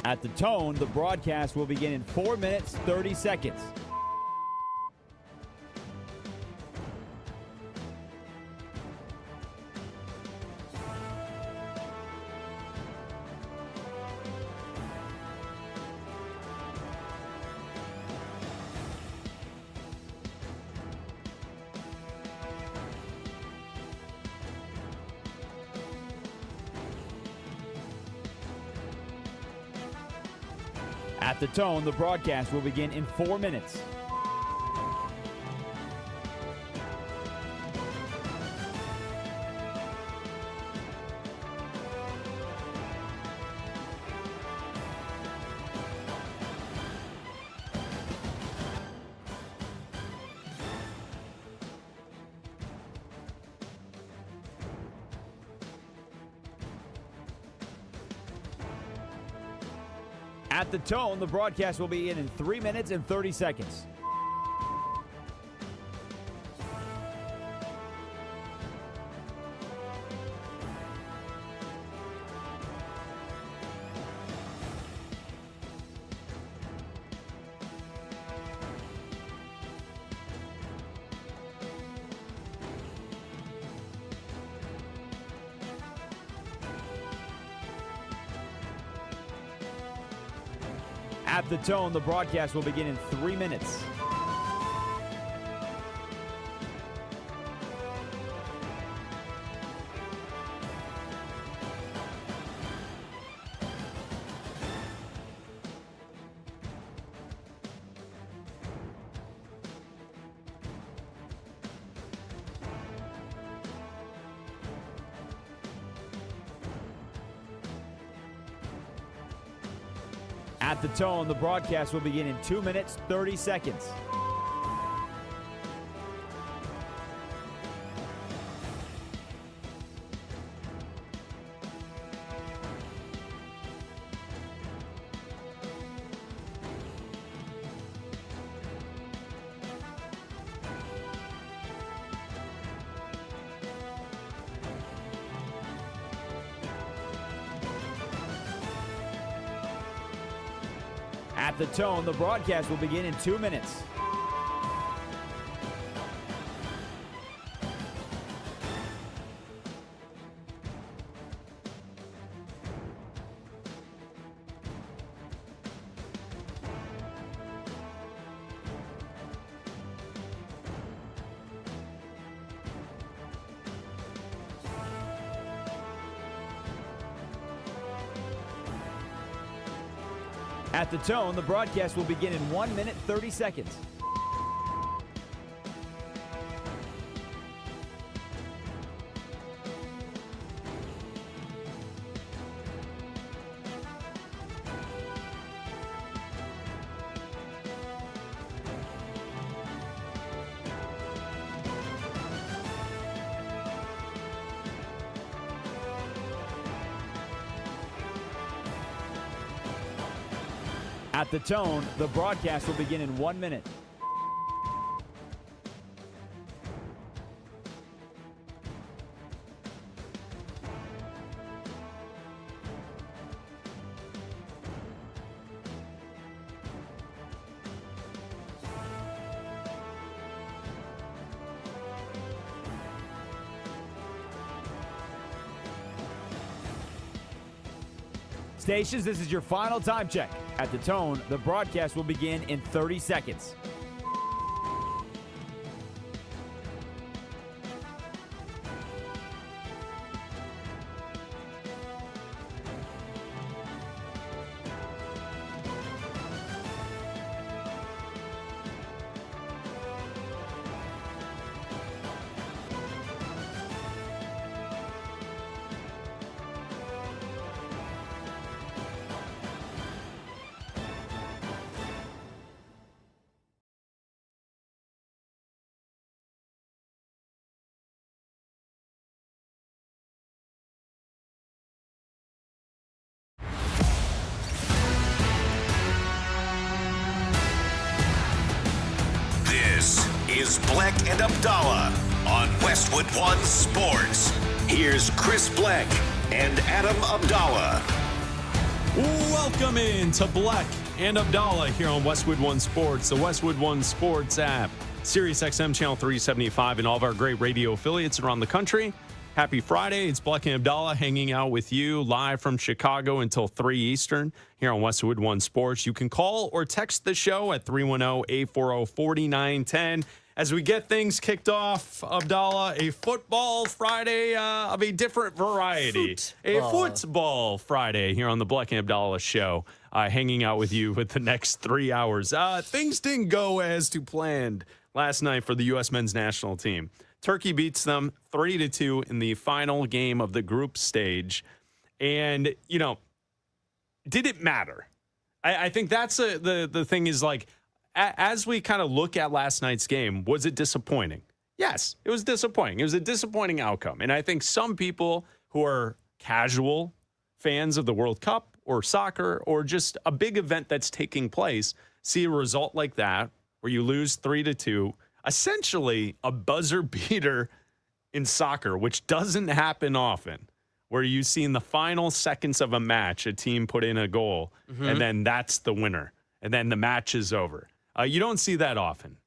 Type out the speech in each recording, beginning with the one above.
At the tone, the broadcast will begin in 4 minutes, 30 seconds. At the tone, the broadcast will begin in 4 minutes. At the tone, the broadcast will begin in 3 minutes and 30 seconds. At the tone, the broadcast will begin in 3 minutes. At the tone, the broadcast will begin in 2 minutes, 30 seconds. At the tone, the broadcast will begin in 2 minutes. At the tone, the broadcast will begin in 1 minute, 30 seconds. At the tone, the broadcast will begin in 1 minute. Stations, this is your final time check. At the tone, the broadcast will begin in 30 seconds. This is Bleck and Abdalla on Westwood One Sports. Here's Chris Bleck and Adam Abdalla. Welcome in to Bleck and Abdalla here on Westwood One Sports, the Westwood One Sports app, Sirius XM Channel 375, and all of our great radio affiliates around the country. Happy Friday. It's Bleck and Abdalla hanging out with you live from Chicago until 3 Eastern here on Westwood One Sports. You can call or text the show at 310-840-4910. As we get things kicked off, Abdalla, a football Friday of a different variety. A football Friday here on the Bleck and Abdalla show. Hanging out with you with the next 3 hours. Things didn't go as to planned last night for the U.S. men's national team. Turkey beats them 3-2 in the final game of the group stage. And, you know, did it matter? I think that's the thing is, like, as we kind of look at last night's game, was it disappointing? Yes, it was disappointing. It was a disappointing outcome. And I think some people who are casual fans of the World Cup or soccer or just a big event that's taking place see a result like that where you lose 3-2, essentially a buzzer beater in soccer, which doesn't happen often, where you see in the final seconds of a match a team put in a goal, and then that's the winner, and then the match is over. You don't see that often.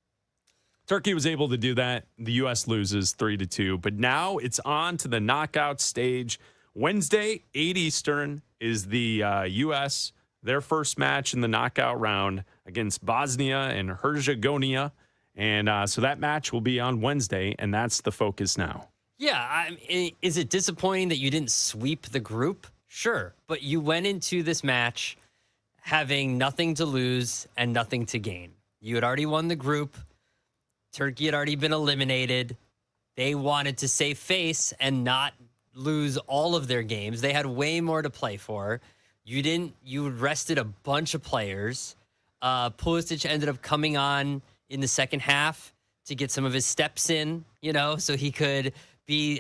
Turkey was able to do that. The U.S. loses 3-2, but now it's on to the knockout stage. Wednesday, 8 Eastern, is the U.S., their first match in the knockout round against Bosnia and Herzegovina. And so that match will be on Wednesday, and that's the focus now. Yeah, is it disappointing that you didn't sweep the group? Sure, but you went into this match having nothing to lose and nothing to gain. You had already won the group. Turkey had already been eliminated. They wanted to save face and not lose all of their games. They had way more to play for. You didn't. You rested a bunch of players. Pulisic ended up coming on in the second half to get some of his steps in, you know, so he could be,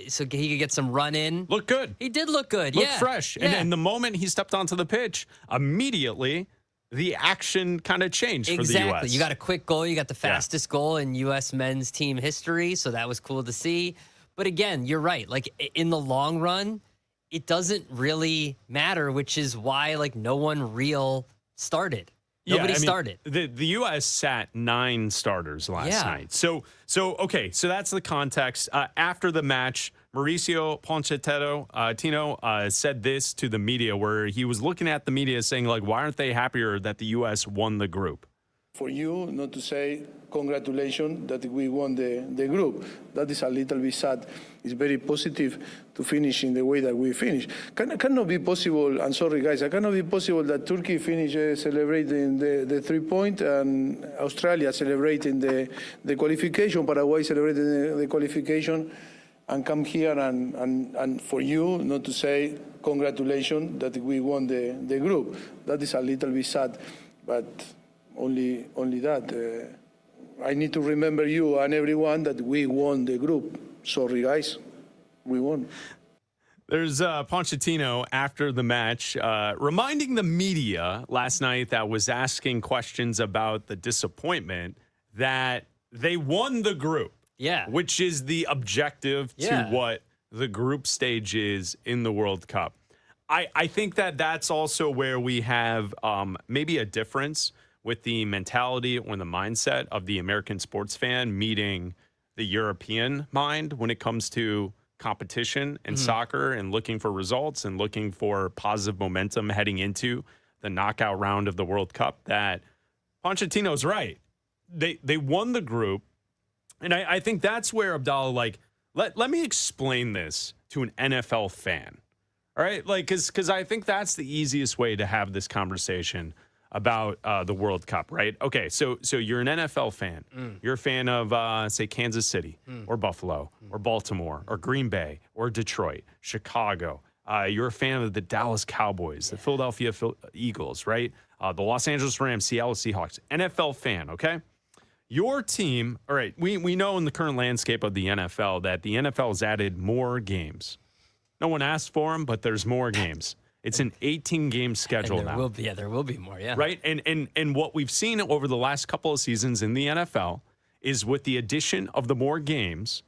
so he could get some run in. Look good. He did look good. Look fresh. Yeah. And the moment he stepped onto the pitch, immediately the action kind of changed for the U.S. You got a quick goal. You got the fastest goal in U.S. men's team history. So that was cool to see. But again, you're right. Like, in the long run, it doesn't really matter, which is why, like, no one real started. Nobody started. The U.S. sat 9 starters last night. So okay, so that's the context. After the match, Mauricio Pochettino said this to the media, where he was looking at the media saying, like, why aren't they happier that the U.S. won the group? For you not to say congratulations that we won the group. That is a little bit sad. It's very positive to finish in the way that we finished. Cannot be possible, I'm sorry guys, it cannot be possible that Turkey finish celebrating the 3 point and Australia celebrating the qualification, Paraguay celebrating the qualification, and come here and for you not to say congratulations that we won the group. That is a little bit sad, but only that. I need to remember you and everyone that we won the group. Sorry, guys. We won. There's Pochettino after the match reminding the media last night that was asking questions about the disappointment that they won the group. Yeah. Which is the objective to what the group stage is in the World Cup. I think that's also where we have maybe a difference with the mentality or the mindset of the American sports fan meeting the European mind when it comes to competition and soccer and looking for results and looking for positive momentum heading into the knockout round of the World Cup, that Pochettino's right. They won the group. And I think that's where, Abdalla, like, let me explain this to an NFL fan. All right? Like, because I think that's the easiest way to have this conversation about the World Cup, right? Okay, so you're an NFL fan. You're a fan of, say, Kansas City or Buffalo or Baltimore or Green Bay or Detroit, Chicago. You're a fan of the Dallas Cowboys, the Philadelphia Eagles, right? The Los Angeles Rams, Seattle Seahawks. NFL fan, okay? Your team, all right, we know in the current landscape of the NFL that the NFL has added more games. No one asked for them, but there's more games. It's an 18-game schedule now. There will be more, yeah. Right? And what we've seen over the last couple of seasons in the NFL is with the addition of the more games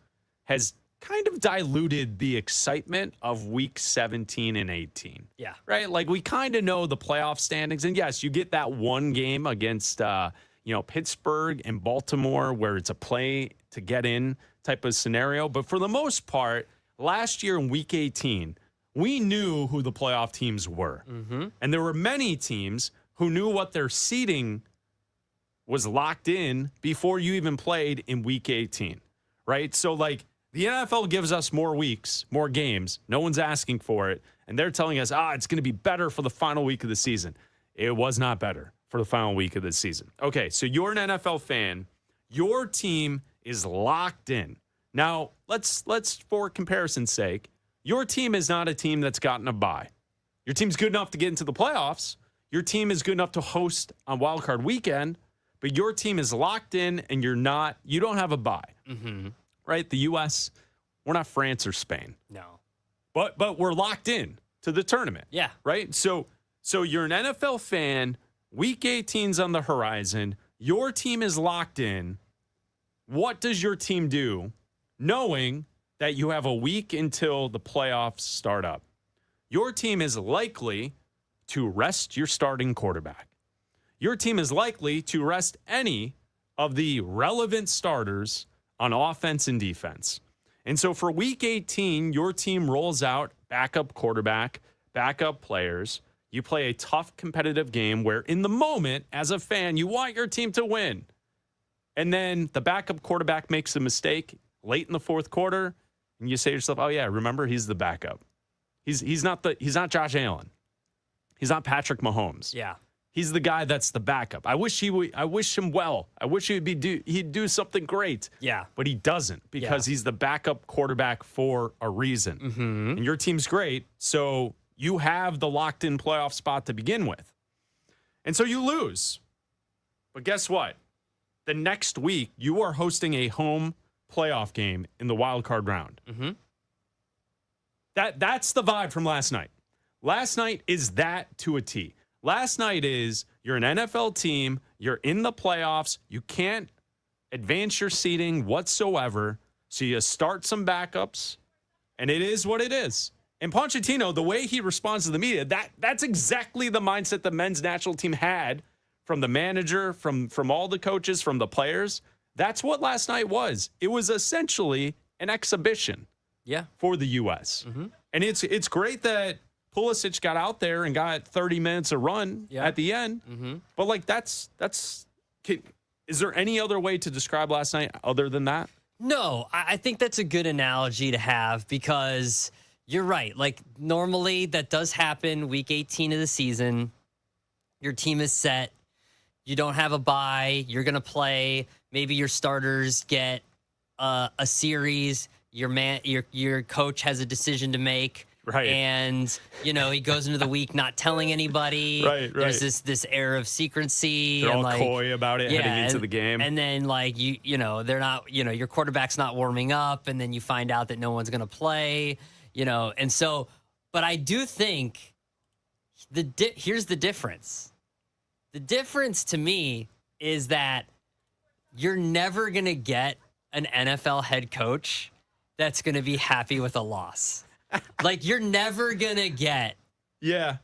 has kind of diluted the excitement of week 17 and 18. Yeah. Right? Like, we kind of know the playoff standings. And yes, you get that one game against, Pittsburgh and Baltimore where it's a play to get in type of scenario. But for the most part, last year in week 18, we knew who the playoff teams were. Mm-hmm. And there were many teams who knew what their seeding was locked in before you even played in week 18, right? So, like, the NFL gives us more weeks, more games. No one's asking for it. And they're telling us, it's going to be better for the final week of the season. It was not better for the final week of the season. Okay, so you're an NFL fan. Your team is locked in. Now, let's for comparison's sake, your team is not a team that's gotten a bye. Your team's good enough to get into the playoffs. Your team is good enough to host on Wild Card Weekend, but your team is locked in and you don't have a bye. Mm-hmm. Right? The U.S., we're not France or Spain. No. But we're locked in to the tournament. Yeah. Right? So you're an NFL fan. Week 18's on the horizon. Your team is locked in. What does your team do knowing that you have a week until the playoffs start up? Your team is likely to rest your starting quarterback. Your team is likely to rest any of the relevant starters on offense and defense. And so for week 18, your team rolls out backup quarterback, backup players. You play a tough competitive game where in the moment, as a fan, you want your team to win. And then the backup quarterback makes a mistake late in the fourth quarter, and you say to yourself, "Oh yeah, remember, he's the backup. He's not Josh Allen. He's not Patrick Mahomes. Yeah. He's the guy that's the backup. I wish him well. I wish he'd do something great. Yeah. But he doesn't because he's the backup quarterback for a reason. Mm-hmm. And your team's great, so you have the locked-in playoff spot to begin with. And so you lose. But guess what? The next week, you are hosting a home playoff game in the wild card round. Mm-hmm. That's the vibe from last night. Last night is that to a T. Last night is you're an NFL team, you're in the playoffs, you can't advance your seeding whatsoever, so you start some backups, and it is what it is. And Pochettino, the way he responds to the media, that's exactly the mindset the men's national team had from the manager, from all the coaches, from the players. That's what last night was. It was essentially an exhibition for the U.S. Mm-hmm. And it's great that Pulisic got out there and got 30 minutes of run at the end. Mm-hmm. But, like, is there any other way to describe last night other than that? No, I think that's a good analogy to have because you're right. Like, normally that does happen week 18 of the season. Your team is set. You don't have a bye. You're going to play. Maybe your starters get a series. Your coach has a decision to make. Right. And, he goes into the week not telling anybody. Right. There's this air of secrecy. They're and all coy about it heading into the game. And then, they're not, your quarterback's not warming up, and then you find out that no one's going to play, And so, but I do think here's the difference. The difference to me is that you're never going to get an NFL head coach that's going to be happy with a loss. Like, you're never going to get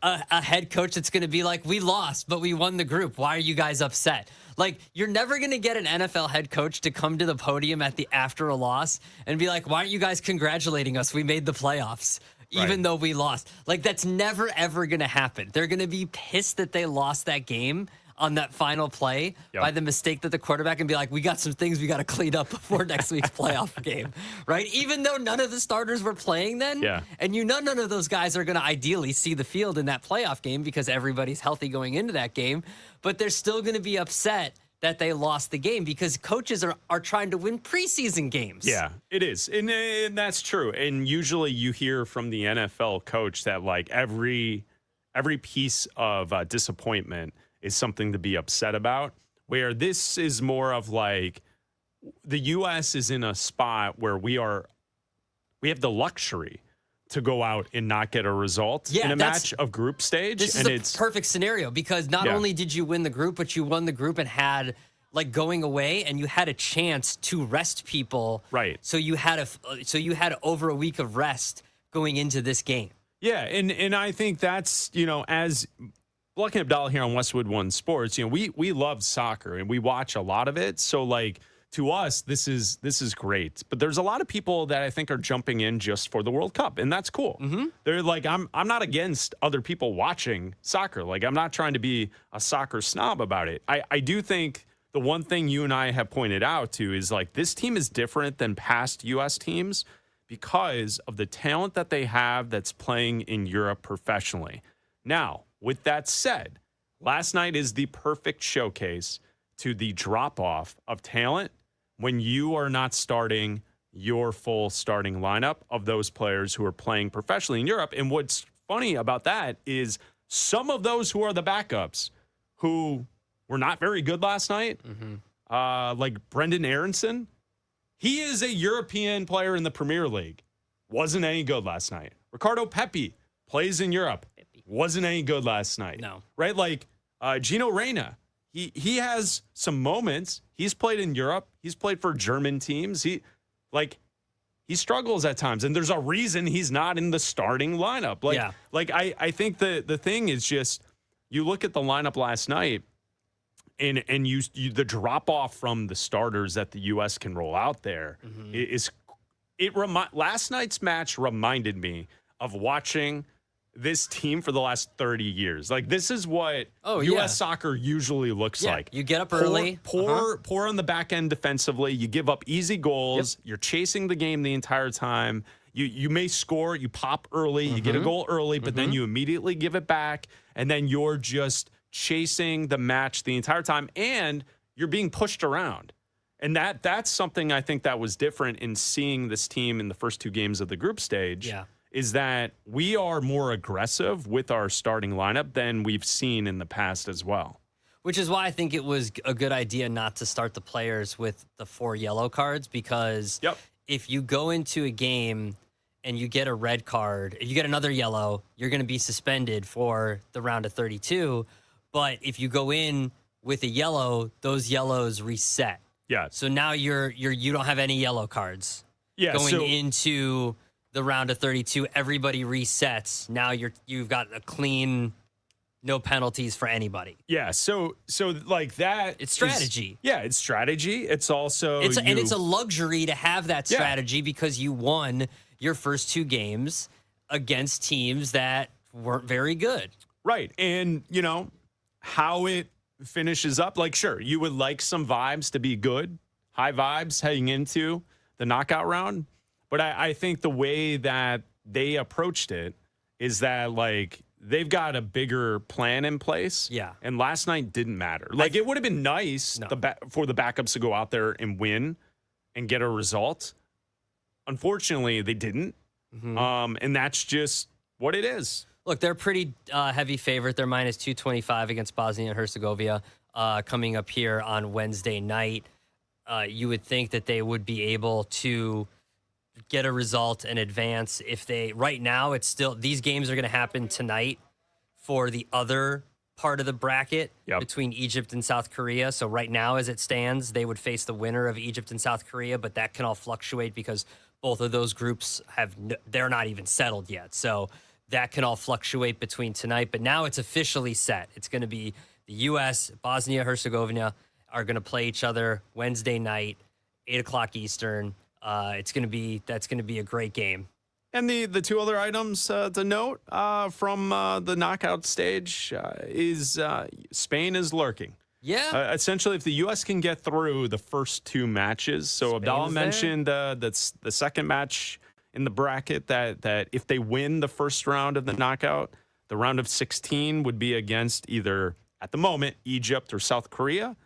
a head coach that's going to be like, we lost, but we won the group. Why are you guys upset? Like, you're never going to get an NFL head coach to come to the podium after a loss and be like, why aren't you guys congratulating us? We made the playoffs, even though we lost. Like, that's never, ever going to happen. They're going to be pissed that they lost that game on that final play by the mistake that the quarterback and be like, we got some things we got to clean up before next week's playoff game, right? Even though none of the starters were playing then, and none of those guys are going to ideally see the field in that playoff game because everybody's healthy going into that game, but they're still going to be upset that they lost the game because coaches are trying to win preseason games. Yeah, it is. And that's true. And usually you hear from the NFL coach that, like, every piece of disappointment is something to be upset about, where this is more of like the U.S. is in a spot where we have the luxury to go out and not get a result in a match of group stage. This is a perfect scenario because not only did you win the group, but you won the group and had like going away, and you had a chance to rest people. Right. So you had over a week of rest going into this game. Yeah, and I think that's, as Bleck and Abdalla here on Westwood One Sports, we love soccer and we watch a lot of it. So like to us, this is great. But there's a lot of people that I think are jumping in just for the World Cup, and that's cool. They're like, I'm not against other people watching soccer. Like, I'm not trying to be a soccer snob about it. I do think the one thing you and I have pointed out to is like this team is different than past U.S. teams because of the talent that they have that's playing in Europe professionally. Now, with that said, last night is the perfect showcase to the drop-off of talent when you are not starting your full starting lineup of those players who are playing professionally in Europe. And what's funny about that is some of those who are the backups who were not very good last night, like Brendan Aronson, he is a European player in the Premier League. Wasn't any good last night. Ricardo Pepi plays in Europe. Wasn't any good last night. No. Right? Like Gino Reyna, he has some moments. He's played in Europe. He's played for German teams. He struggles at times, and there's a reason he's not in the starting lineup. I think the thing is just you look at the lineup last night, and you the drop off from the starters that the U.S. can roll out there last night's match reminded me of watching this team for the last 30 years. Like, this is what U.S. soccer usually looks like. You get up early. Poor on the back end defensively. You give up easy goals. Yep. You're chasing the game the entire time. You may score. You pop early. You get a goal early, but then you immediately give it back, and then you're just chasing the match the entire time, and you're being pushed around. And that's something I think that was different in seeing this team in the first two games of the group stage. Yeah. Is that we are more aggressive with our starting lineup than we've seen in the past as well. Which is why I think it was a good idea not to start the players with the 4 yellow cards, because if you go into a game and you get a red card, you get another yellow, you're going to be suspended for the round of 32. But if you go in with a yellow, those yellows reset. Yeah. So now you don't have any yellow cards. Yeah. Going into the round of 32, everybody resets. Now you've got a clean, no penalties for anybody. Yeah, so like that. It's strategy. It's strategy. It's also and it's a luxury to have that strategy because you won your first 2 games against teams that weren't very good. Right, and how it finishes up. Like, sure, you would like some vibes to be good, high vibes heading into the knockout round. But I think the way that they approached it is that, like, they've got a bigger plan in place. Yeah. And last night didn't matter. Like, it would have been nice for the backups to go out there and win and get a result. Unfortunately, they didn't. And that's just what it is. Look, they're a pretty heavy favorite. They're minus 225 against Bosnia and Herzegovina coming up here on Wednesday night. You would think that they would be able to get a result and advance if they right now it's still these games are going to happen tonight for the other part of the bracket between Egypt and South Korea. So right now as it stands, they would face the winner of Egypt and South Korea, but that can all fluctuate because both of those groups they're not even settled yet. So that can all fluctuate between tonight, but now it's officially set. It's going to be the US, Bosnia Herzegovina are going to play each other Wednesday night, 8:00 Eastern. That's going to be a great game. And the 2 other items to note from the knockout stage is Spain is lurking. Yeah. Essentially, if the U.S. can get through the first 2 matches, so Abdalla mentioned that's the second match in the bracket that if they win the first round of the knockout, the round of 16 would be against either, at the moment, Egypt or South Korea.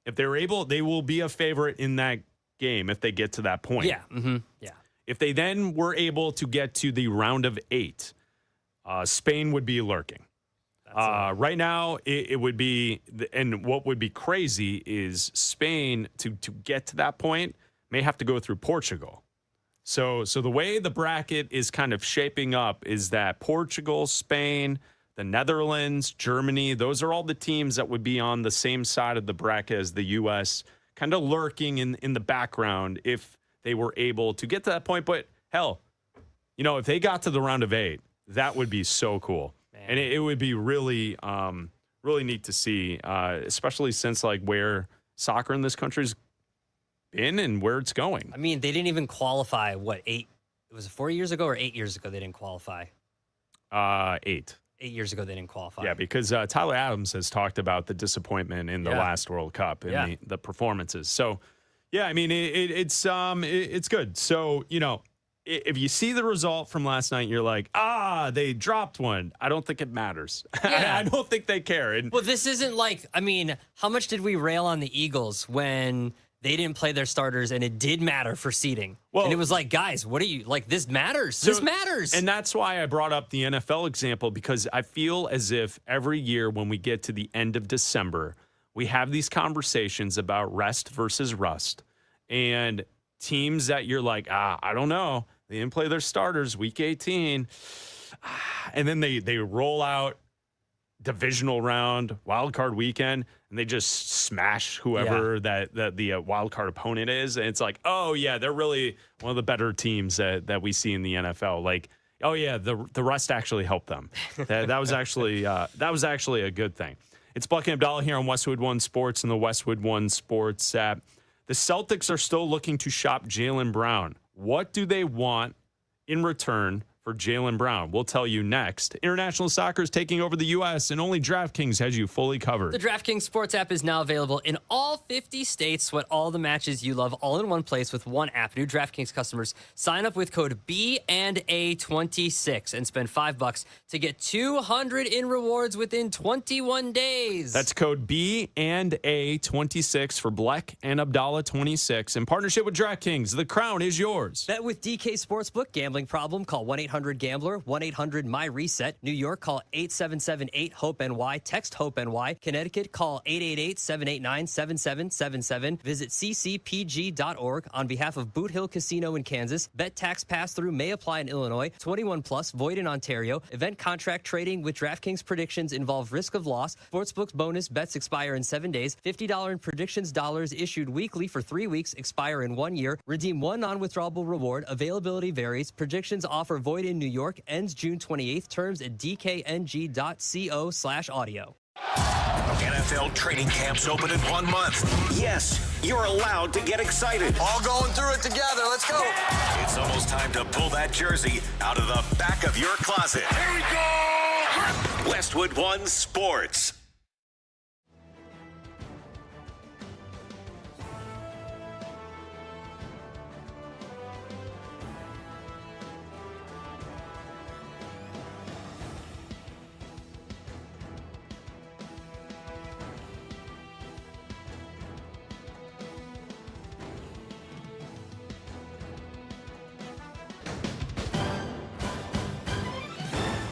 If they're able, they will be a favorite in that game if they get to that point. Yeah. Yeah. If they then were able to get to the round of 8, Spain would be lurking. Right now, it would be, and what would be crazy is Spain, to get to that point, may have to go through Portugal. So the way the bracket is kind of shaping up is that Portugal, Spain, the Netherlands, Germany. Those are all the teams that would be on the same side of the bracket as the U.S., kind of lurking in the background if they were able to get to that point. But hell, if they got to the round of 8, that would be so cool. Man. And it would be really, really neat to see, especially since like where soccer in this country's been and where it's going. I mean, they didn't even qualify, was it 4 years ago or 8 years ago they didn't qualify? 8. 8 years ago they didn't qualify. Yeah, because Tyler Adams has talked about the disappointment in the last World Cup and the performances. So, yeah, I mean, it's good. So, if you see the result from last night, you're like, they dropped one. I don't think it matters. Yeah. I don't think they care. And well, this isn't like, I mean, how much did we rail on the Eagles when they didn't play their starters and it did matter for seeding? Well, and it was like, guys, what are you, like, this matters. This matters. And that's why I brought up the NFL example, because I feel as if every year when we get to the end of December, we have these conversations about rest versus rust. And teams that you're like, I don't know. They didn't play their starters week 18. And then they roll out divisional round, wild card weekend, and they just smash whoever that the wild card opponent is. And it's like, oh, yeah, they're really one of the better teams that we see in the NFL. Like, oh, yeah, the rest actually helped them. that was actually a good thing. It's Bleck Abdalla here on Westwood One Sports and the Westwood One Sports app. The Celtics are still looking to shop Jaylen Brown. What do they want in return for Jaylen Brown? We'll tell you next. International soccer is taking over the U.S., and only DraftKings has you fully covered. The DraftKings Sports app is now available in all 50 states. Sweat all the matches you love all in one place with one app. New DraftKings customers sign up with code B&A26 and spend $5 to get $200 in rewards within 21 days. That's code B&A26 for Bleck and Abdalla 26 in partnership with DraftKings. The crown is yours. Bet with DK Sportsbook. Gambling problem? Call 1-800-GAMBLER, 1-800-MY-RESET. New York, call 877-8-HOPE-NY. Text HOPE-NY. Connecticut, call 888-789-7777. Visit ccpg.org. On behalf of Boot Hill Casino in Kansas, bet tax pass-through may apply in Illinois. 21 plus, void in Ontario. Event contract trading with DraftKings predictions involve risk of loss. Sportsbook's bonus bets expire in 7 days. $50 in predictions dollars issued weekly for 3 weeks, expire in 1 year. Redeem one non-withdrawable reward. Availability varies. Predictions offer void in New York. Ends June 28th. Terms at dkng.co/audio. NFL training camps open in 1 month. Yes, you're allowed to get excited. All going through it together. Let's go. It's almost time to pull that jersey out of the back of your closet. Here we go. Westwood One Sports.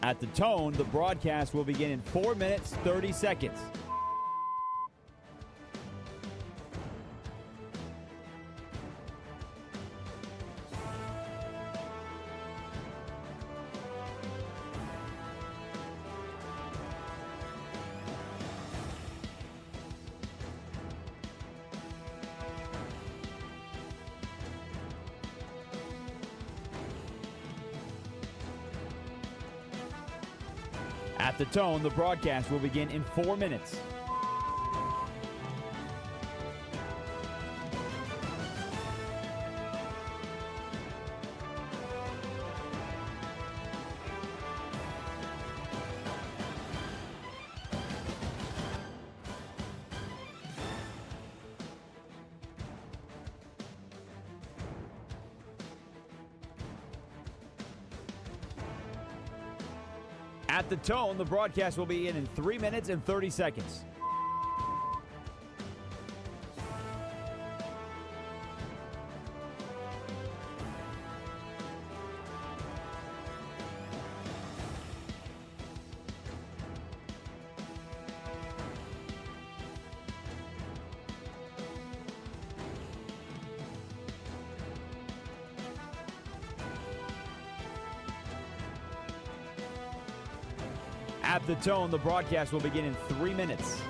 At the tone, the broadcast will begin in 4 minutes, 30 seconds. At the tone, the broadcast will begin in 4 minutes. At the tone, the broadcast will begin in 3 minutes and 30 seconds. At the tone, the broadcast will begin in 3 minutes.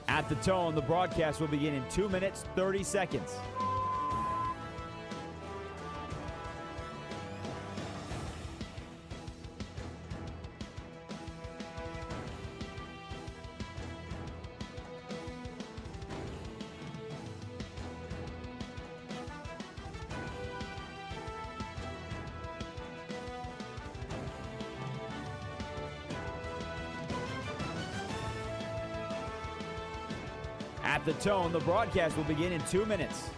At the tone, the broadcast will begin in 2 minutes, 30 seconds. At the tone, the broadcast will begin in 2 minutes.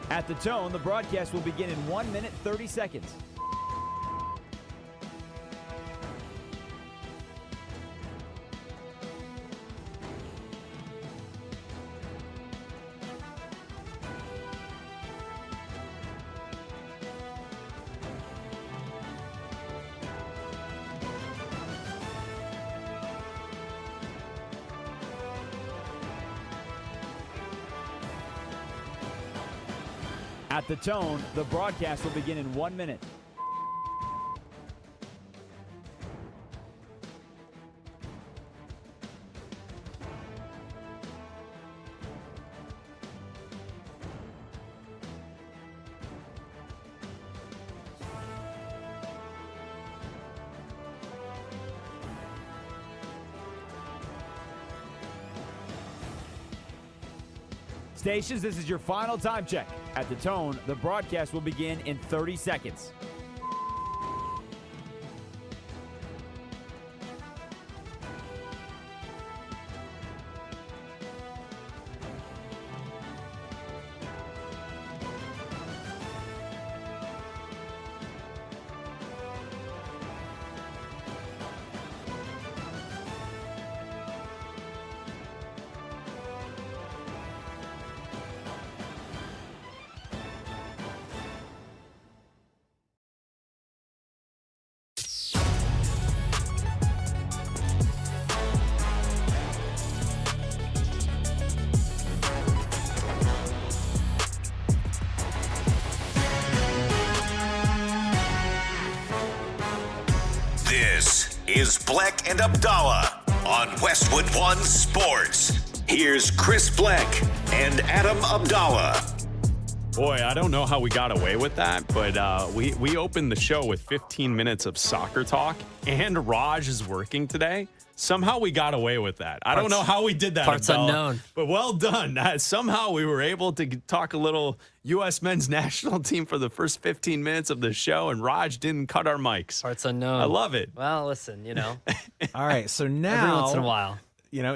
At the tone, the broadcast will begin in 1 minute, 30 seconds. At the tone, the broadcast will begin in 1 minute. Stations, this is your final time check. At the tone, the broadcast will begin in 30 seconds. This is Bleck and Abdalla on Westwood One Sports. Here's Chris Bleck and Adam Abdalla. Boy, I don't know how we got away with that, but we opened the show with 15 minutes of soccer talk, and Raj is working today. Somehow we got away with that. I don't know how we did that. Parts Abdalla, unknown. but well done. Somehow we were able to talk a little U.S. men's national team for the first 15 minutes of the show, and Raj didn't cut our mics. Parts unknown. I love it. Well, listen, All right, so now every once in a while.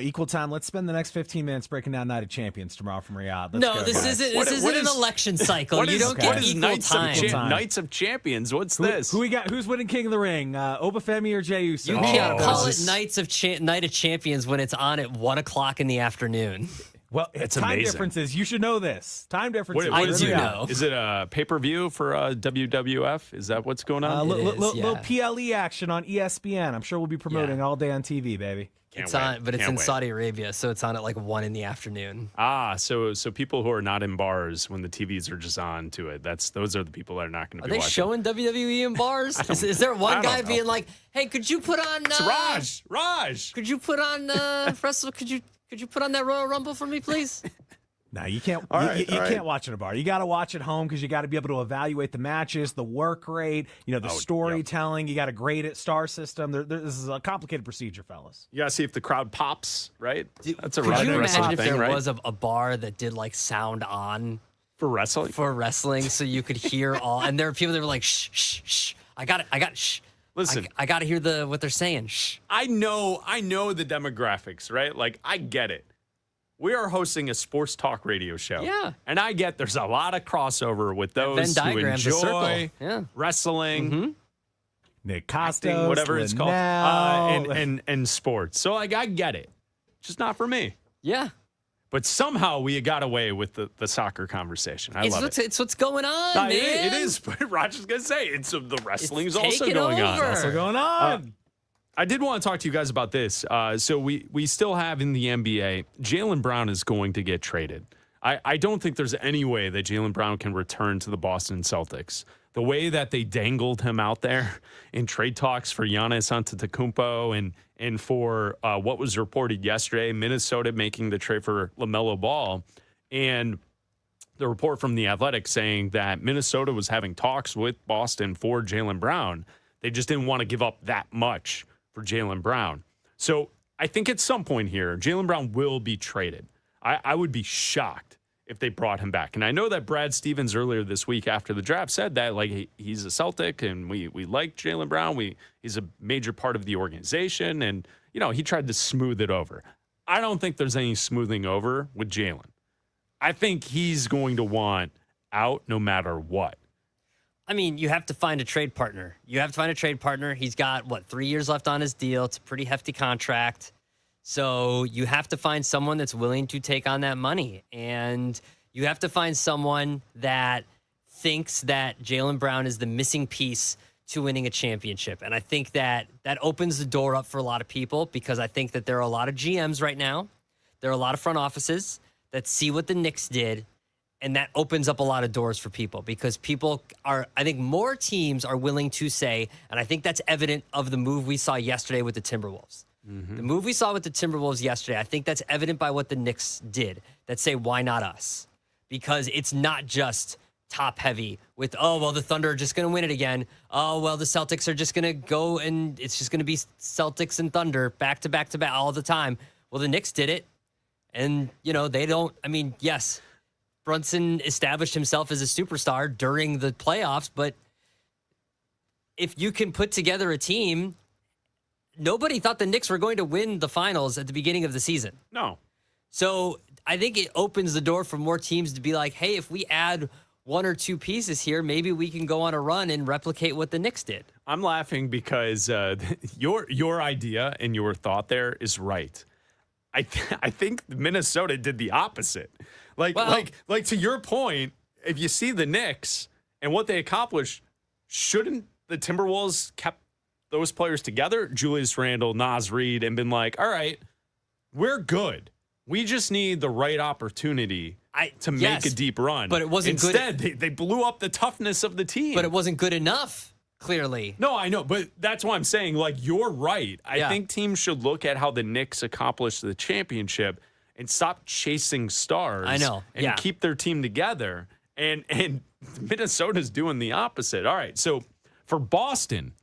Equal time. Let's spend the next 15 minutes breaking down Night of Champions tomorrow from Riyadh. Let's No, go, this guys. isn't. What This isn't is- an election cycle. What You is, don't what get is equal Knights time. of Knights of Champions? What's this? Who we got? Who's winning King of the Ring? Obafemi or Jey Uso? You can't call this it is- Night of Champions when it's on at 1 o'clock in the afternoon. Well, It's time amazing. differences. You should know this. Time differences. I is do it? know. Is it a pay-per-view for WWF? Is that what's going on? Little PLE action on ESPN. I'm sure we'll be promoting Yeah. all day on TV, baby. It's wait. on, but it's Can't in wait. Saudi Arabia, so it's on at like 1 in the afternoon. So people who are not in bars when the TVs are just on to it. Those are the people that are not going to Are be they watching. showing WWE in bars? Is there I one don't guy know. being like, "Hey, could you put on It's Raj. Could you put on wrestle? Could you put on that Royal Rumble for me, please?" No, you can't. All you right, you all right. can't watch at a bar. You got to watch at home because you got to be able to evaluate the matches, the work rate, the storytelling. You got to grade it, star system. This is a complicated procedure, fellas. You got to see if the crowd pops, right? That's a Could you wrestling imagine if thing, there right? was a bar that did like sound on For wrestling? For wrestling, so you could hear all. And there are people that were like, shh, shh, shh. I got it, shh. Listen. I got to hear what they're saying, shh. I know the demographics, right? Like, I get it. We are hosting a sports talk radio show. Yeah. And I get there's a lot of crossover with those Venn who diagram's a circle. enjoy Yeah. wrestling, Nick acting, Costos, whatever it's called, Linnell. and sports. So, like, I get it. Just not for me. Yeah. But somehow we got away with the soccer conversation. I love it. It's what's going on, man. It is. But Roger's going to say the wrestling's also taking going on. over. What's going on? I did want to talk to you guys about this. So we still have in the NBA, Jaylen Brown is going to get traded. I don't think there's any way that Jaylen Brown can return to the Boston Celtics. The way that they dangled him out there in trade talks for Giannis Antetokounmpo and for what was reported yesterday, Minnesota making the trade for LaMelo Ball, and the report from The Athletic saying that Minnesota was having talks with Boston for Jaylen Brown. They just didn't want to give up that much for Jaylen Brown. So I think at some point here, Jaylen Brown will be traded. I would be shocked if they brought him back. And I know that Brad Stevens earlier this week after the draft said that like he's a Celtic and we like Jaylen Brown. He's a major part of the organization. And, you know, he tried to smooth it over. I don't think there's any smoothing over with Jaylen. I think he's going to want out no matter what. I mean, you have to find a trade partner. He's got, 3 years left on his deal. It's a pretty hefty contract. So you have to find someone that's willing to take on that money. And you have to find someone that thinks that Jaylen Brown is the missing piece to winning a championship. And I think that opens the door up for a lot of people because I think that there are a lot of GMs right now. There are a lot of front offices that see what the Knicks did. And that opens up a lot of doors for people because I think more teams are willing to say, and I think that's evident of the move we saw yesterday with the Timberwolves. Mm-hmm. The move we saw with the Timberwolves yesterday, I think that's evident by what the Knicks did that say, why not us? Because it's not just top heavy with, the Thunder are just going to win it again. The Celtics are just going to go and it's just going to be Celtics and Thunder back to back to back all the time. Well, the Knicks did it. And, they don't, yes, Brunson established himself as a superstar during the playoffs, but if you can put together a team, nobody thought the Knicks were going to win the finals at the beginning of the season. No. So I think it opens the door for more teams to be like, hey, if we add one or two pieces here, maybe we can go on a run and replicate what the Knicks did. I'm laughing because your idea and your thought there is right. I think Minnesota did the opposite. Like to your point, if you see the Knicks and what they accomplished, shouldn't the Timberwolves kept those players together, Julius Randle, Naz Reid, and been like, all right, we're good. We just need the right opportunity to make a deep run. But it wasn't good. Instead, they blew up the toughness of the team. But it wasn't good enough, clearly. No, I know. But that's why I'm saying, you're right. I think teams should look at how the Knicks accomplished the championship and stop chasing stars. I know. And keep their team together. And Minnesota's doing the opposite. All right. So for Boston,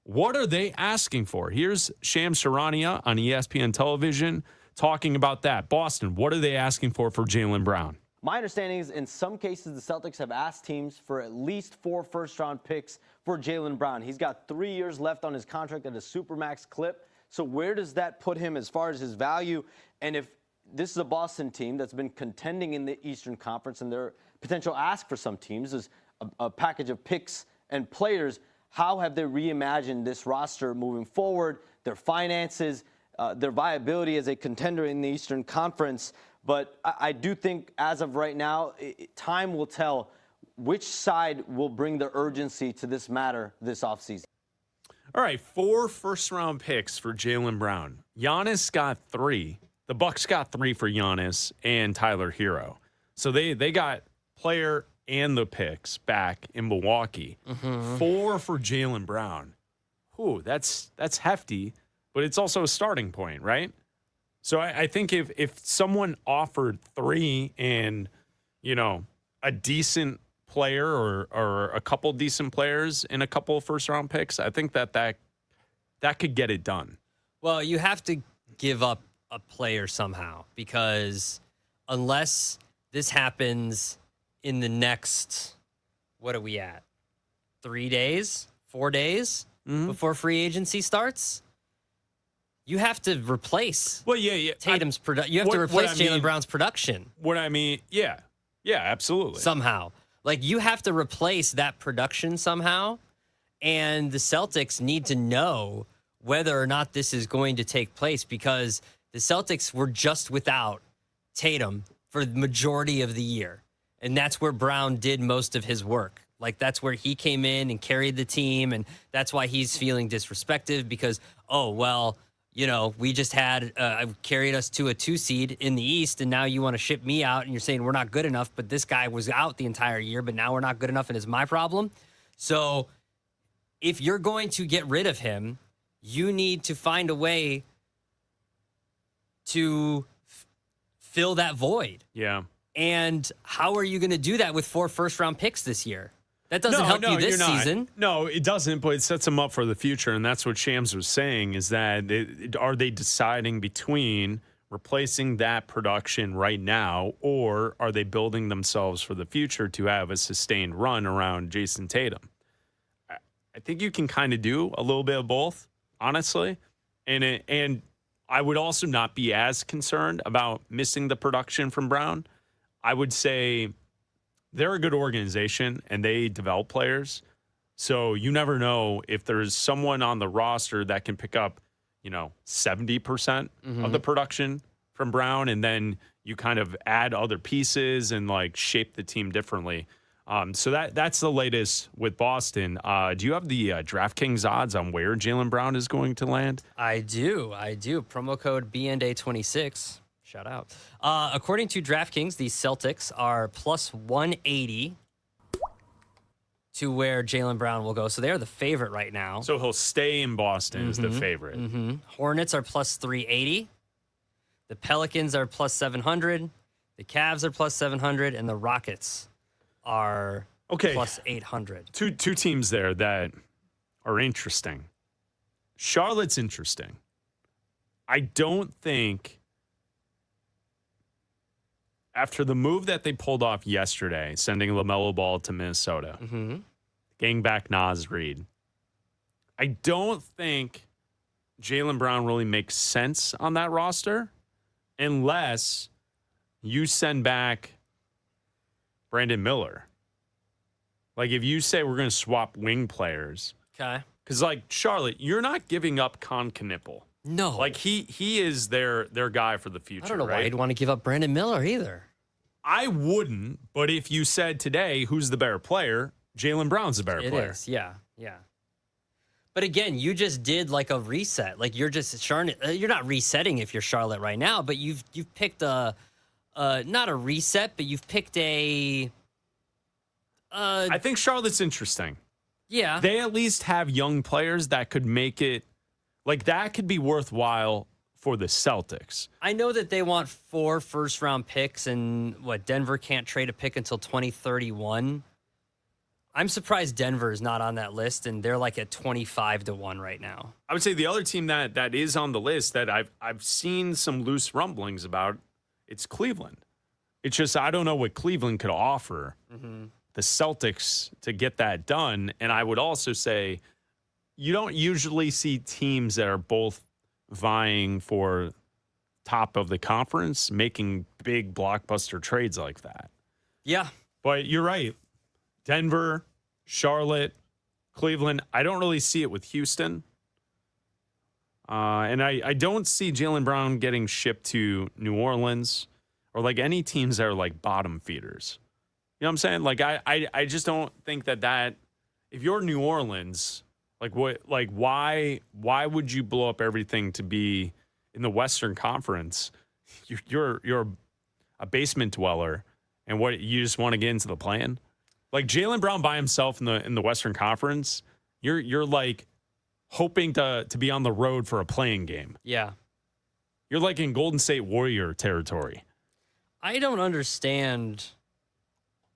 what are they asking for? Here's Shams Charania on ESPN television talking about that. Boston, what are they asking for Jaylen Brown? My understanding is in some cases the Celtics have asked teams for at least 4 first-round picks for Jaylen Brown. He's got 3 years left on his contract at a Supermax clip. So where does that put him as far as his value? And if this is a Boston team that's been contending in the Eastern Conference and their potential ask for some teams is a package of picks and players, how have they reimagined this roster moving forward, their finances, their viability as a contender in the Eastern Conference? But I do think as of right now, time will tell which side will bring the urgency to this matter this offseason. All right, 4 first-round picks for Jaylen Brown. Giannis got 3. The Bucks got 3 for Giannis and Tyler Hero. So they got player and the picks back in Milwaukee. Mm-hmm. 4 for Jaylen Brown. Ooh, that's hefty, but it's also a starting point, right? So I think if someone offered 3 and, a decent player or a couple decent players and a couple of first-round picks, I think that could get it done. Well, you have to give up a player somehow because unless this happens in the next, what are we at? 3 days, 4 days before free agency starts, you have to replace Tatum's production. You have to replace Jaylen Brown's production. What I mean, yeah, absolutely. Somehow. Like, you have to replace that production somehow, and the Celtics need to know whether or not this is going to take place, because the Celtics were just without Tatum for the majority of the year, and that's where Brown did most of his work. Like, that's where he came in and carried the team, and that's why he's feeling disrespected because, we just had carried us to a 2 seed in the East, and now you want to ship me out, and you're saying we're not good enough, but this guy was out the entire year, but now we're not good enough, and it's my problem. So if you're going to get rid of him, you need to find a way to fill that void. Yeah. And how are you going to do that with 4 first-round picks this year? That doesn't help you this season. No, it doesn't, but it sets them up for the future, and that's what Shams was saying, is that are they deciding between replacing that production right now, or are they building themselves for the future to have a sustained run around Jason Tatum? I think you can kind of do a little bit of both, honestly, and I would also not be as concerned about missing the production from Brown. I would say they're a good organization and they develop players. So you never know if there's someone on the roster that can pick up, 70% of the production from Brown, and then you kind of add other pieces and like shape the team differently. So that's the latest with Boston. Do you have the DraftKings odds on where Jaylen Brown is going to land? I do. Promo code BNDA26. Shout out. According to DraftKings, the Celtics are plus 180 to where Jaylen Brown will go. So they're the favorite right now. So he'll stay in Boston as the favorite. Hornets are plus 380. The Pelicans are plus 700. The Cavs are plus 700. And the Rockets are plus 800. Two teams there that are interesting. Charlotte's interesting. I don't think, after the move that they pulled off yesterday, sending LaMelo Ball to Minnesota, getting back Naz Reid, I don't think Jaylen Brown really makes sense on that roster unless you send back Brandon Miller. Like, if you say we're going to swap wing players. Okay. Because, like, Charlotte, you're not giving up Con Knippel. No. Like, he is their guy for the future, I don't know right? why you'd want to give up Brandon Miller either. I wouldn't, but if you said today who's the better player, Jaylen Brown's the better player. It is, yeah. But again, you just did like a reset. Like, you're just you're not resetting if you're Charlotte right now, but you've picked not a reset, but you've picked a. I think Charlotte's interesting. Yeah, they at least have young players that could make it, like, that could be worthwhile for the Celtics. I know that they want 4 first-round picks, and Denver can't trade a pick until 2031. I'm surprised Denver is not on that list, and they're like at 25-1 right now. I would say the other team that is on the list that I've seen some loose rumblings about, it's Cleveland. It's just I don't know what Cleveland could offer the Celtics to get that done. And I would also say you don't usually see teams that are both vying for top of the conference making big blockbuster trades like that. Yeah. But you're right. Denver, Charlotte, Cleveland. I don't really see it with Houston. And I don't see Jaylen Brown getting shipped to New Orleans or like any teams that are like bottom feeders. You know what I'm saying? Like, I just don't think that if you're New Orleans, why would you blow up everything to be in the Western Conference? You're a basement dweller, and what you just want to get into the play-in? Like, Jaylen Brown by himself in the Western Conference, you're like hoping to be on the road for a playing game. Yeah. You're like in Golden State Warrior territory. I don't understand,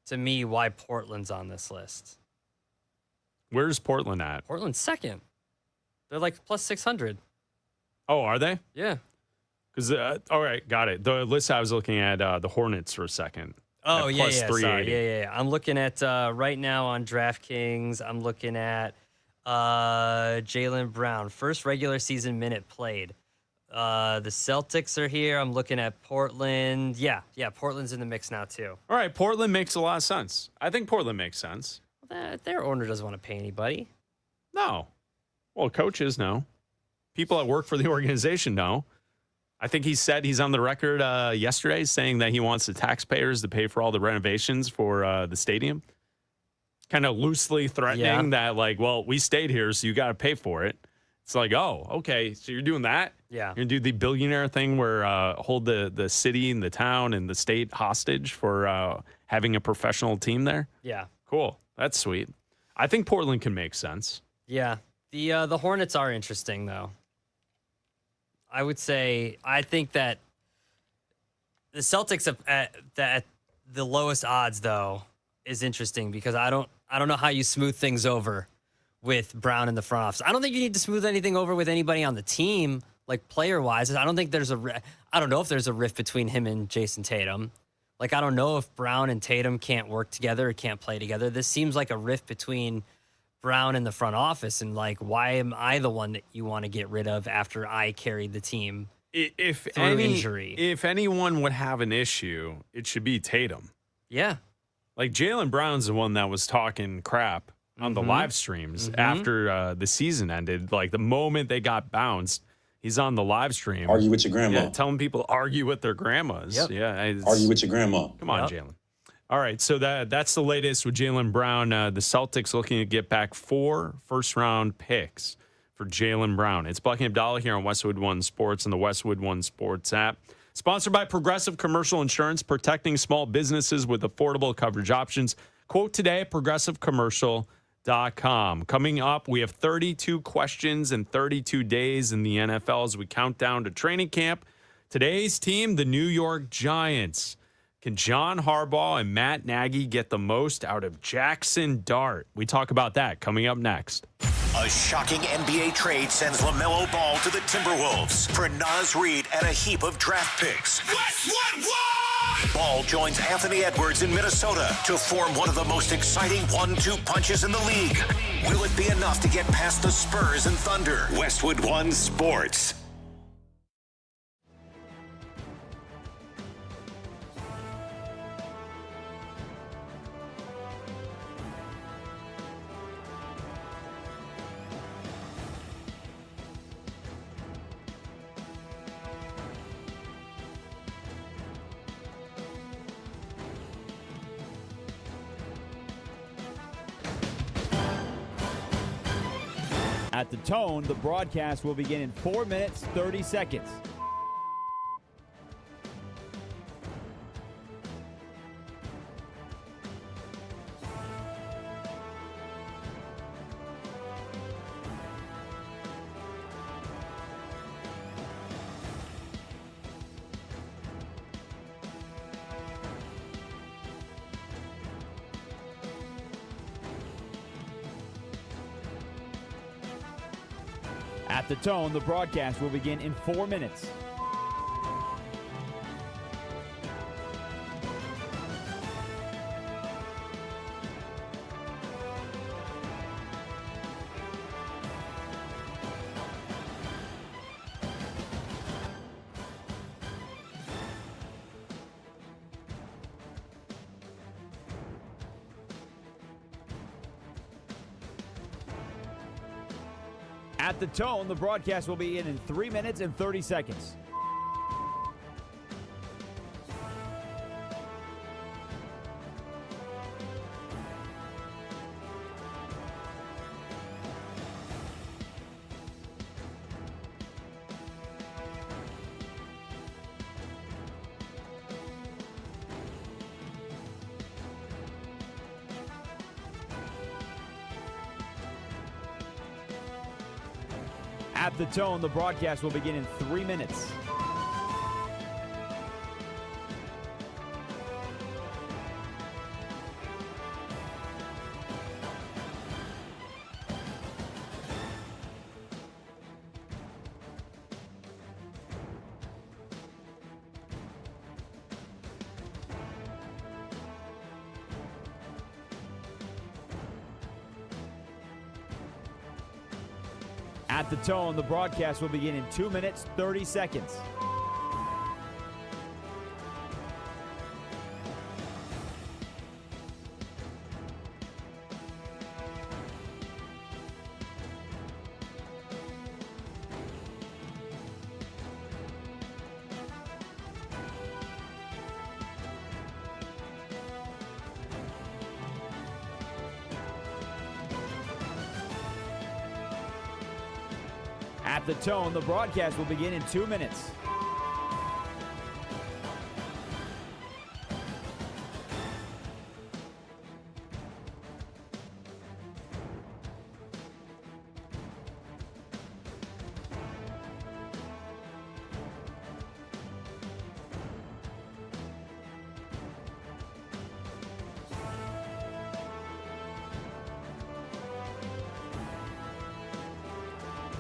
to me, why Portland's on this list. Where's Portland at? Portland's second. They're like plus 600. Oh, are they? Yeah. Because all right, got it. The list I was looking at, the Hornets for a second. Oh, at yeah, plus yeah. 380. Sorry. Yeah. I'm looking at right now on DraftKings, I'm looking at Jaylen Brown, first regular season minute played. The Celtics are here. I'm looking at Portland. Yeah, Portland's in the mix now, too. All right, Portland makes a lot of sense. I think Portland makes sense. Their owner doesn't want to pay anybody. No. Well, coaches know. People that work for the organization know. I think he said he's on the record yesterday saying that he wants the taxpayers to pay for all the renovations for the stadium. Kind of loosely threatening that, like, well, we stayed here, so you got to pay for it. It's like, oh, okay, so you're doing that? Yeah. You're going to do the billionaire thing where hold the city and the town and the state hostage for having a professional team there? Yeah. Cool. That's sweet. I think Portland can make sense. Yeah. The Hornets are interesting, though. I would say I think that the Celtics at the lowest odds, though, is interesting because I don't know how you smooth things over with Brown in the front office. I don't think you need to smooth anything over with anybody on the team, like player-wise. I don't know if there's a rift between him and Jason Tatum. Like, I don't know if Brown and Tatum can't work together or can't play together. This seems like a rift between Brown in the front office, and like, why am I the one that you want to get rid of after I carried the team through injury? If anyone would have an issue, it should be Tatum. Yeah. Like, Jaylen Brown's the one that was talking crap on the live streams after the season ended. Like, the moment they got bounced, he's on the live stream. Argue with your grandma. Yeah, telling people to argue with their grandmas. Yep. Yeah, Argue with your grandma. Come on, Jaylen. All right, so that's the latest with Jaylen Brown. The Celtics looking to get back 4 first-round picks for Jaylen Brown. It's Bleck Abdalla here on Westwood One Sports and the Westwood One Sports app. Sponsored by Progressive Commercial Insurance, protecting small businesses with affordable coverage options. Quote today at progressivecommercial.com. Coming up, we have 32 questions and 32 days in the NFL as we count down to training camp. Today's team, the New York Giants. Can John Harbaugh and Matt Nagy get the most out of Jackson Dart? We talk about that coming up next. A shocking NBA trade sends LaMelo Ball to the Timberwolves for Naz Reid and a heap of draft picks. Ball joins Anthony Edwards in Minnesota to form one of the most exciting 1-2 punches in the league. Will it be enough to get past the Spurs and Thunder? Westwood One Sports. At the tone, the broadcast will begin in 4 minutes, 30 seconds. At the tone, the broadcast will begin in 4 minutes. At the tone, the broadcast will begin in 3 minutes and 30 seconds. At the tone, the broadcast will begin in 3 minutes. At the tone, the broadcast will begin in 2 minutes, 30 seconds. At the tone, the broadcast will begin in 2 minutes.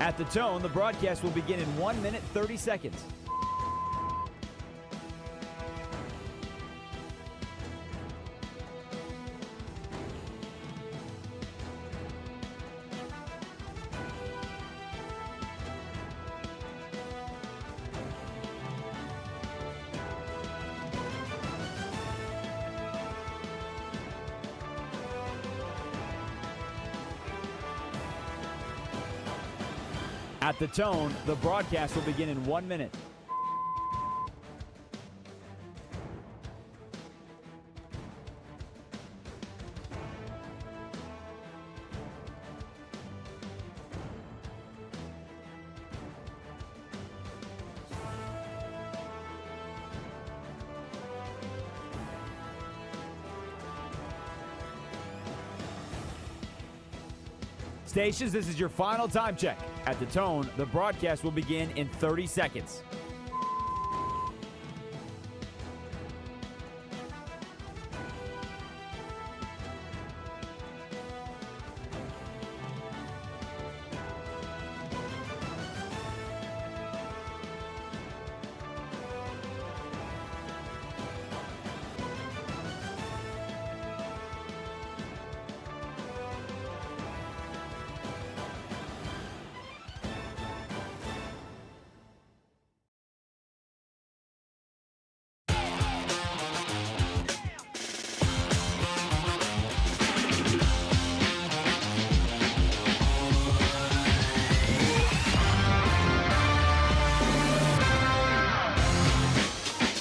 At the tone, the broadcast will begin in 1 minute, 30 seconds. At the tone, the broadcast will begin in 1 minute. Stations, this is your final time check. At the tone, the broadcast will begin in 30 seconds.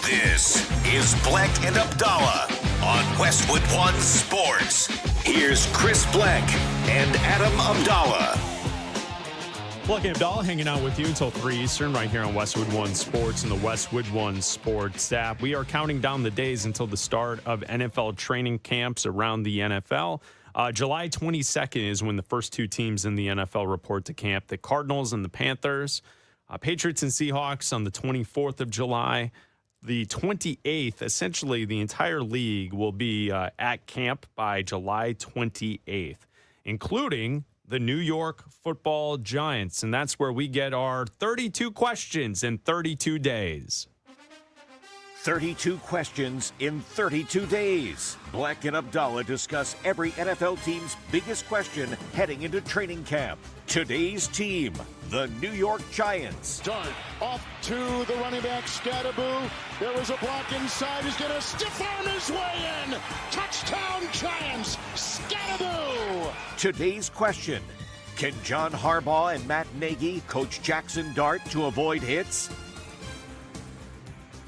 This is Bleck and Abdalla on Westwood One Sports. Here's Chris Bleck and Adam Abdalla. Bleck and Abdalla hanging out with you until 3 Eastern right here on Westwood One Sports and the Westwood One Sports app. We are counting down the days until the start of NFL training camps around the NFL. July 22nd is when the first two teams in the NFL report to camp, the Cardinals and the Panthers. Patriots and Seahawks on the 24th of July. The 28th, essentially the entire league will be at camp by July 28th, including the New York Football Giants. And that's where we get our 32 questions in 32 days. 32 questions in 32 days. Bleck and Abdalla discuss every NFL team's biggest question heading into training camp. Today's team, the New York Giants. Dart off to the running back, Scatterboo. There was a block inside. He's going to stiff arm his way in. Touchdown Giants, Scatterboo. Today's question, can John Harbaugh and Matt Nagy coach Jackson Dart to avoid hits?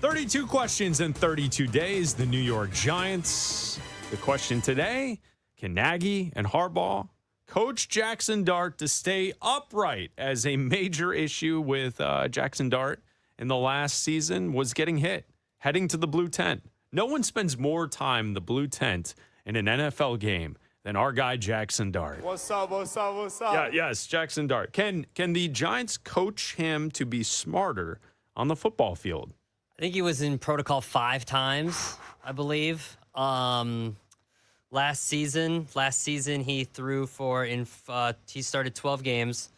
32 questions in 32 days. The New York Giants. The question today, can Nagy and Harbaugh coach Jackson Dart to stay upright, as a major issue with Jackson Dart in the last season was getting hit, heading to the blue tent. No one spends more time in the blue tent in an NFL game than our guy Jackson Dart. What's up, what's up, what's up? Yeah, yes, Jackson Dart. Can the Giants coach him to be smarter on the football field? I think he was in protocol 5 times, I believe. Last season he threw for he started 12 games.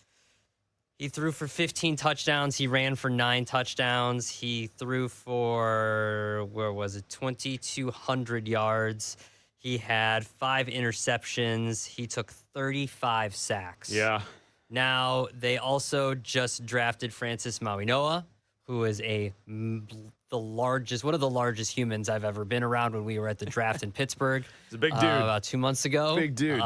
He threw for 15 touchdowns. He ran for 9 touchdowns. He threw for 2,200 yards. He had 5 interceptions. He took 35 sacks. Yeah. Now, they also just drafted Francis Mauigoa, who is one of the largest humans I've ever been around when we were at the draft in Pittsburgh. He's a big dude. About 2 months ago. Big dude.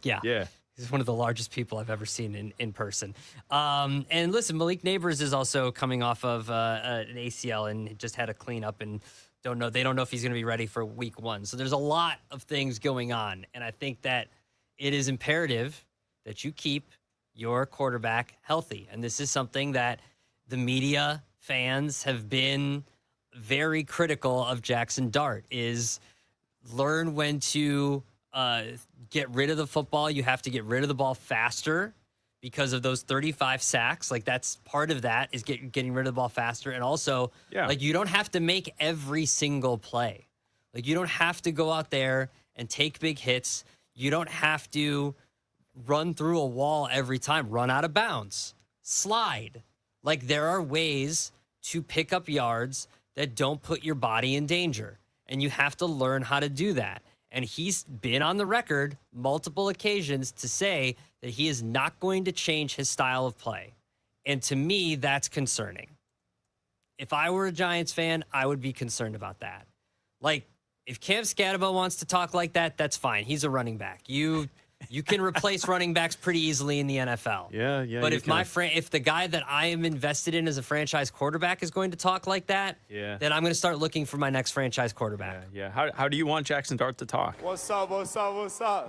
Yeah. He's one of the largest people I've ever seen in person. And listen, Malik Neighbors is also coming off of an ACL and just had a cleanup and they don't know if he's going to be ready for week 1. So there's a lot of things going on. And I think that it is imperative that you keep your quarterback healthy. And this is something that the media, fans have been very critical of Jackson Dart, is learn when to get rid of the football. You have to get rid of the ball faster because of those 35 sacks. Like, that's part of that is getting rid of the ball faster. And also, like, you don't have to make every single play. Like, you don't have to go out there and take big hits. You don't have to run through a wall every time, run out of bounds, slide. Like, there are ways to pick up yards that don't put your body in danger. And you have to learn how to do that. And he's been on the record multiple occasions to say that he is not going to change his style of play. And to me, that's concerning. If I were a Giants fan, I would be concerned about that. Like, if Cam Scatterbo wants to talk like that, that's fine. He's a running back. You can replace running backs pretty easily in the NFL. Yeah. But if the guy that I am invested in as a franchise quarterback is going to talk like that, then I'm going to start looking for my next franchise quarterback. Yeah. How do you want Jackson Dart to talk? What's up?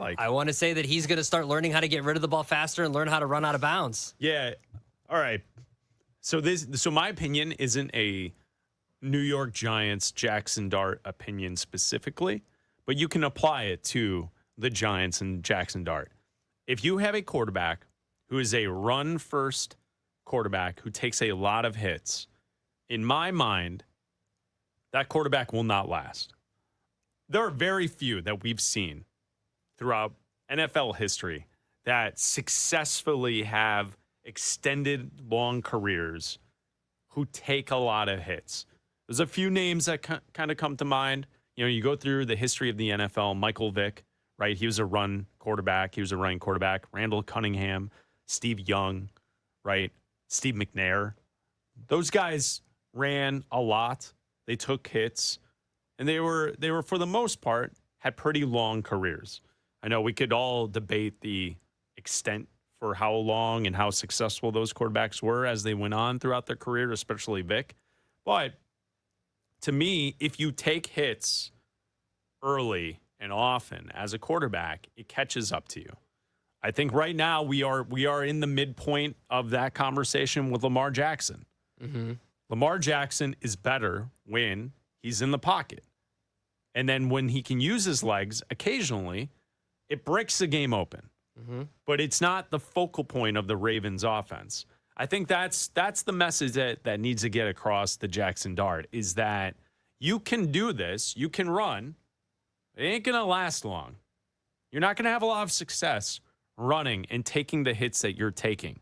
Like, I want to say that he's going to start learning how to get rid of the ball faster and learn how to run out of bounds. Yeah. All right. So my opinion isn't a New York Giants Jackson Dart opinion specifically, but you can apply it to the Giants and Jackson Dart. If you have a quarterback who is a run-first quarterback who takes a lot of hits, in my mind, that quarterback will not last. There are very few that we've seen throughout NFL history that successfully have extended long careers who take a lot of hits. There's a few names that kind of come to mind. You know, you go through the history of the NFL, Michael Vick, right? He was a running quarterback. Randall Cunningham, Steve Young, right? Steve McNair. Those guys ran a lot. They took hits, and they were for the most part had pretty long careers. I know we could all debate the extent for how long and how successful those quarterbacks were as they went on throughout their career, especially Vick. But to me, if you take hits early and often as a quarterback, it catches up to you. I think right now we are in the midpoint of that conversation with Lamar Jackson. Mm-hmm. Lamar Jackson is better when he's in the pocket. And then when he can use his legs occasionally, it breaks the game open. Mm-hmm. But it's not the focal point of the Ravens offense. I think that's the message that needs to get across the Jackson Dart, is that you can do this, you can run. It ain't going to last long. You're not going to have a lot of success running and taking the hits that you're taking.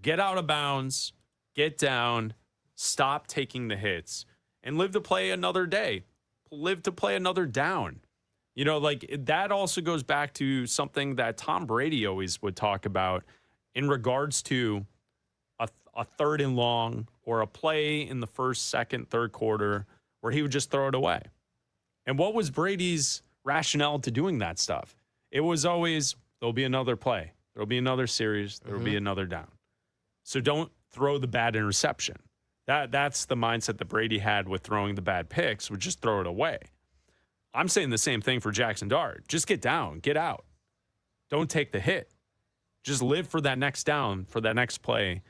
Get out of bounds, get down, stop taking the hits, and live to play another day. Live to play another down. You know, like, that also goes back to something that Tom Brady always would talk about in regards to a third and long or a play in the first, second, third quarter where he would just throw it away. And what was Brady's rationale to doing that stuff? It was always, there'll be another play. There'll be another series. There'll be another down. So don't throw the bad interception. That's the mindset that Brady had with throwing the bad picks, would just throw it away. I'm saying the same thing for Jackson Dart. Just get down, get out. Don't take the hit. Just live for that next down, for that next play,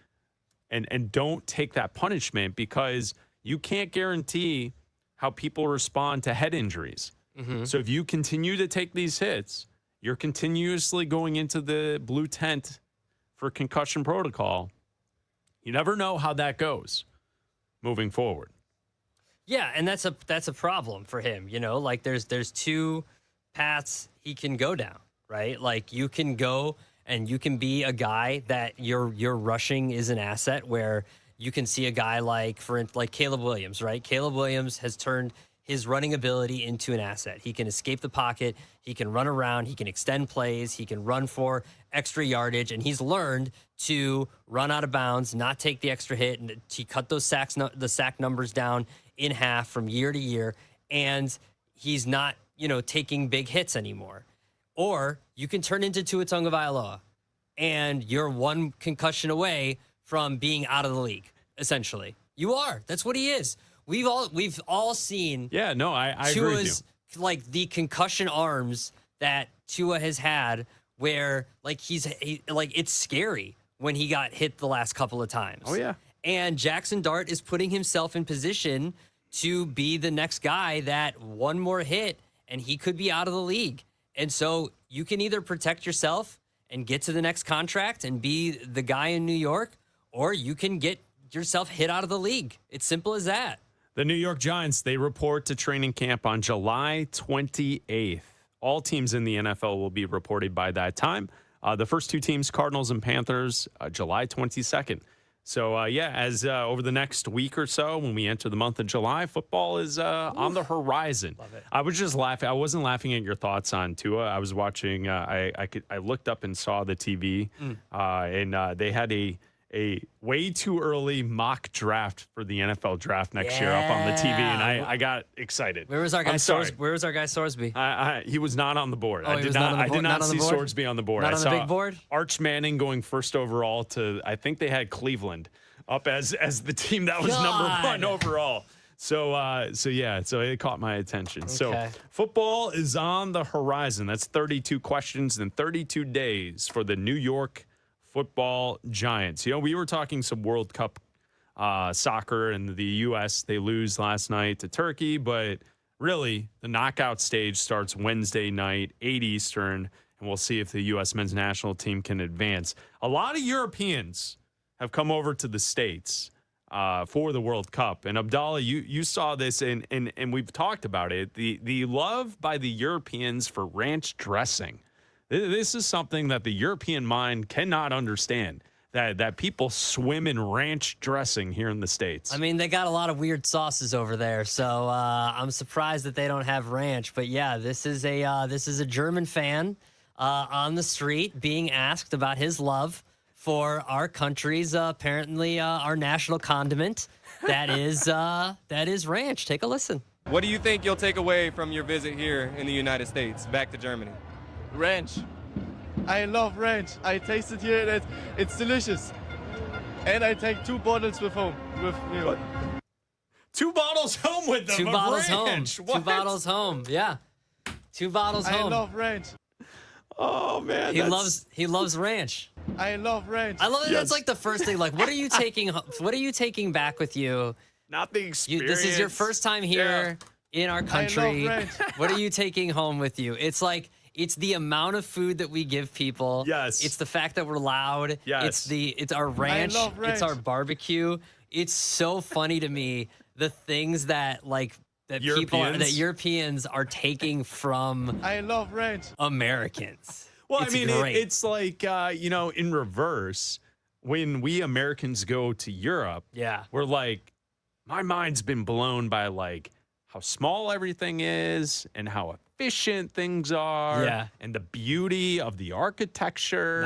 and don't take that punishment, because you can't guarantee how people respond to head injuries. Mm-hmm. So if you continue to take these hits, you're continuously going into the blue tent for concussion protocol. You never know how that goes moving forward. Yeah, and that's a problem for him. You know, like there's two paths he can go down, right? Like, you can go and you can be a guy that your rushing is an asset, where you can see a guy like Caleb Williams, right? Caleb Williams has turned his running ability into an asset. He can escape the pocket. He can run around. He can extend plays. He can run for extra yardage. And he's learned to run out of bounds, not take the extra hit, and to cut those the sack numbers down in half from year to year. And he's not, taking big hits anymore. Or you can turn into Tua Tagovailoa, and you're one concussion away from being out of the league, essentially. You are. That's what he is. We've all seen. Yeah, no, I agree with you. Like the concussion arms that Tua has had, where it's scary when he got hit the last couple of times. Oh yeah. And Jackson Dart is putting himself in position to be the next guy that one more hit and he could be out of the league. And so you can either protect yourself and get to the next contract and be the guy in New York, or you can get yourself hit out of the league. It's simple as that. The New York Giants, they report to training camp on July 28th. All teams in the NFL will be reported by that time. The first two teams, Cardinals and Panthers, July 22nd. So, as over the next week or so, when we enter the month of July, football is on the horizon. Love it. I was just laughing. I wasn't laughing at your thoughts on Tua. I was watching. I looked up and saw the TV, and they had a way too early mock draft for the NFL draft next year up on the TV, and I got excited. Where was our guy? Where was our guy Sorsby? He was not on the board. Oh, I did not see Sorsby on the board. Not I on saw the big board? Arch Manning going first overall to, I think they had Cleveland up as the team that was number one overall. So it caught my attention. Okay. So football is on the horizon. That's 32 questions in 32 days for the New York Football Giants. We were talking some World Cup soccer, and the U.S., they lose last night to Turkey, but really the knockout stage starts Wednesday night, 8 Eastern, and we'll see if the U.S. men's national team can advance. A lot of Europeans have come over to the States for the World Cup, and Abdalla, you saw this, and we've talked about it, the love by the Europeans for ranch dressing. This is something that the European mind cannot understand, that people swim in ranch dressing here in the States. I mean, they got a lot of weird sauces over there, so I'm surprised that they don't have ranch. But yeah, this is a German fan on the street being asked about his love for our country's apparently our national condiment that is ranch. Take a listen. What do you think you'll take away from your visit here in the United States, back to Germany? Ranch. I love ranch. I tasted here and it's delicious. And I take 2 bottles with home. With me. What? 2 bottles home with them. 2 bottles ranch. home. What? 2 bottles home. Yeah. 2 bottles home. I love ranch. Oh man. He loves ranch. I love ranch. I love it. Yes. That's like the first thing. Like, what are you taking back with you? Not the experience. This is your first time here in our country. I love ranch. What are you taking home with you? It's like, it's the amount of food that we give people. Yes. It's the fact that we're loud. Yes. It's our ranch. I love ranch. It's our barbecue. It's so funny to me, the things that Europeans are taking from I love ranch. Americans. Well, it's it's like in reverse, when we Americans go to Europe, we're like, my mind's been blown by like how small everything is and how efficient things are, and the beauty of the architecture,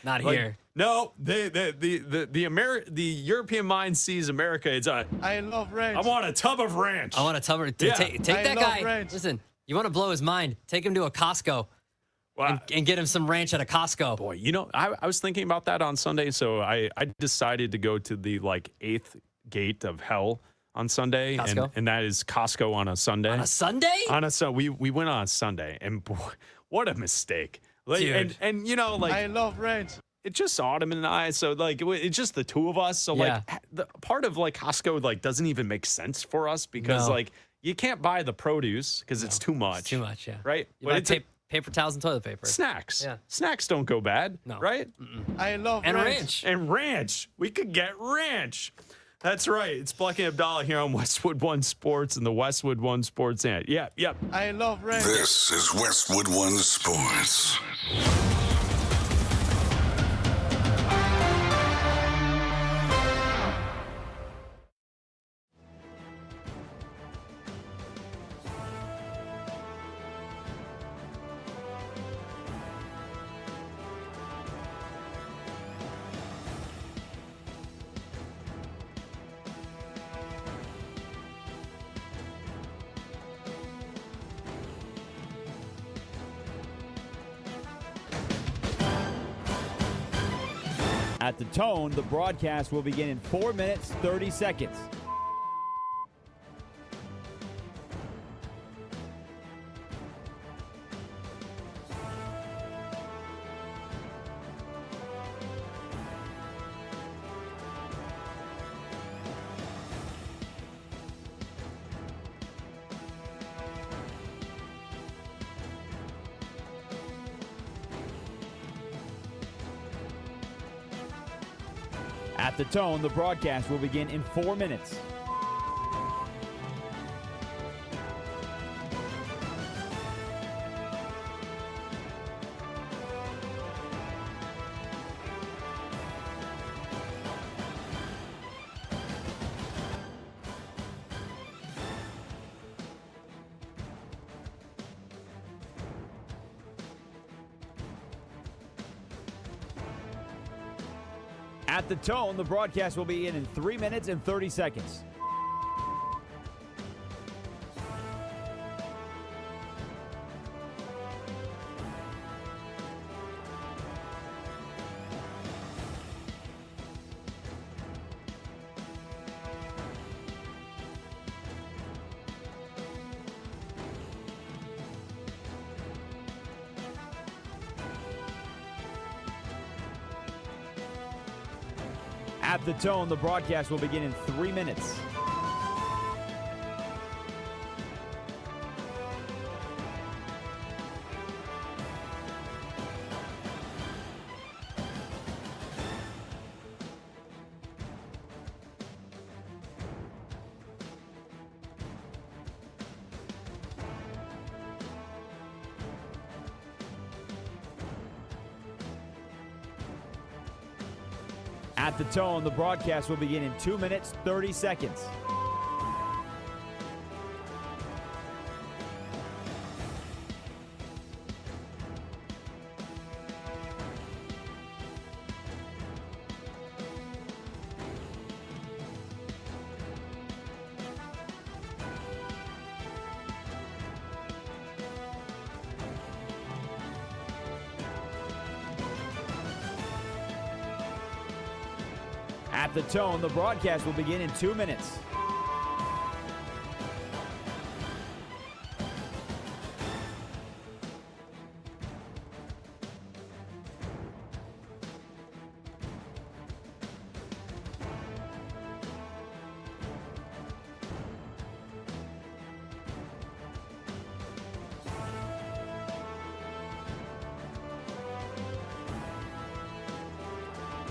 not here. No, the European mind sees America. It's I love ranch. I want a tub of ranch. I want a tub of take that guy. Ranch. Listen, you want to blow his mind? Take him to a Costco. Wow. And get him some ranch at a Costco. Boy, I was thinking about that on Sunday, so I decided to go to the 8th gate of hell on Sunday, and that is Costco on a Sunday. On a Sunday? We went on a Sunday, and boy, what a mistake! Dude. And I love ranch. It's just Autumn and I, so it's just the two of us. So the part of Costco doesn't even make sense for us because you can't buy the produce because it's too much. It's too much, yeah. Right? You buy paper towels and toilet paper. Snacks. Yeah. Snacks don't go bad. No. Right? I love ranch. And ranch. We could get ranch. That's right. It's Bleck Abdalla here on Westwood One Sports and the Westwood One Sports Ant. Yep. I love ranch. This is Westwood One Sports. At the tone, the broadcast will begin in 4 minutes, 30 seconds. At the tone, the broadcast will begin in 4 minutes. At the tone, the broadcast will begin in 3 minutes and 30 seconds. At the tone, the broadcast will begin in 3 minutes. At the tone, the broadcast will begin in 2 minutes, 30 seconds. At the tone, the broadcast will begin in 2 minutes.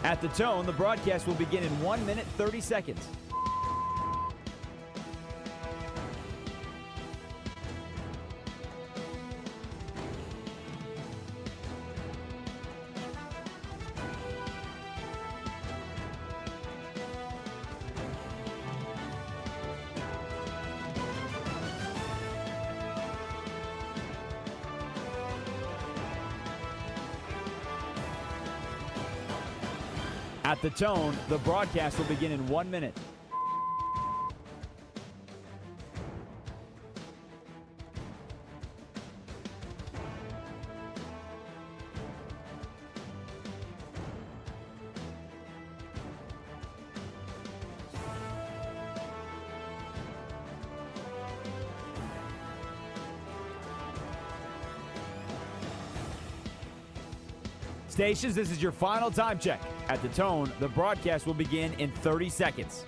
At the tone, the broadcast will begin in 1 minute, 30 seconds. At the tone, the broadcast will begin in 1 minute. Stations, this is your final time check. At the tone, the broadcast will begin in 30 seconds.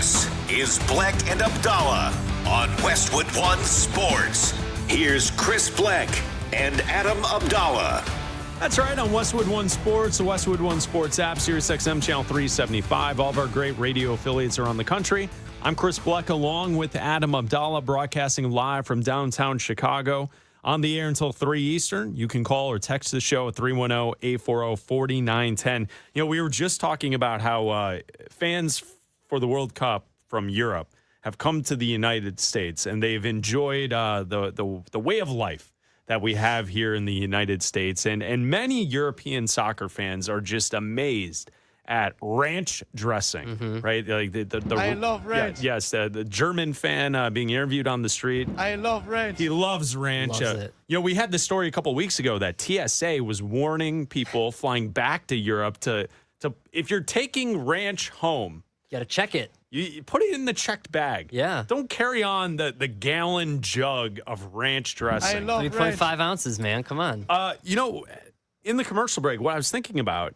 This is Bleck and Abdalla on Westwood One Sports. Here's Chris Bleck and Adam Abdalla. That's right, on Westwood One Sports, the Westwood One Sports app, SiriusXM Channel 375. All of our great radio affiliates around the country. I'm Chris Bleck, along with Adam Abdalla, broadcasting live from downtown Chicago. On the air until 3 Eastern. You can call or text the show at 310-840-4910. You know, we were just talking about how fans for the World Cup from Europe have come to the United States, and they've enjoyed the way of life that we have here in the United States. And many European soccer fans are just amazed at ranch dressing, right? Like I love ranch. Yes, the German fan being interviewed on the street. I love ranch. He loves ranch. Loves it. You know, we had the story a couple weeks ago that TSA was warning people flying back to Europe to if you're taking ranch home, You got to check it. you put it in the checked bag. Yeah. Don't carry on the gallon jug of ranch dressing. I love 3.5 ounces, man. Come on. You know, in the commercial break, what I was thinking about,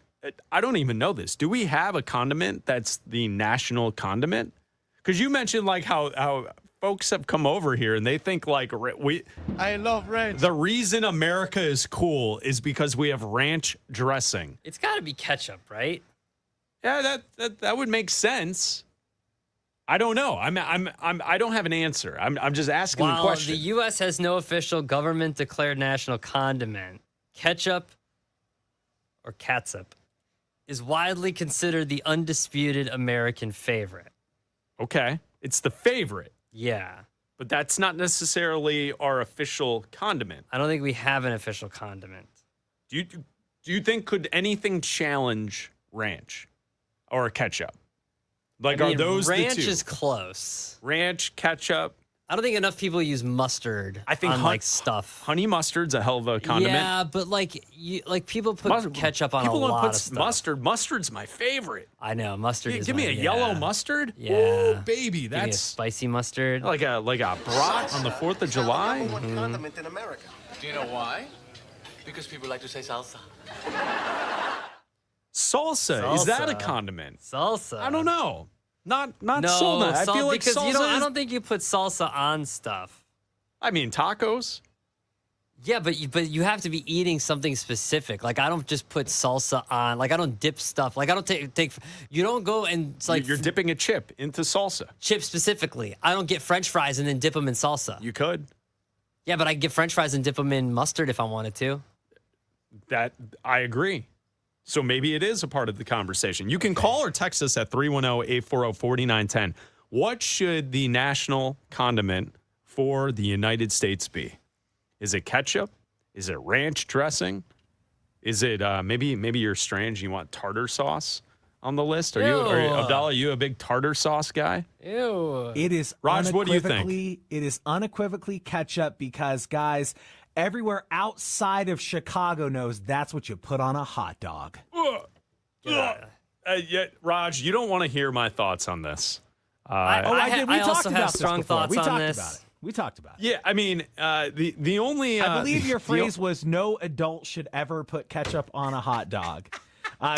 I don't even know this. Do we have a condiment that's the national condiment? Because you mentioned like how folks have come over here and they think like I love ranch. the reason America is cool is because we have ranch dressing. It's got to be ketchup, right? Yeah, that would make sense. I don't know. I don't have an answer. I'm just asking the While question. the U.S. has no official government-declared national condiment, ketchup or catsup is widely considered the undisputed American favorite. Okay, it's the favorite, Yeah. but that's not necessarily our official condiment. I don't think we have an official condiment. Do you think could anything challenge ranch or ketchup? Like, I mean, are those ranch the two? is close. Ranch, ketchup. I don't think enough people use mustard. I think on like stuff. Honey mustard's a hell of a condiment. Yeah, but like people put ketchup on People a don't lot put of stuff. Mustard. Mustard's my favorite. I know mustard. Yeah, is give me a yeah. yellow mustard. Yeah, Ooh, baby, Give me a that's spicy mustard. like a brat on the 4th of July. Number one condiment in America. Do you know why? Because people like to say salsa. Salsa. Is that a Salsa. condiment? Salsa. I don't know. Not No, sold. I feel like because salsa I is- don't think you put salsa on stuff. I mean, tacos. Yeah, but you have to be eating something specific. Like I don't just put salsa on. Like I don't dip stuff. Like I don't take. You don't go and it's like You're dipping a chip into salsa. chips specifically. I don't get French fries and then dip them in salsa. You could. Yeah, but I can get French fries and dip them in mustard if I wanted to. That I agree. So maybe it is a part of the conversation. You can call or text us at 310-840-4910. What should the national condiment for the United States be? Is it ketchup? Is it ranch dressing? Is it maybe you're strange and you want tartar sauce on the list? Are you Abdalla, you a big tartar sauce guy? Ew. It is Raj, what do you think? It is unequivocally ketchup because, guys, everywhere outside of Chicago knows that's what you put on a hot dog. Yet, Raj, you don't want to hear my thoughts on this. I did. We I talked also about have this strong before. thoughts We on talked this. about it. We talked about it. Yeah, I mean, the only I believe your phrase was "no adult should ever put ketchup on a hot dog."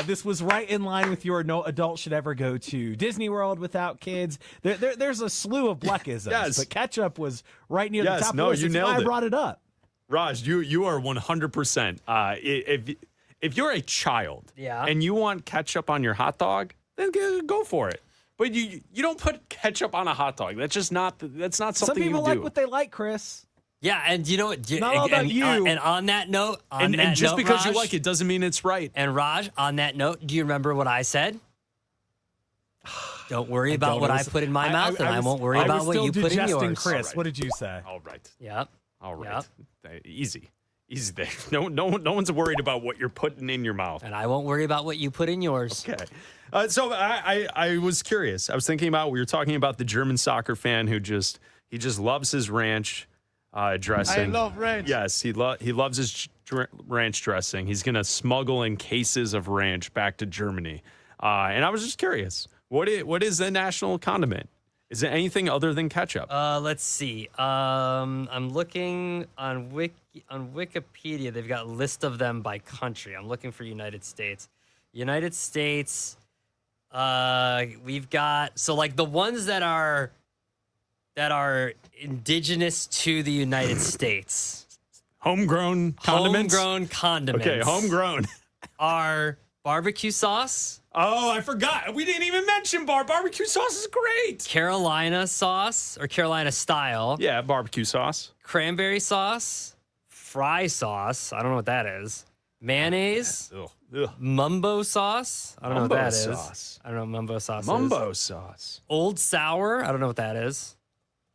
This was right in line with your "no adult should ever go to Disney World without kids." There's a slew of Bleckisms, Yes. but ketchup was right near the top no, of the list. you That's nailed why I it. brought it up. Raj, you are 100%. If you're a child Yeah. and you want ketchup on your hot dog, then go for it. But you don't put ketchup on a hot dog. That's just not something Some people you do. like what they like, Chris. Yeah, and you know what? Not all about you. And on that note, and just because you Raj, like it doesn't mean it's right. And Raj, on that note, do you remember what I said? Don't worry about what I put in my mouth, and I won't worry about what you put in yours. Chris, All right. what did you say? All right. Yep. All right. Easy there. No one's worried about what you're putting in your mouth. And I won't worry about what you put in yours. Okay. So I was curious. I was thinking about, we were talking about the German soccer fan who just loves his ranch dressing. I love ranch. Yes, he loves his ranch dressing. He's going to smuggle in cases of ranch back to Germany. And I was just curious, what is the national condiment? Is it anything other than ketchup? Let's see. I'm looking on Wikipedia. They've got a list of them by country. I'm looking for United States. United States. We've got like the ones that are indigenous to the United States. Homegrown condiments? Homegrown condiments. Okay, homegrown. Are barbecue sauce. Oh, I forgot. We didn't even mention barbecue sauce is great. Carolina sauce or Carolina style. Yeah, barbecue sauce. Cranberry sauce. Fry sauce. I don't know what that is. Mayonnaise. Ugh. Mumbo sauce. I don't know what that is. Sauce. I don't know what mumbo sauce is. Mumbo sauce. Old sour. I don't know what that is.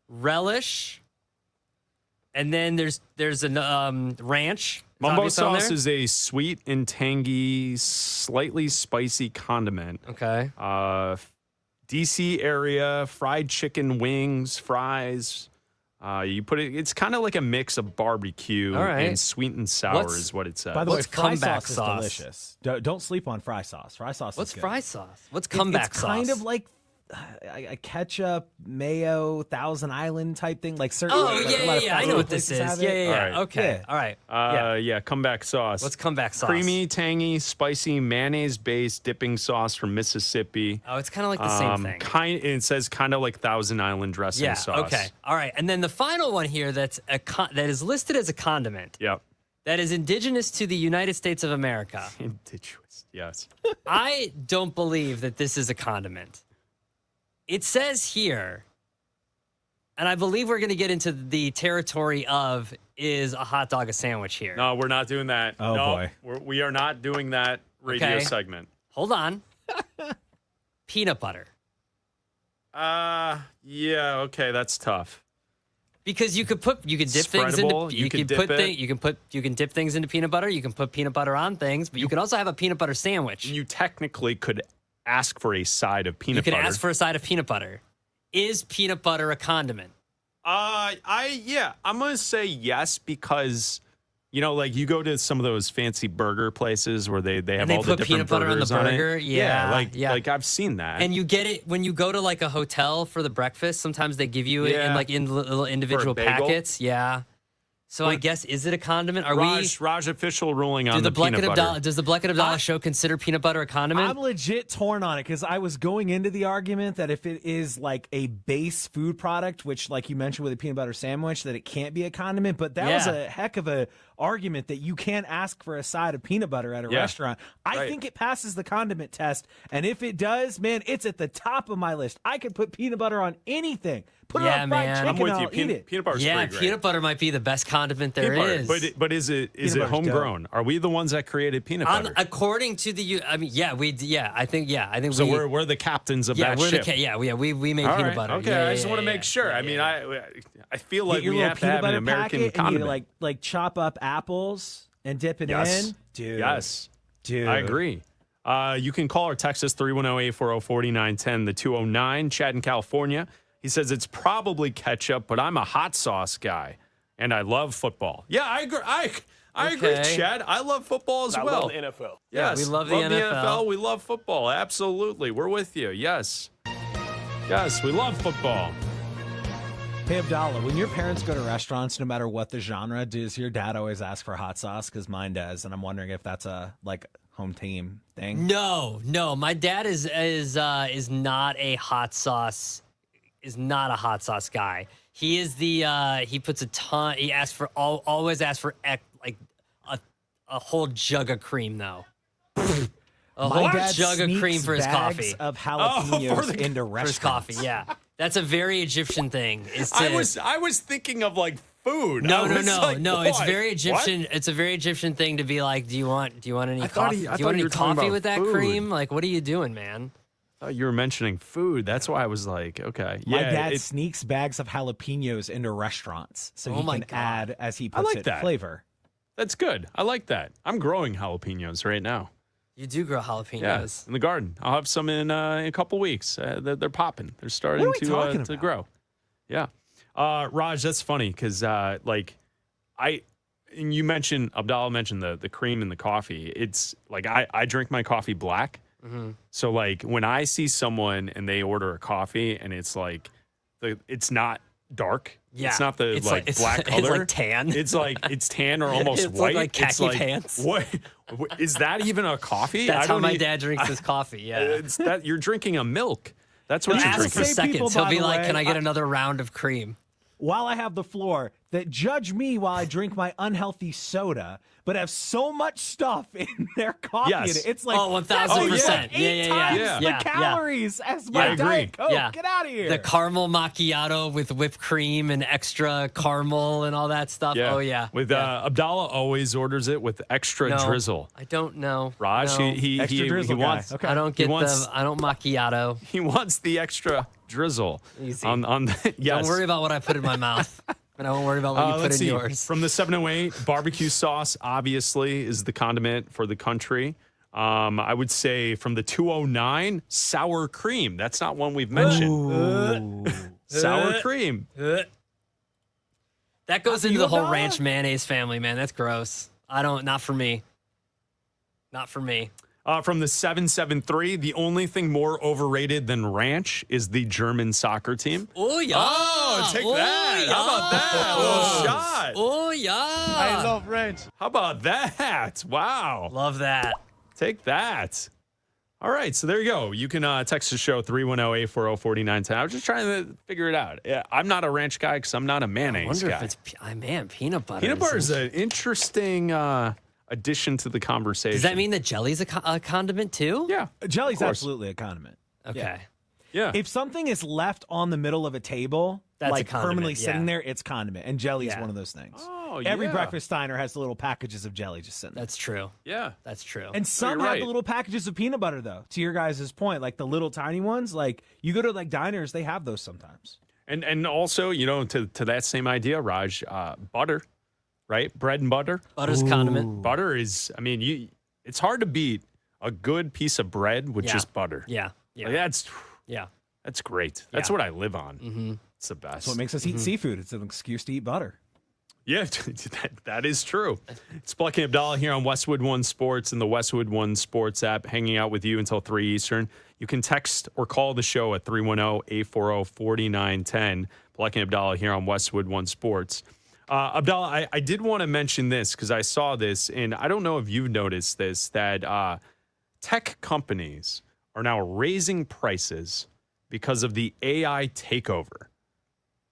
Relish. And then there's a ranch. Mumbo sauce is a sweet and tangy, slightly spicy condiment. Okay. DC area, fried chicken wings, fries. You put it. It's kind of like a mix of barbecue and sweet and sour is what it says. By the way, fry comeback sauce is delicious. Don't sleep on fry sauce. Fry sauce What's is good. fry sauce? What's comeback it's sauce? kind of like a ketchup, mayo, Thousand Island type thing. Like certain. Oh, like a lot of yeah. I fast know food what this places is. have Yeah, it. yeah. All right. Okay. Yeah. All right. Yeah, comeback sauce. What's comeback sauce? Creamy, tangy, spicy, mayonnaise-based dipping sauce from Mississippi. Oh, it's kind of like the same thing. It says kind of like Thousand Island dressing sauce. Okay. All right. And then the final one here that is listed as a condiment. Yep. That is indigenous to the United States of America. Indigenous. Yes. I don't believe that this is a condiment. It says here, and I believe we're going to get into the territory of, is a hot dog a sandwich here? No, we're not doing that. Oh, no, boy. We are not doing that radio Okay. segment. Hold on. Peanut butter. Yeah, okay, that's tough. Because you could dip things into Spreadable, you could dip it. you can dip things into peanut butter. You can put peanut butter on things, but you could also have a peanut butter sandwich. You technically could ask for a side of peanut You butter. can ask for a side of peanut butter. Is peanut butter a condiment? I'm gonna say yes because like you go to some of those fancy burger places where they have all the put different peanut butter on the burgers on it. burger. Yeah, like I've seen that. And you get it when you go to like a hotel for the breakfast. Sometimes they give you it in like in little individual bagel. packets. Yeah. So I guess, is it a condiment? Raj official ruling on the Bleck peanut butter. Does the Bleck Abdalla show consider peanut butter a condiment? I'm legit torn on it because I was going into the argument that if it is like a base food product, which like you mentioned with a peanut butter sandwich, that it can't be a condiment. But that was a heck of a argument that you can ask for a side of peanut butter at a restaurant. I think it passes the condiment test. And if it does, man, it's at the top of my list. I could put peanut butter on anything. Put it on fried chicken. I'm with you. I'll eat it. Peanut butter's pretty great. Peanut butter might be the best condiment there is. But is it homegrown? Are we the ones that created peanut butter? According to the, I think so. We're the captains of that ship. We made peanut butter. Okay, I just want to make sure. I feel like we have to have an American condiment. And you like chop up apples and dip it in. Dude. Yes. Dude. I agree. You can call or text us 310-840-4910, the 209, Chad in California. He says it's probably ketchup, but I'm a hot sauce guy, and I love football. Yeah, I agree. I agree, Chad. I love football as well. I love the NFL. Yes, we love the NFL. We love football. Absolutely. We're with you. Yes. Yes, we love football. Hey, Abdalla, when your parents go to restaurants, no matter what the genre, does your dad always ask for hot sauce? Because mine does, and I'm wondering if that's a home team thing. No. My dad is not a hot sauce. Is not a hot sauce guy. He is he puts a ton. He always asks for like a whole jug of cream though. A whole jug of cream for his coffee. Of jalapenos into restaurants. For his coffee, yeah. That's a very Egyptian thing. I was thinking of like food. No. It's very Egyptian. What? It's a very Egyptian thing to be like, do you want any coffee? I Do you want thought you any were talking coffee about with that food. cream? Like, what are you doing, man? You were mentioning food. That's why I was like, okay. My dad sneaks bags of jalapenos into restaurants so he can add, as he puts it, flavor. That's good. I like that. I'm growing jalapenos right now. You do grow jalapenos. Yeah, in the garden. I'll have some in a couple weeks. They're popping. They're starting to grow. Yeah. Raj, that's funny because and you mentioned, Abdalla mentioned the cream in the coffee. It's like I drink my coffee black. Mm-hmm. So like when I see someone and they order a coffee and it's like it's not dark. Yeah. It's not the black color. It's like tan. It's tan or almost white. Like khaki pants. What is that even a coffee? That's how my dad drinks his coffee. Yeah. It's that you're drinking a milk. That's what He'll you're ask drinking. for seconds. He'll be like, "Can I get another round of cream?" While I have the floor, that judge me while I drink my unhealthy soda, but have so much stuff in their coffee. Yes. In it. It's like 1,000%. Like 8 times the calories as my Diet Coke. Get out of here. The caramel macchiato with whipped cream and extra caramel and all that stuff. Yeah. Oh, yeah. With Abdalla always orders it with extra drizzle. I don't know. Raj, No. he wants. Okay. I don't get I don't macchiato. He wants the extra drizzle. Easy. On yes. Don't worry about what I put in my mouth. And I won't worry about what you put in yours. From the 708, barbecue sauce obviously is the condiment for the country. I would say from the 209, sour cream. That's not one we've mentioned. Sour cream. That goes into the whole ranch mayonnaise family, man. That's gross. Not for me. Not for me. From the 773, the only thing more overrated than ranch is the German soccer team. Oh, yeah. Oh, take that. Yeah. How about that? A little shot. Oh, yeah. I love ranch. How about that? Wow. Love that. Take that. All right, so there you go. You can text the show 310-840-4910. I was just trying to figure it out. Yeah, I'm not a ranch guy because I'm not a mayonnaise I wonder guy. if it's peanut butter. Peanut butter is an interesting addition to the conversation. Does that mean that jelly's a condiment too? Yeah. Jelly's absolutely a condiment. Okay. Yeah. If something is left on the middle of a table, That's a like condiment, permanently yeah. sitting there, it's condiment. And jelly is Yeah. one of those things. Oh, Every yeah. breakfast diner has the little packages of jelly just sitting there. That's true. Yeah. That's true. And some you're have right. the little packages of peanut butter, though, to your guys' point. Like the little tiny ones. Like you go to like diners, they have those sometimes. And also, to that same idea, Raj, butter, right? Bread and butter. Butter's condiment. Butter is, it's hard to beat a good piece of bread with Yeah. just butter. Yeah. Yeah. Like, Yeah. that's great. That's Yeah. what I live on. Mm-hmm. It's the best. That's what makes us eat seafood. It's an excuse to eat butter. Yeah, that is true. It's Bleck Abdalla here on Westwood One Sports and the Westwood One Sports app, hanging out with you until 3 Eastern. You can text or call the show at 310-840-4910. Bleck Abdalla here on Westwood One Sports. Abdalla, I did want to mention this because I saw this, and I don't know if you've noticed this, that tech companies are now raising prices because of the AI takeover.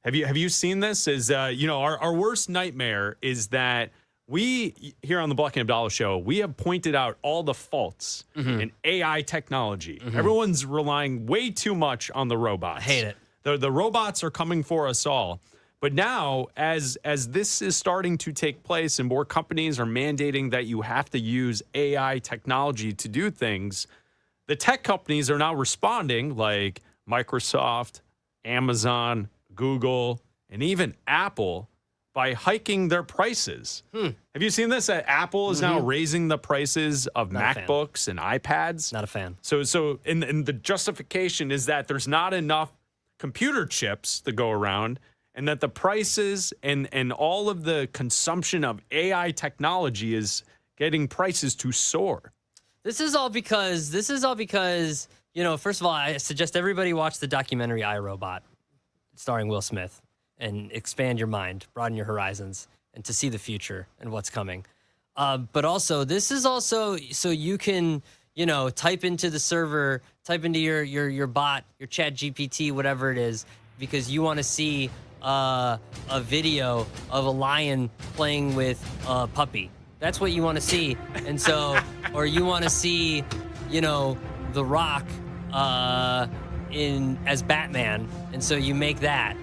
Have you seen this? Our worst nightmare is that we here on the Bleck and Abdalla show, we have pointed out all the faults in AI technology. Everyone's relying way too much on the robots. I hate it. The robots are coming for us all. But now, as this is starting to take place and more companies are mandating that you have to use AI technology to do things, the tech companies are now responding, like Microsoft, Amazon, Google, and even Apple, by hiking their prices. Have you seen this? That Apple is now raising the prices of Not a fan. MacBooks and iPads. Not a fan. So and the justification is that there's not enough computer chips to go around, and that the prices and all of the consumption of AI technology is getting prices to soar. This is all because, first of all, I suggest everybody watch the documentary iRobot, starring Will Smith, and expand your mind, broaden your horizons, and to see the future and what's coming. But also, this is also so you can, type into the server, type into your bot, your chat GPT, whatever it is, because you want to see a video of a lion playing with a puppy. That's what you want to see. And so, or you want to see, The Rock as Batman, and so you make that.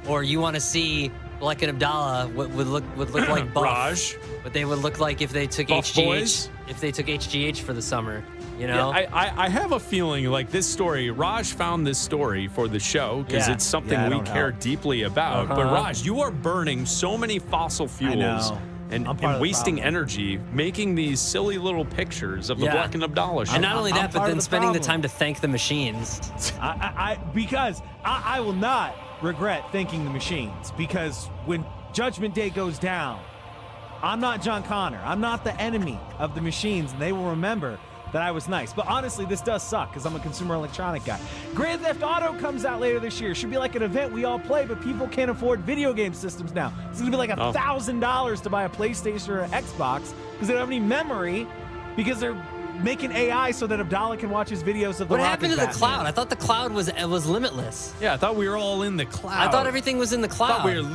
Or you want to see Bleck and Abdalla would look like Buff. Raj. What they would look like if they took Buff HGH. boys? If they took HGH for the summer, Yeah, I have a feeling like this story, Raj found this story for the show because Yeah. it's something Yeah, I we don't care know. deeply about. But Raj, you are burning so many fossil fuels know. and I'm part of the wasting problem. energy making these silly little pictures of the Yeah. Bleck and Abdalla show. And not only I'm that, but part of then the spending the problem. time to thank the machines. Because I will not regret thanking the machines, because when Judgment Day goes down, I'm not John Connor. I'm not the enemy of the machines, and they will remember that I was nice. But honestly, this does suck because I'm a consumer electronic guy. Grand Theft Auto comes out later this year. Should be like an event we all play, but people can't afford video game systems now. It's going to be like $1,000 to buy a PlayStation or an Xbox because they don't have any memory because they're making AI so that Abdalla can watch his videos of the What Rock happened and to the Batman. cloud? I thought the cloud was limitless. Yeah, I thought we were all in the cloud. I thought everything was in the cloud. I thought we were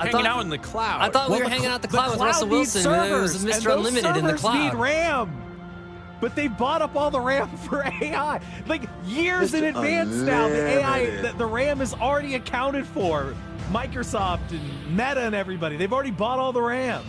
hanging out in the cloud. I thought we were hanging out in the cloud with Russell Wilson. It was Mr. Unlimited in the cloud. Need RAM. But they bought up all the RAM for AI. Like years in advance now, the AI, the RAM is already accounted for. Microsoft and Meta and everybody, they've already bought all the RAM.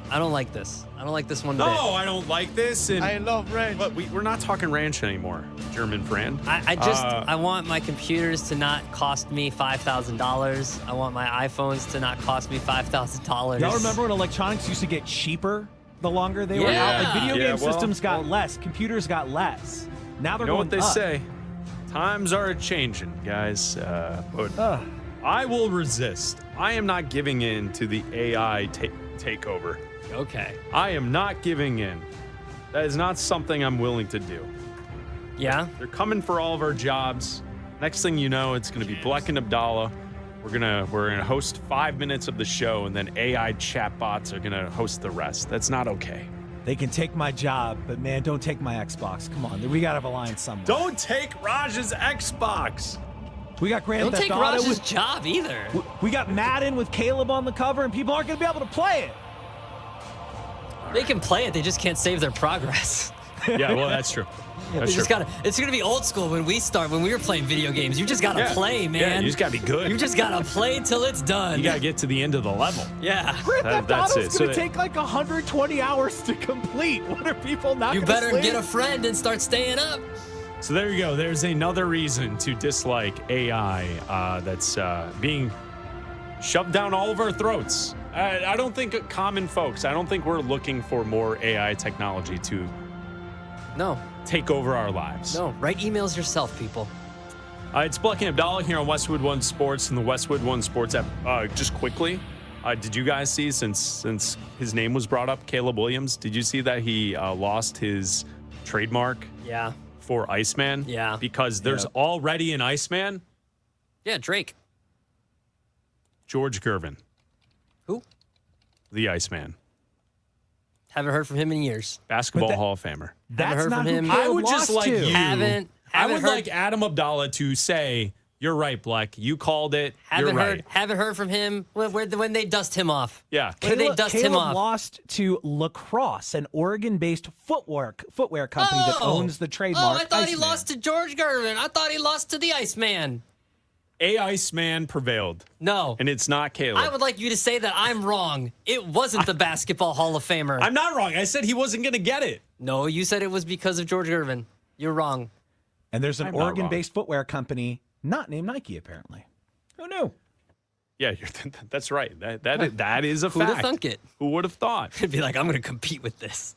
I don't like this. I don't like this one bit. No, I don't like this. And I love ranch. But we're not talking ranch anymore, German friend. I want my computers to not cost me $5,000. I want my iPhones to not cost me $5,000. Y'all remember when electronics used to get cheaper the longer they were out? Like video game systems got less, computers got less. Now they're going up. You know what they say? Times are changing, guys. But I will resist. I am not giving in to the AI takeover. Okay. I am not giving in. That is not something I'm willing to do. Yeah? They're coming for all of our jobs. Next thing you know, it's going to be Bleck and Abdalla. We're gonna host 5 minutes of the show, and then AI chatbots are gonna host the rest. That's not okay. They can take my job, but man, don't take my Xbox. Come on, we gotta have a line somewhere. Don't take Raj's Xbox. We got Grand Theft Auto. Don't take Raj's job either. We got Madden with Caleb on the cover, and people aren't gonna be able to play it. They can play it, they just can't save their progress. Yeah, well, that's true. That's true. It's gonna be old school when we were playing video games. You just gotta play, man. Yeah, you just gotta be good. You just gotta play till it's done. You gotta get to the end of the level. Yeah. Grand Theft That's Auto's it. gonna take like 120 hours to complete. What are people not You gonna better sleep? get a friend and start staying up. So there you go. There's another reason to dislike AI that's being shoved down all of our throats. I don't think common folks, I don't think we're looking for more AI technology to take over our lives. No, write emails yourself, people. It's Bleck and Abdalla here on Westwood One Sports and the Westwood One Sports app. Just quickly, did you guys see, since his name was brought up, Caleb Williams, did you see that he lost his trademark for Iceman? Yeah. Because there's already an Iceman? Yeah, Drake. George Gervin. Who? The Iceman. Haven't heard from him in years. Basketball Hall of Famer. Haven't heard from him. I would just like you. I would heard- like Adam Abdalla to say, "You're right, Bleck. You called it. You're right." Haven't heard from him when they dust him off. Yeah. When they dust him Caleb off. lost to Lacrosse, an Oregon-based footwear company that owns the trademark. Oh, I thought he Iceman. lost to George Gervin. I thought he lost to the Iceman. A Iceman prevailed. No. And it's not Caleb. I would like you to say that I'm wrong. It wasn't the Basketball Hall of Famer. I'm not wrong. I said he wasn't going to get it. No, you said it was because of George Gervin. You're wrong. And there's an I'm not Oregon-based footwear company not named Nike, apparently. Who knew? Yeah, that's right. That is a Who'd fact. have thunk it? Who would have thought? It'd be like, I'm going to compete with this.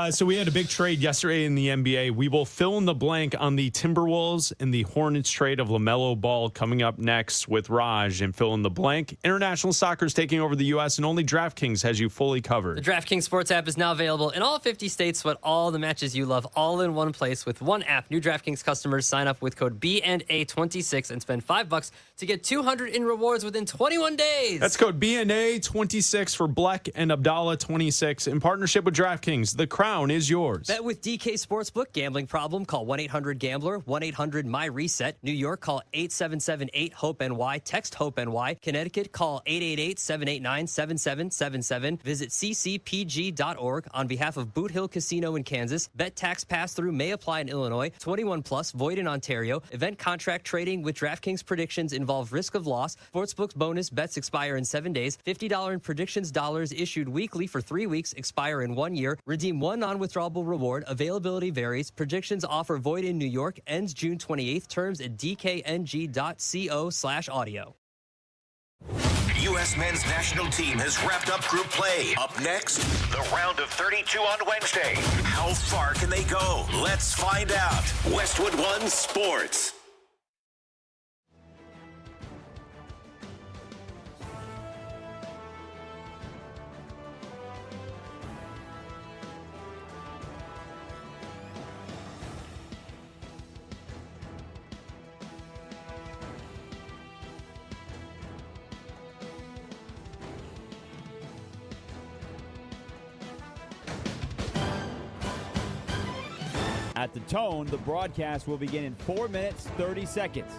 So we had a big trade yesterday in the NBA. We will fill in the blank on the Timberwolves and the Hornets trade of LaMelo Ball coming up next with Raj and fill in the blank. International soccer is taking over the U.S. and only DraftKings has you fully covered. The DraftKings Sports app is now available in all 50 states with all the matches you love all in one place with one app. New DraftKings customers sign up with code BNA26 and spend $5 to get $200 in rewards within 21 days. That's code BNA26 for Bleck and Abdalla 26 in partnership with DraftKings. The crown is yours. Bet with DK Sportsbook. Gambling problem? Call 1-800-GAMBLER, 1-800-MY-RESET. New York, call 877-8-HOPE-NY. Text HOPE-NY. Connecticut, call 888-789-7777. Visit ccpg.org. On behalf of Boot Hill Casino in Kansas, bet tax pass-through may apply in Illinois. 21 plus, void in Ontario. Event contract trading with DraftKings predictions involve risk of loss. Sportsbook's bonus bets expire in 7 days. $50 in predictions dollars issued weekly for 3 weeks, expire in 1 year. Redeem one non-withdrawable reward. Availability varies. Predictions offer void in New York. Ends June 28th. Terms at dkng.co/audio. U.S. men's national team has wrapped up group play. Up next, the round of 32 on Wednesday. How far can they go? Let's find out. Westwood One Sports. At the tone, the broadcast will begin in 4 minutes, 30 seconds.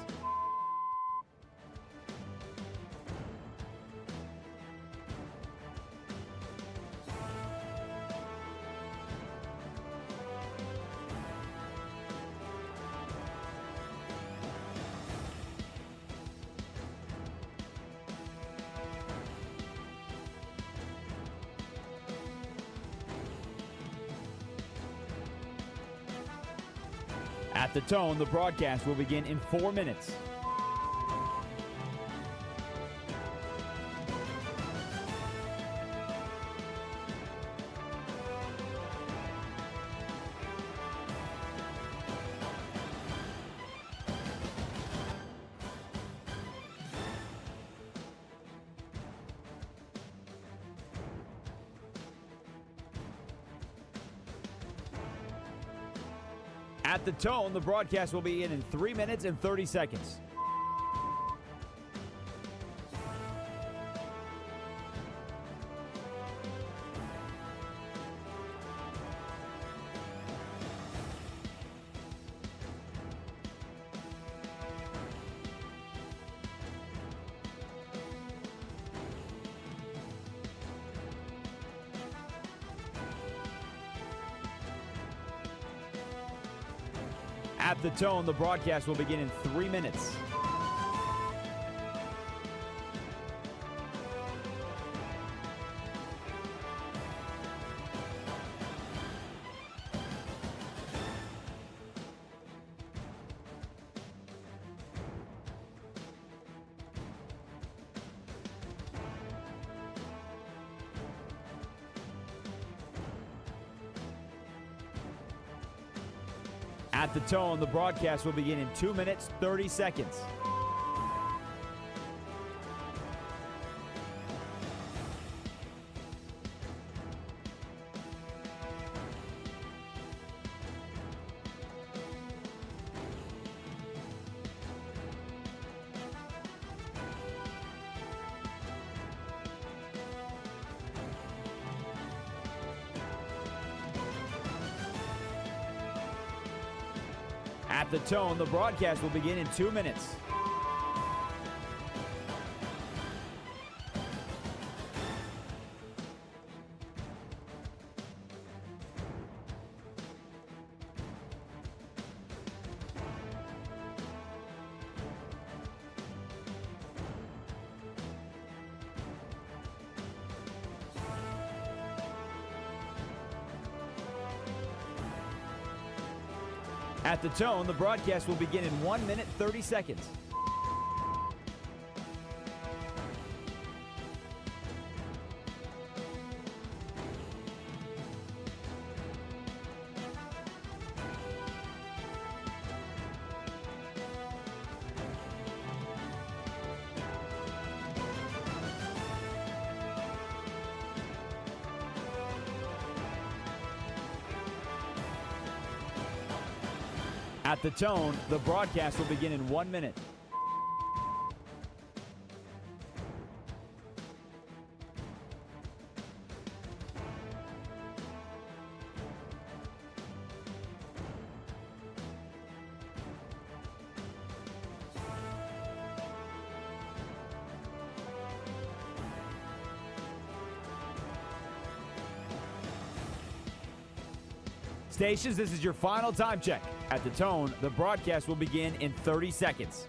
At the tone, the broadcast will begin in 4 minutes. At the tone, the broadcast will begin in 3 minutes and 30 seconds. At the tone, the broadcast will begin in 3 minutes. At the tone, the broadcast will begin in 2 minutes, 30 seconds. At the tone, the broadcast will begin in 2 minutes. At the tone, the broadcast will begin in 1 minute, 30 seconds. At the tone, the broadcast will begin in 1 minute. Stations, this is your final time check. At the tone, the broadcast will begin in 30 seconds.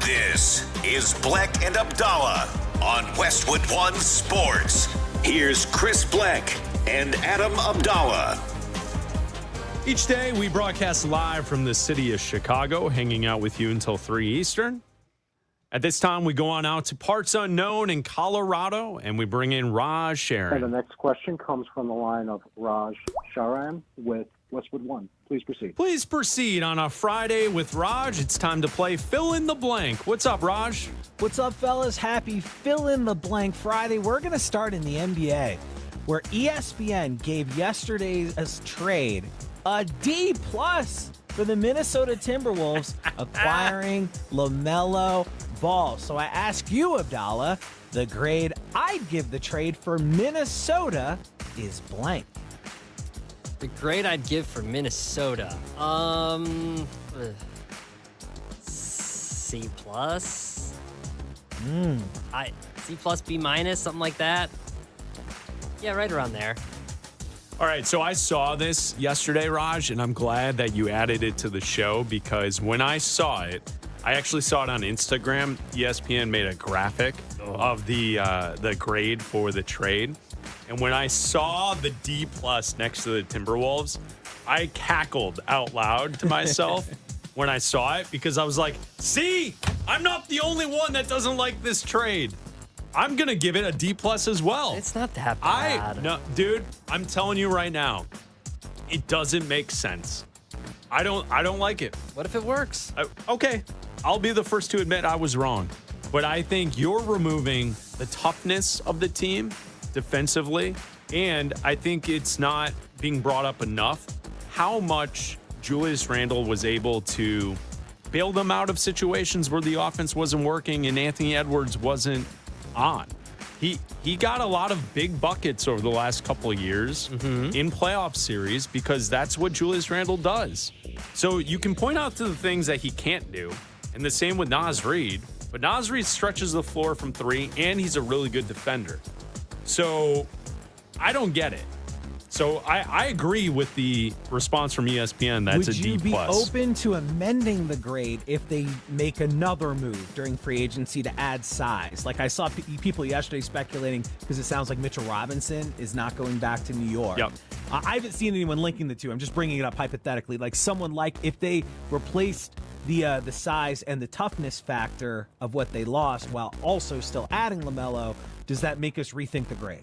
This is Bleck and Abdalla on Westwood One Sports. Here's Chris Bleck and Adam Abdalla. Each day, we broadcast live from the city of Chicago, hanging out with you until 3 Eastern. At this time, we go on out to parts unknown in Colorado, and we bring in Raj Sharon. And the next question comes from the line of Raj Sharan with Westwood One. Please proceed. Please proceed on a Friday with Raj. It's time to play Fill in the Blank. What's up, Raj? What's up, fellas? Happy Fill in the Blank Friday. We're going to start in the NBA. where ESPN gave yesterday's trade a D+ for the Minnesota Timberwolves acquiring LaMelo Ball. So I ask you, Abdalla, the grade I'd give the trade for Minnesota is blank. The grade I'd give for Minnesota, C+. C+, B-, something like that. Yeah, right around there. All right, so I saw this yesterday, Raj, and I'm glad that you added it to the show because when I saw it, I actually saw it on Instagram. ESPN made a graphic of the grade for the trade. And when I saw the D+ next to the Timberwolves, I cackled out loud to myself when I saw it because I was like, see, I'm not the only one that doesn't like this trade. I'm going to give it a D+ as well. It's not that bad. No, dude, I'm telling you right now, it doesn't make sense. I don't like it. What if it works? Okay, I'll be the first to admit I was wrong. But I think you're removing the toughness of the team defensively, and I think it's not being brought up enough how much Julius Randle was able to bail them out of situations where the offense wasn't working and Anthony Edwards wasn't on. He got a lot of big buckets over the last couple of years in playoff series because that's what Julius Randle does. So you can point out to the things that he can't do, and the same with Naz Reid, but Naz Reid stretches the floor from three, and he's a really good defender. So I don't get it. So I agree with the response from ESPN. That's a D+. Would you be open to amending the grade if they make another move during free agency to add size? Like I saw people yesterday speculating because it sounds like Mitchell Robinson is not going back to New York. Yep. I haven't seen anyone linking the two. I'm just bringing it up hypothetically. Like someone like if they replaced the size and the toughness factor of what they lost while also still adding LaMelo, does that make us rethink the grade?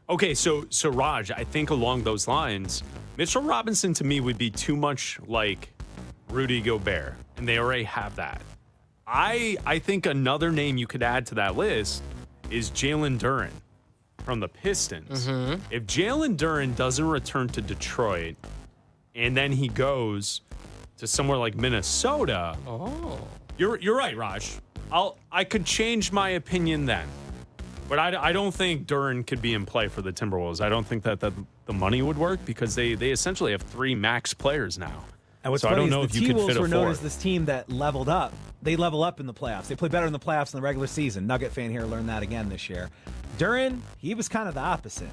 Okay, so Raj, I think along those lines, Mitchell Robinson to me would be too much like Rudy Gobert, and they already have that. I think another name you could add to that list is Jalen Duren from the Pistons. If Jalen Duren doesn't return to Detroit, and then he goes to somewhere like Minnesota, you're right, Raj. I could change my opinion then. But I don't think Duren could be in play for the Timberwolves. I don't think that the money would work because they essentially have three max players now. And what's so funny I don't know is if the you could T-Wolves fit a were known fourth. as this team that leveled up. They level up in the playoffs. They play better in the playoffs than the regular season. Nugget fan here learned that again this year. Duren, he was kind of the opposite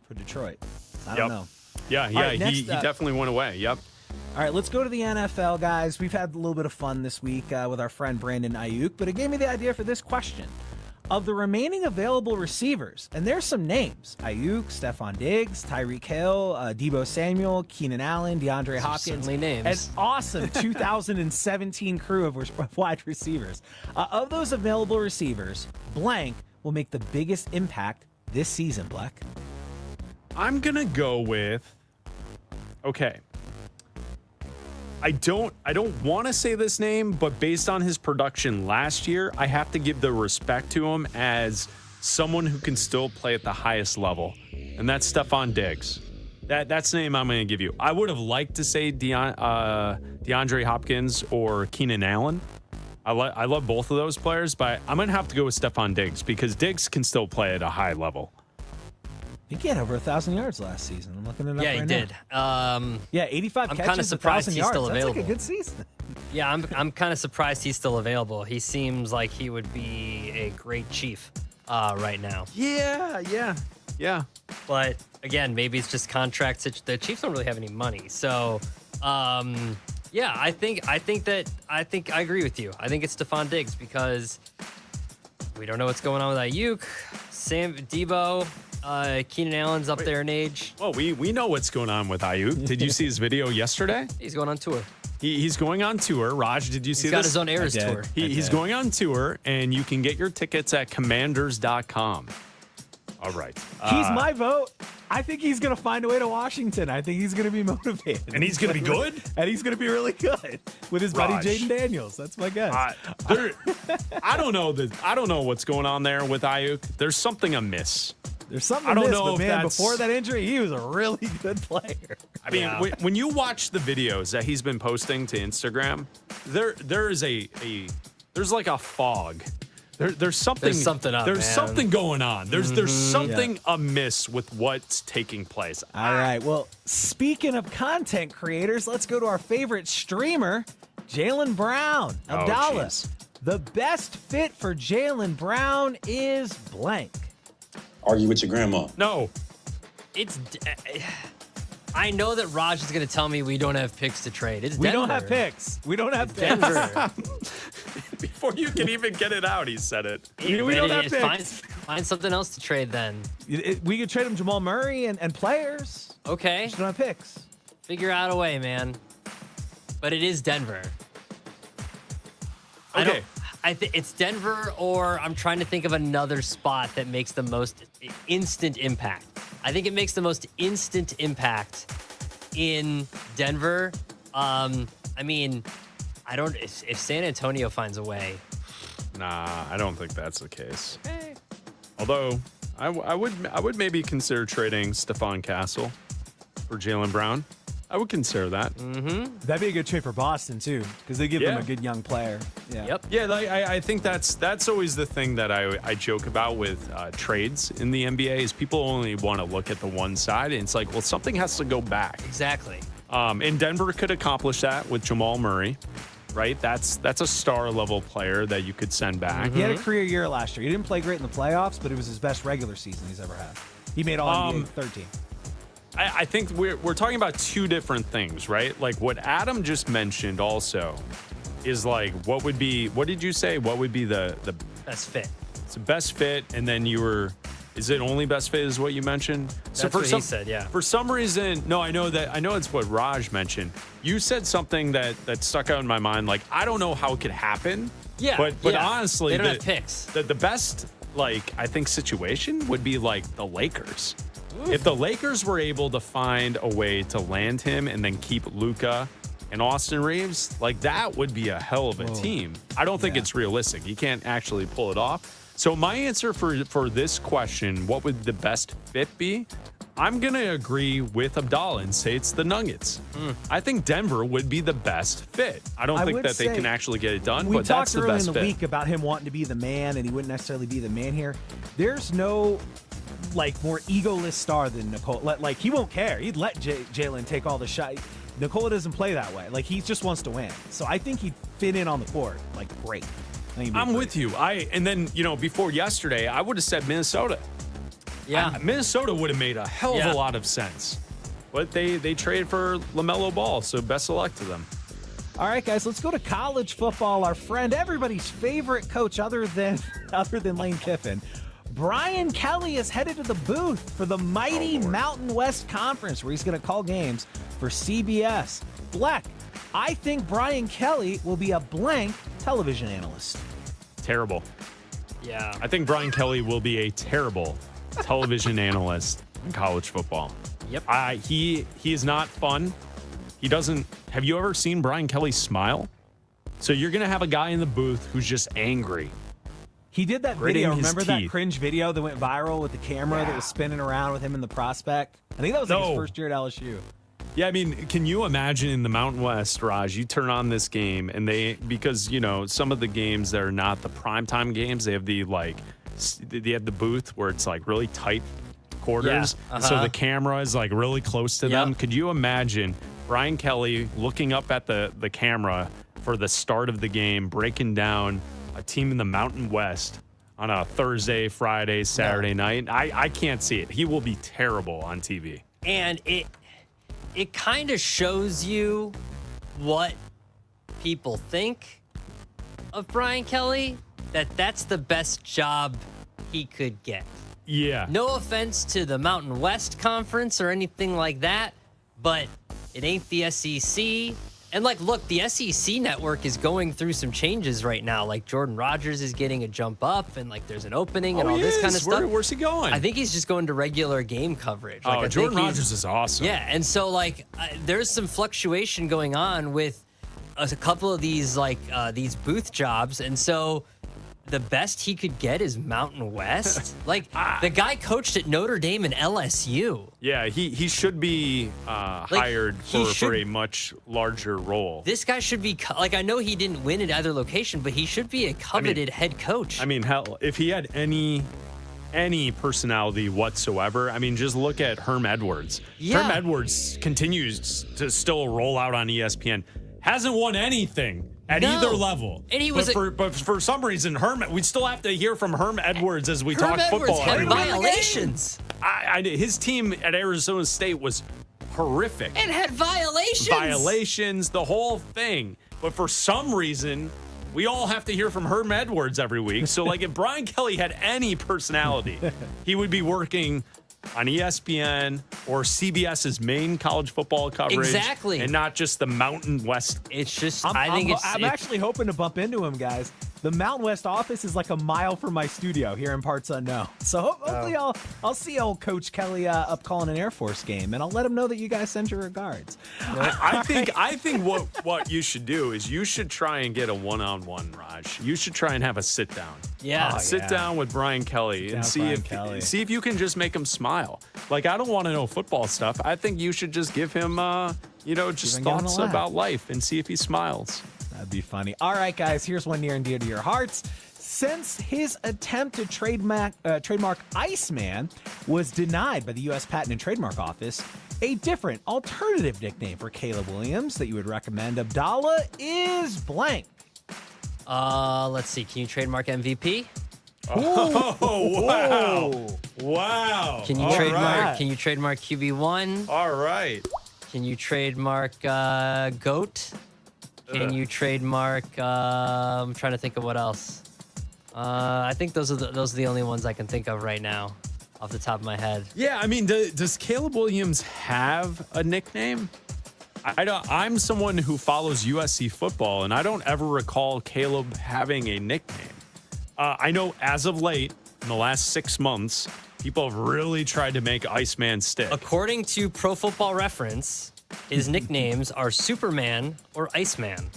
for Detroit. I don't know. Yeah, right, he definitely went away. Yep. All right, let's go to the NFL, guys. We've had a little bit of fun this week with our friend Brandon Ayuk, but it gave me the idea for this question. Of the remaining available receivers, and there's some names: Ayuk, Stephon Diggs, Tyreek Hill, Deebo Samuel, Keenan Allen, DeAndre Hopkins. Certainly names. An awesome 2017 crew of wide receivers. Of those available receivers, blank will make the biggest impact this season, Bleck. I'm going to go with, okay. I don't want to say this name, but based on his production last year, I have to give the respect to him as someone who can still play at the highest level, and that's Stephon Diggs. That's the name I'm going to give you. I would have liked to say DeAndre Hopkins or Keenan Allen. I love both of those players, but I'm going to have to go with Stephon Diggs because Diggs can still play at a high level. I think he had over 1,000 yards last season. I'm looking it up right now. Yeah, he did. 85 I'm catches, kind of surprised 1,000 he's yards. still available. That's like a good season. Yeah, I'm kind of surprised he's still available. He seems like he would be a great Chief right now. Yeah. But again, maybe it's just contract. The Chiefs don't really have any money, so yeah, I think I agree with you. I think it's Stephon Diggs because we don't know what's going on with Ayuk, Debo. Keenan Allen's up there in age. Well, we know what's going on with Ayuk. Did you see his video yesterday? He's going on tour. He's going on tour. Raj, did you see this? He's got his own Eras tour. He's going on tour, and you can get your tickets at commanders.com. All right. He's my vote. I think he's going to find a way to Washington. I think he's going to be motivated. And he's going to be good? And he's going to be really good with his buddy Jaden Daniels. That's my guess. I don't know what's going on there with Ayuk. There's something amiss. There's something I don't in this, know but if man, that's- before that injury, he was a really good player. I mean, when you watch the videos that he's been posting to Instagram, there's like a fog. There's something. There's something up, There's man. something going on. There's something amiss with what's taking place. All right. Well, speaking of content creators, let's go to our favorite streamer, Jaylen Brown. Abdalla. jeez. The best fit for Jaylen Brown is blank. Argue with your grandma. No. I know that Raj is going to tell me we don't have picks to trade. It's We Denver. don't have picks. We don't have picks. Denver. Before you can even get it out, he said it. We don't have picks. Find something else to trade then. We could trade him Jamal Murray and players. Okay. Just don't have picks. Figure out a way, man. But it is Denver. Okay. I think it's Denver, or I'm trying to think of another spot that makes the most instant impact. I think it makes the most instant impact in Denver. I mean, I don't. If San Antonio finds a way, Nah, I don't think that's the case. Although I would maybe consider trading Stephon Castle for Jaylen Brown. I would consider that. Mm-hmm. That'd be a good trade for Boston too, because they give them a good young player. Yeah. Yep. Yeah, like, I think that's always the thing that I joke about with trades in the NBA is people only want to look at the one side, and it's like, well, something has to go back. Exactly. And Denver could accomplish that with Jamal Murray, right? That's a star level player that you could send back. He had a career year last year. He didn't play great in the playoffs, but it was his best regular season he's ever had. He made all NBA 13. I think we're talking about two different things, right? Like what Adam just mentioned also is like what did you say? What would be the best fit? It's the best fit, and then is it only best fit is what you mentioned? That's what he said, yeah. For some reason, no, I know it's what Raj mentioned. You said something that stuck out in my mind. Like, I don't know how it could happen. Yeah. But honestly, they don't have picks. The best, like, I think situation would be like the Lakers. If the Lakers were able to find a way to land him and then keep Luka and Austin Reeves, like that would be a hell of a team. I don't think it's realistic. He can't actually pull it off. So my answer for this question, what would the best fit be? I'm going to agree with Abdalla and say it's the Nuggets. I think Denver would be the best fit. I don't think that they can actually get it done, but that's the best fit. We talked early in the week about him wanting to be the man, and he wouldn't necessarily be the man here. There's no more egoless star than Nikola. Like, he won't care. He'd let Jaylen take all the shot. Nikola doesn't play that way. Like, he just wants to win. So I think he'd fit in on the court. Like, great. I'm with you. And then, before yesterday, I would have said Minnesota. Yeah. Minnesota would have made a hell of a lot of sense. But they traded for LaMelo Ball, so best of luck to them. All right, guys, let's go to college football. Our friend, everybody's favorite coach other than Lane Kiffin. Brian Kelly is headed to the booth for the mighty Mountain West Conference, where he's going to call games for CBS. Bleck, I think Brian Kelly will be a blank television analyst. Terrible. Yeah. I think Brian Kelly will be a terrible television analyst in college football. Yep. He is not fun. He doesn't. Have you ever seen Brian Kelly smile? So you're going to have a guy in the booth who's just angry. He did that Gritting video. his Remember that teeth. cringe video that went viral with the camera that was spinning around with him in the prospect? I think that was like his first year at LSU. Yeah, I mean, can you imagine in the Mountain West, Raj, you turn on this game and because some of the games that are not the primetime games, they have the booth where it's like really tight quarters. Yeah. So the camera is like really close to them. Yep. Could you imagine Brian Kelly looking up at the camera for the start of the game, breaking down a team in the Mountain West on a Thursday, Friday, Saturday night? I can't see it. He will be terrible on TV. And it kind of shows you what people think of Brian Kelly, that's the best job he could get. Yeah. No offense to the Mountain West Conference or anything like that, but it ain't the SEC. And look, the SEC network is going through some changes right now. Like Jordan Rodgers is getting a jump up, and there's an opening and all this kind of stuff. Where's he going? I think he's just going to regular game coverage. Jordan Rodgers is awesome. Yeah, and so there's some fluctuation going on with a couple of these these booth jobs, and so the best he could get is Mountain West? Like, the guy coached at Notre Dame and LSU. Yeah, he should be hired for a much larger role. This guy should be, like, I know he didn't win at either location, but he should be a coveted head coach. I mean, hell, if he had any personality whatsoever, I mean, just look at Herm Edwards. Yeah. Herm Edwards continues to still roll out on ESPN. Hasn't won anything at either level. And he was but for some reason, we still have to hear from Herm Edwards as we talk Edwards football. had violations. His team at Arizona State was horrific. And had violations. Violations, the whole thing. But for some reason, we all have to hear from Herm Edwards every week. So, like, if Brian Kelly had any personality, he would be working on ESPN or CBS's main college football coverage. Exactly. And not just the Mountain West. It's just, I'm actually hoping to bump into him, guys. The Mountain West office is like a mile from my studio here in Parts Unknown. So hopefully I'll see old Coach Kelly up calling an Air Force game, and I'll let him know that you guys send your regards. I think what you should do is you should try and get a one-on-one, Raj. You should try and have a sit-down. Yeah. Sit down with Brian Kelly and see if you can just make him smile. Like, I don't want to know football stuff. I think you should just give him just thoughts about life and see if he smiles. That'd be funny. All right, guys, here's one near and dear to your hearts. Since his attempt to trademark Iceman was denied by the U.S. Patent and Trademark Office, a different alternative nickname for Caleb Williams that you would recommend, Abdalla, is blank. Let's see. Can you trademark MVP? Oh, wow. Wow. Can you Can you trademark QB1? All right. Can you trademark GOAT? Can you trademark? I'm trying to think of what else. I think those are the only ones I can think of right now, off the top of my head. Yeah, I mean, does Caleb Williams have a nickname? I'm someone who follows USC football, and I don't ever recall Caleb having a nickname. I know as of late, in the last 6 months, people have really tried to make Iceman stick. According to Pro Football Reference, his nicknames are Superman or Iceman.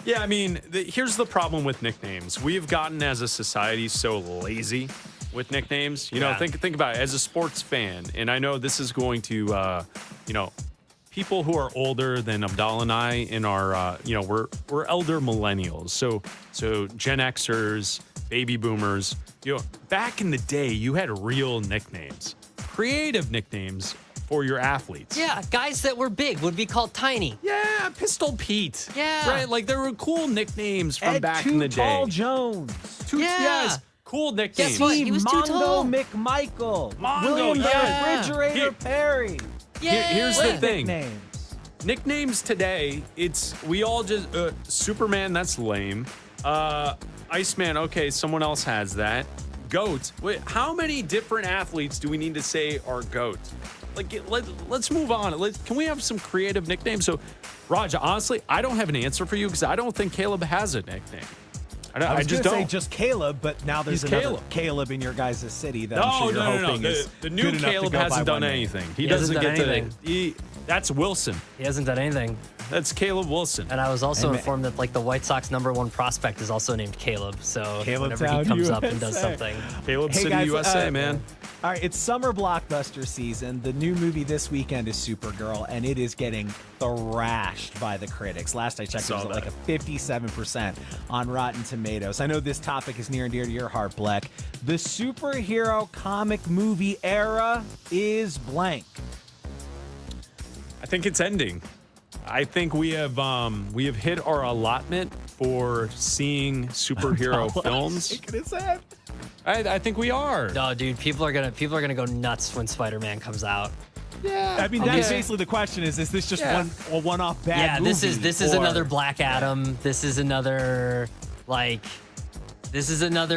Yeah, I mean, here's the problem with nicknames. We've gotten as a society so lazy with nicknames. You know, think about it as a sports fan, and I know this is going to, people who are older than Abdalla and I in our, we're elder millennials. So Gen Xers, baby boomers. Back in the day, you had real nicknames, creative nicknames for your athletes. Yeah, guys that were big would be called Tiny. Yeah, Pistol Pete. Yeah. Right, like there were cool nicknames from back in the day. Tall Jones. Yes, cool nicknames. Guess what? He was too tall. McMichael. Mongo, William the Refrigerator Perry. Here's the thing. Nicknames. Nicknames today, we all just, Superman, that's lame. Iceman, okay, someone else has that. GOAT. Wait, how many different athletes do we need to say are GOAT? Like, let's move on. Can we have some creative nicknames? So, Raj, honestly, I don't have an answer for you because I don't think Caleb has a nickname. I just don't say just Caleb, but now there's another Caleb in your guys' city that I'm sure you're hoping is the new Caleb hasn't done anything. He doesn't get anything. That's Wilson. He hasn't done anything. That's Caleb Wilson. And I was also informed that like the White Sox #1 prospect is also named Caleb. So whenever he comes up and does something, Caleb City, guys, USA, man. All right, it's summer blockbuster season. The new movie this weekend is Supergirl, and it is getting thrashed by the critics. Last I checked, it was at like a 57% on Rotten Tomatoes. I know this topic is near and dear to your heart, Bleck. The superhero comic movie era is blank. I think it's ending. I think we have hit our allotment for seeing superhero films. Shaking his head. I think we are. No, dude, people are gonna go nuts when Spider-Man comes out. Yeah, I mean that's basically the question: is this just a one-off bad movie? Yeah, this is another Black Adam. This is another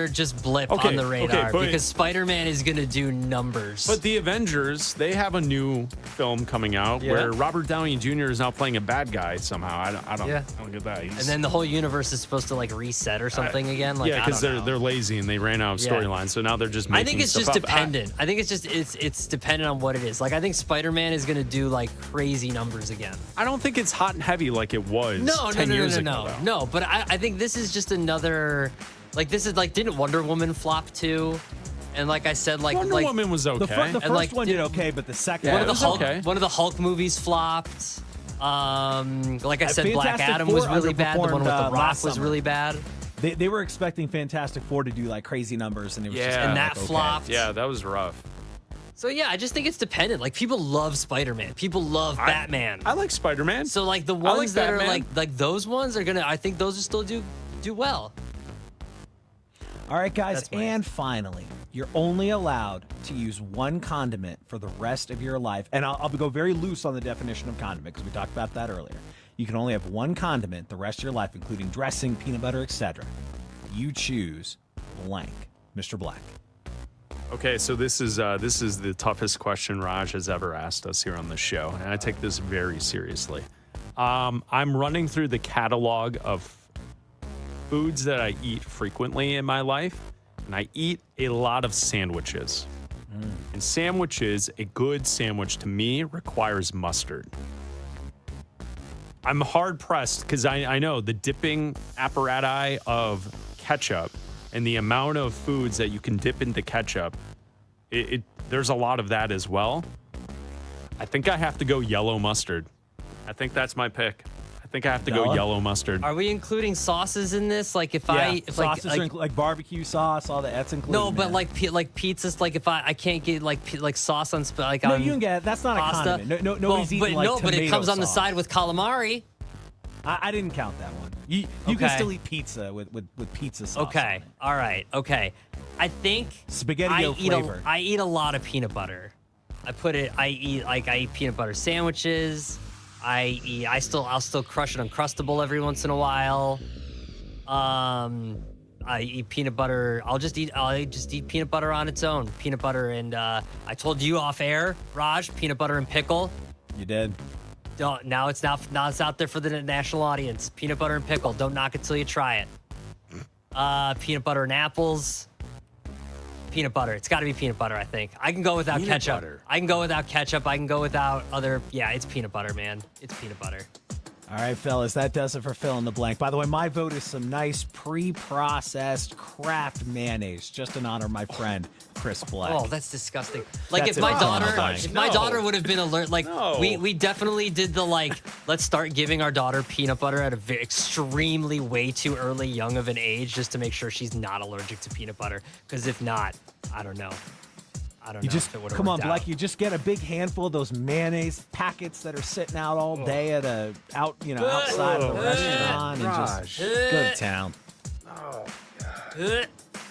just blip on the radar because Spider-Man is going to do numbers. But the Avengers, they have a new film coming out where Robert Downey Jr. is now playing a bad guy somehow. I don't get that. And then the whole universe is supposed to like reset or something again. Like, because they're lazy and they ran out of storylines, so now they're just making I think it's stuff just up. dependent. I think it's just it's dependent on what it is. Like I think Spider-Man is going to do like crazy numbers again. I don't think it's hot and heavy like it was 10 years ago. No, but I think this is just another Like this is like, didn't Wonder Woman flop too? And like I said, like Wonder Woman was okay. The first one did okay, but the second one of the Hulk movies flopped. Like I said, Black Adam was really bad. The one with The Rock was really bad. They were expecting Fantastic Four to do like crazy numbers, and it was just and that okay. flopped. Yeah, that was rough. So yeah, I just think it's dependent. Like people love Spider-Man, people love Batman. I like Spider-Man. So like the ones that are like those ones are gonna. I think those will still do well. All right, guys, and finally, you're only allowed to use one condiment for the rest of your life. And I'll go very loose on the definition of condiment because we talked about that earlier. You can only have one condiment the rest of your life, including dressing, peanut butter, etc. You choose blank, Mr. Black. Okay, so this is the toughest question Raj has ever asked us here on the show, and I take this very seriously. I'm running through the catalog of foods that I eat frequently in my life, and I eat a lot of sandwiches. And sandwiches, a good sandwich to me requires mustard. I'm hard pressed because I know the dipping apparatus of ketchup and the amount of foods that you can dip into ketchup, there's a lot of that as well. I think I have to go yellow mustard. I think that's my pick. I think I have to go yellow mustard. Are we including sauces in this? Like if sauces are like barbecue sauce, all that's included. No, but like pizzas. Like if I can't get like sauce on like no, on you can get that's not pasta. a condiment. Nobody's eating like tomato but it comes on the sauce. side with calamari. I didn't count that one. You can still eat pizza with pizza sauce. Okay, all right, okay. I think SpaghettiO flavor. I eat a lot of peanut butter. I eat peanut butter sandwiches. I'll still crush an Uncrustable every once in a while. I eat peanut butter. I'll just eat peanut butter on its own. Peanut butter and I told you off air, Raj, peanut butter and pickle. You did. Now it's out there for the national audience. Peanut butter and pickle. Don't knock it till you try it. Peanut butter and apples. Peanut butter. It's got to be peanut butter, I think. I can go without ketchup. I can go without ketchup. I can go without other... Yeah, it's peanut butter, man. It's peanut butter. All right, fellas, that does it for fill in the blank. By the way, my vote is some nice pre-processed Kraft mayonnaise, just in honor of my friend Chris Bleck. Oh, that's disgusting. Like if my daughter would have been alert, like we definitely did the let's start giving our daughter peanut butter at a extremely way too early, young of an age, just to make sure she's not allergic to peanut butter. Because if not, I don't know. You just come on, Bleck. You just get a big handful of those mayonnaise packets that are sitting out all day at outside of the restaurant, and just go to town.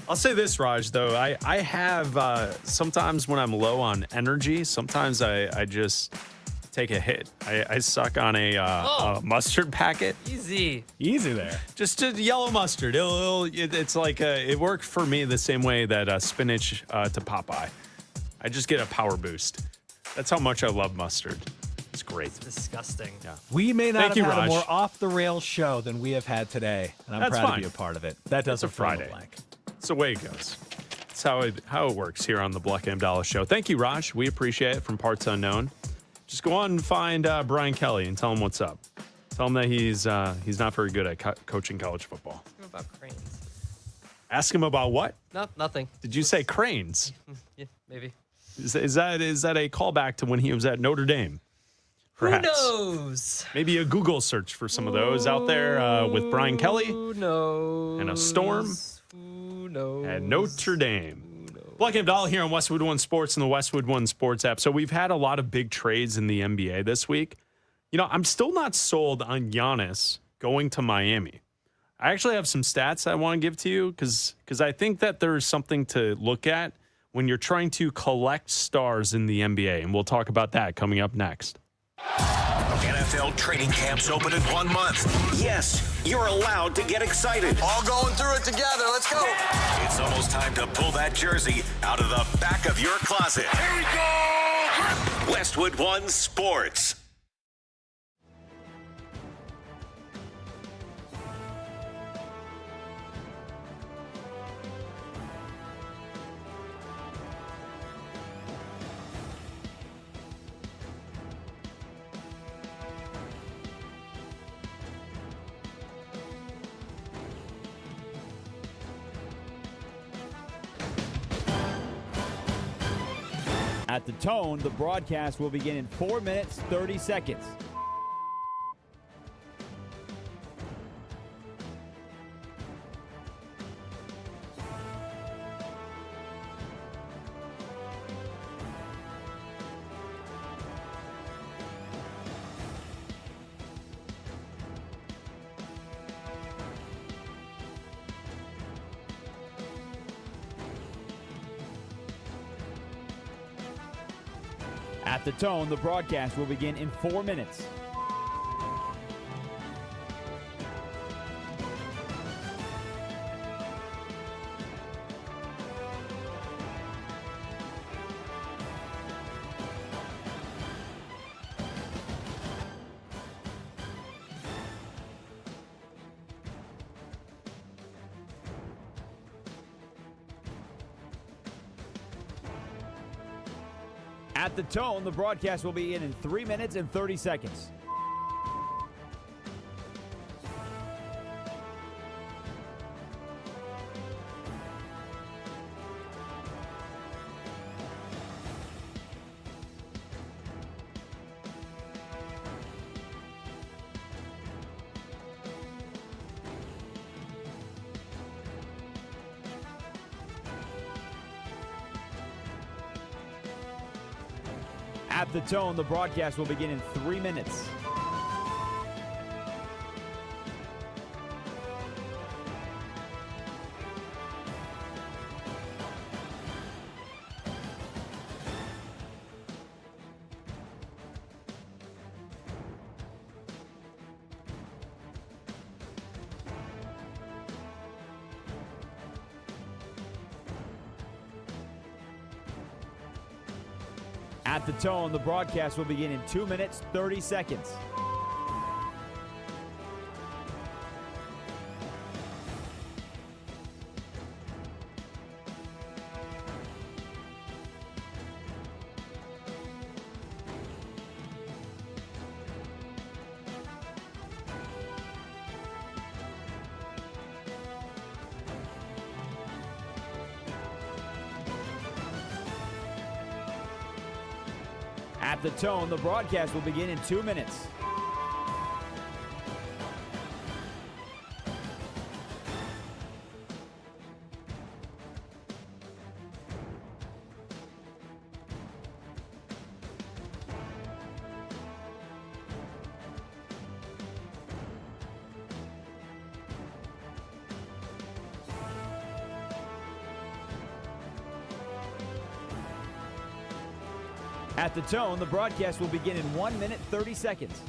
I'll say this, Raj, though. I have sometimes when I'm low on energy, sometimes I just take a hit. I suck on a mustard packet. Easy there. Just yellow mustard. It's like it worked for me the same way that spinach to Popeye. I just get a power boost. That's how much I love mustard. It's great. It's disgusting. Yeah. We may not have had Raj. a more off-the-rails show than we have had today, and I'm proud to be a part of it. That does It's a Friday. It's the way it goes. It's how it works here on the Bleck Abdalla Show. Thank you, Raj. We appreciate it from Parts Unknown. Just go on and find Brian Kelly and tell him what's up. Tell him that he's not very good at coaching college football. Ask him about cranes. Ask him about what? No, nothing. Did you say cranes? Yeah, maybe. Is that a callback to when he was at Notre Dame? Perhaps. Who knows? Maybe a Google search for some of those out there with Brian Kelly. Who knows? And a storm. Who knows? At Notre Dame. Bleck Abdalla here on Westwood One Sports and the Westwood One Sports app. So we've had a lot of big trades in the NBA this week. I'm still not sold on Giannis going to Miami. I actually have some stats I want to give to you because I think that there's something to look at when you're trying to collect stars in the NBA. And we'll talk about that coming up next. NFL training camps open in 1 month. Yes, you're allowed to get excited. All going through it together. Let's go. It's almost time to pull that jersey out of the back of your closet. Here we go. Westwood One Sports. At the tone, the broadcast will begin in 4 minutes, 30 seconds. At the tone, the broadcast will begin in 4 minutes. At the tone, the broadcast will begin in 3 minutes and 30 seconds. At the tone, the broadcast will begin in 3 minutes. At the tone, the broadcast will begin in 2 minutes, 30 seconds. At the tone, the broadcast will begin in 2 minutes. At the tone, the broadcast will begin in 1 minute, 30 seconds.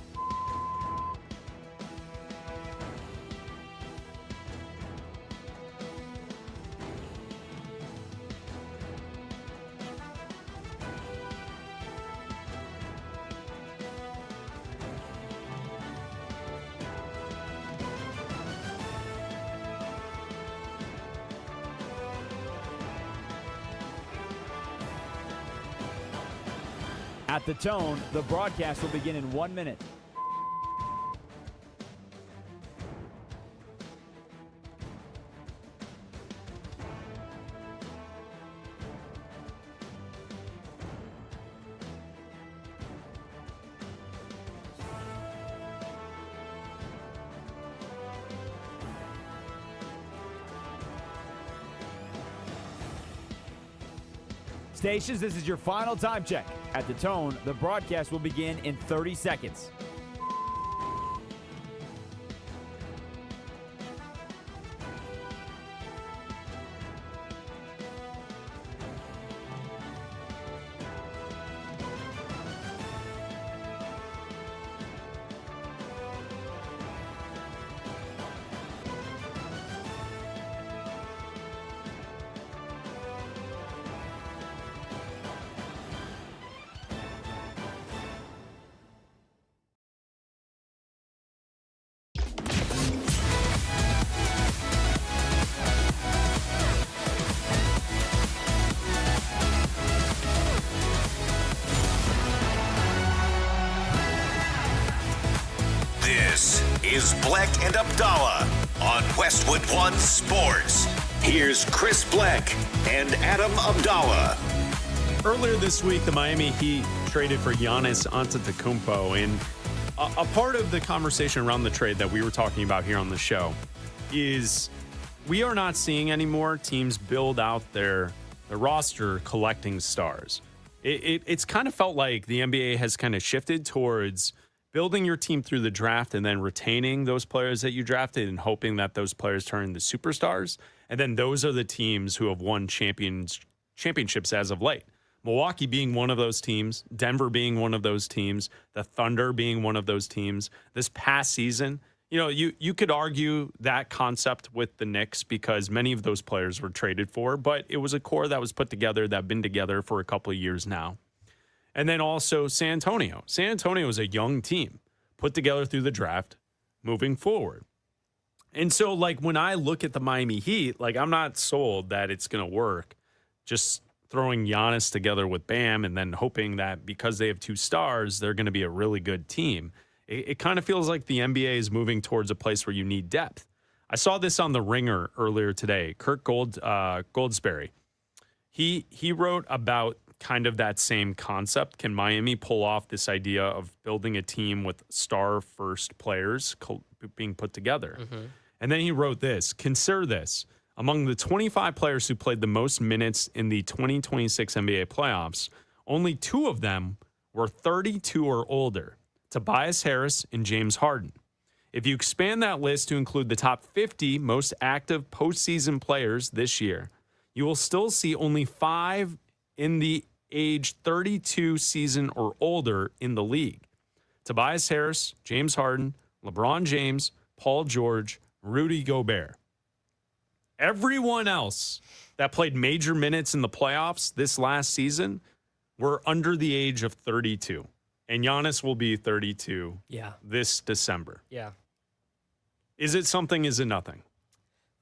At the tone, the broadcast will begin in 1 minute. Stations, this is your final time check. At the tone, the broadcast will begin in 30 seconds. This is Bleck and Abdalla on Westwood One Sports. Here's Chris Bleck and Adam Abdalla. Earlier this week, the Miami Heat traded for Giannis Antetokounmpo, and a part of the conversation around the trade that we were talking about here on the show is we are not seeing anymore teams build out their roster collecting stars. It's kind of felt like the NBA has kind of shifted towards building your team through the draft and then retaining those players that you drafted and hoping that those players turn into superstars. And then those are the teams who have won championships as of late. Milwaukee being one of those teams, Denver being one of those teams, the Thunder being one of those teams. This past season, you could argue that concept with the Knicks because many of those players were traded for, but it was a core that was put together that have been together for a couple of years now. And then also San Antonio. San Antonio is a young team put together through the draft moving forward. And so, when I look at the Miami Heat, I'm not sold that it's going to work just throwing Giannis together with Bam and then hoping that because they have two stars, they're going to be a really good team. It kind of feels like the NBA is moving towards a place where you need depth. I saw this on The Ringer earlier today. Kirk Goldsberry, he wrote about kind of that same concept. Can Miami pull off this idea of building a team with star-first players being put together? Mm-hmm. And then he wrote this. Consider this. Among the 25 players who played the most minutes in the 2026 NBA playoffs, only 2 of them were 32 or older, Tobias Harris and James Harden. If you expand that list to include the top 50 most active postseason players this year, you will still see only 5 in the age 32 season or older in the league. Tobias Harris, James Harden, LeBron James, Paul George, Rudy Gobert. Everyone else that played major minutes in the playoffs this last season were under the age of 32. And Giannis will be 32 this December. Yeah. Is it something? Is it nothing?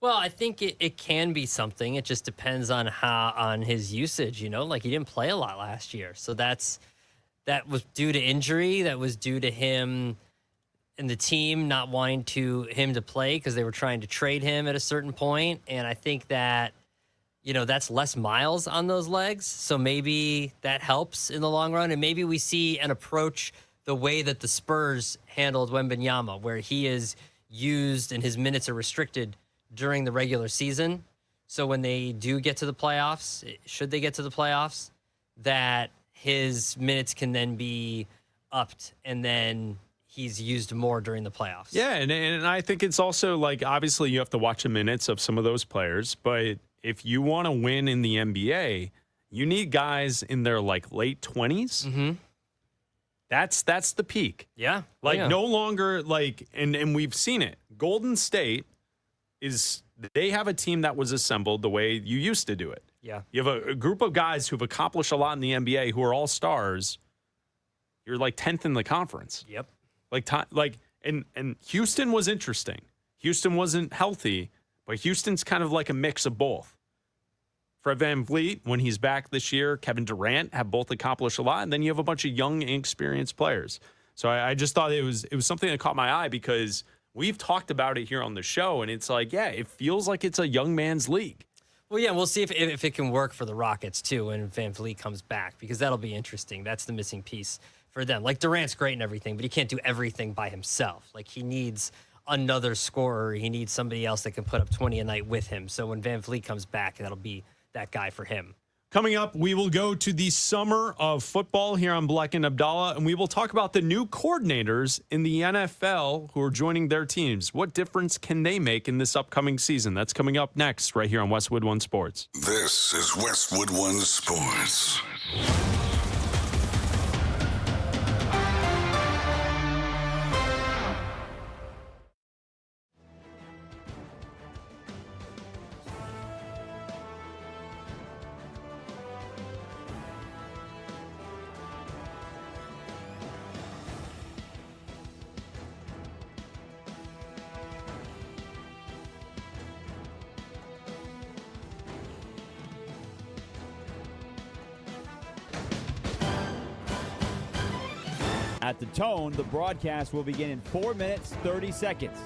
Well, I think it can be something. It just depends on his usage, he didn't play a lot last year. So that was due to injury. That was due to him and the team not wanting him to play because they were trying to trade him at a certain point. And I think that, that's less miles on those legs. So maybe that helps in the long run. And maybe we see an approach the way that the Spurs handled Wembanyama, where he is used and his minutes are restricted during the regular season. So when they do get to the playoffs, should they get to the playoffs, that his minutes can then be upped and then he's used more during the playoffs. Yeah, and I think it's also obviously you have to watch the minutes of some of those players, but if you want to win in the NBA, you need guys in their late 20s. Mm-hmm. That's the peak. Yeah. No longer and we've seen it. Golden State they have a team that was assembled the way you used to do it. Yeah. You have a group of guys who've accomplished a lot in the NBA who are all stars. You're 10th in the conference. Yep. And Houston was interesting. Houston wasn't healthy, but Houston's kind of like a mix of both. Fred VanVleet, when he's back this year, Kevin Durant have both accomplished a lot, and then you have a bunch of young, inexperienced players. So I just thought it was something that caught my eye because we've talked about it here on the show, and it's it feels like it's a young man's league. Well, yeah, we'll see if it can work for the Rockets, too, when VanVleet comes back, because that'll be interesting. That's the missing piece for them. Durant's great and everything, but he can't do everything by himself. He needs another scorer. He needs somebody else that can put up 20 a night with him. So when VanVleet comes back, that'll be that guy for him. Coming up, we will go to the summer of football here on Bleck and Abdalla, and we will talk about the new coordinators in the NFL who are joining their teams. What difference can they make in this upcoming season? That's coming up next right here on Westwood One Sports. This is Westwood One Sports. At the tone, the broadcast will begin in 4 minutes, 30 seconds.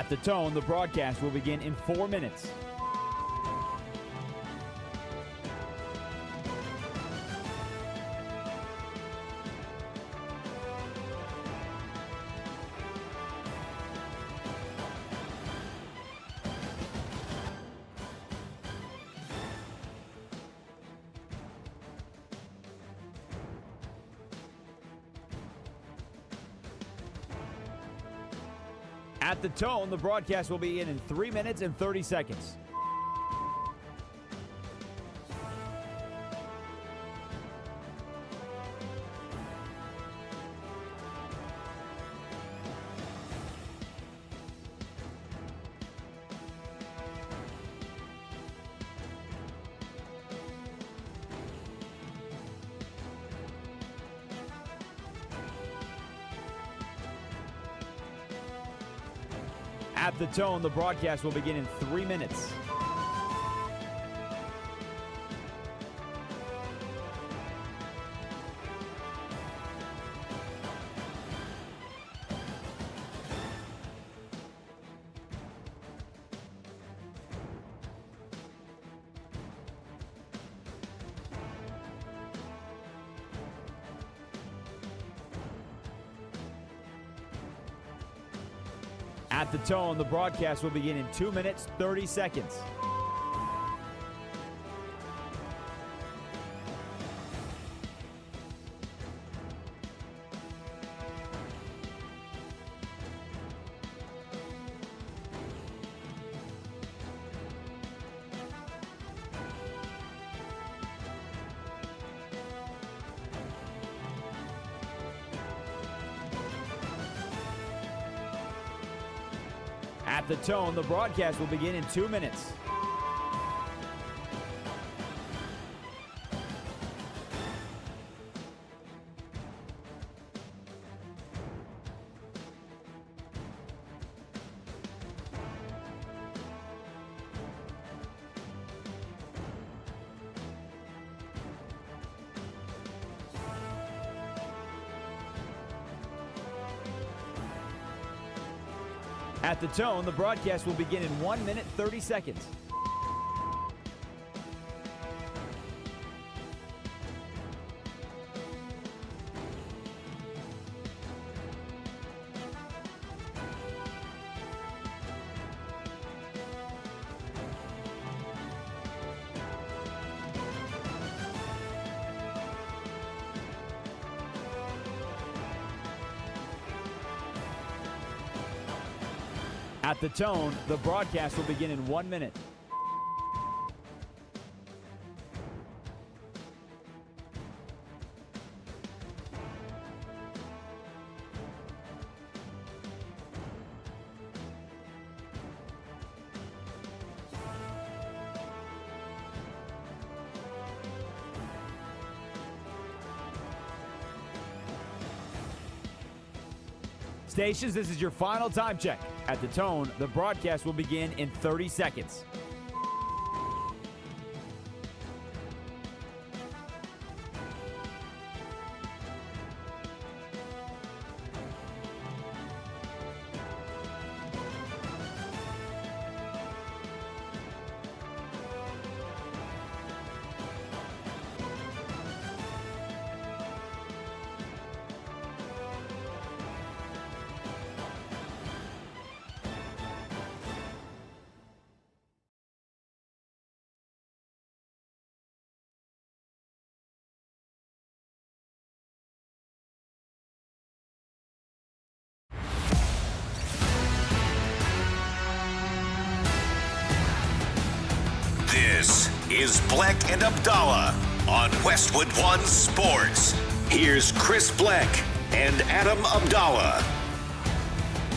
At the tone, the broadcast will begin in 4 minutes. At the tone, the broadcast will begin in 3 minutes and 30 seconds. At the tone, the broadcast will begin in 3 minutes. At the tone, the broadcast will begin in 2 minutes, 30 seconds. At the tone, the broadcast will begin in 2 minutes. At the tone, the broadcast will begin in 1 minute, 30 seconds. At the tone, the broadcast will begin in 1 minute. Stations, this is your final time check. At the tone, the broadcast will begin in 30 seconds. This is Bleck and Abdalla on Westwood One Sports. Here's Chris Bleck and Adam Abdalla.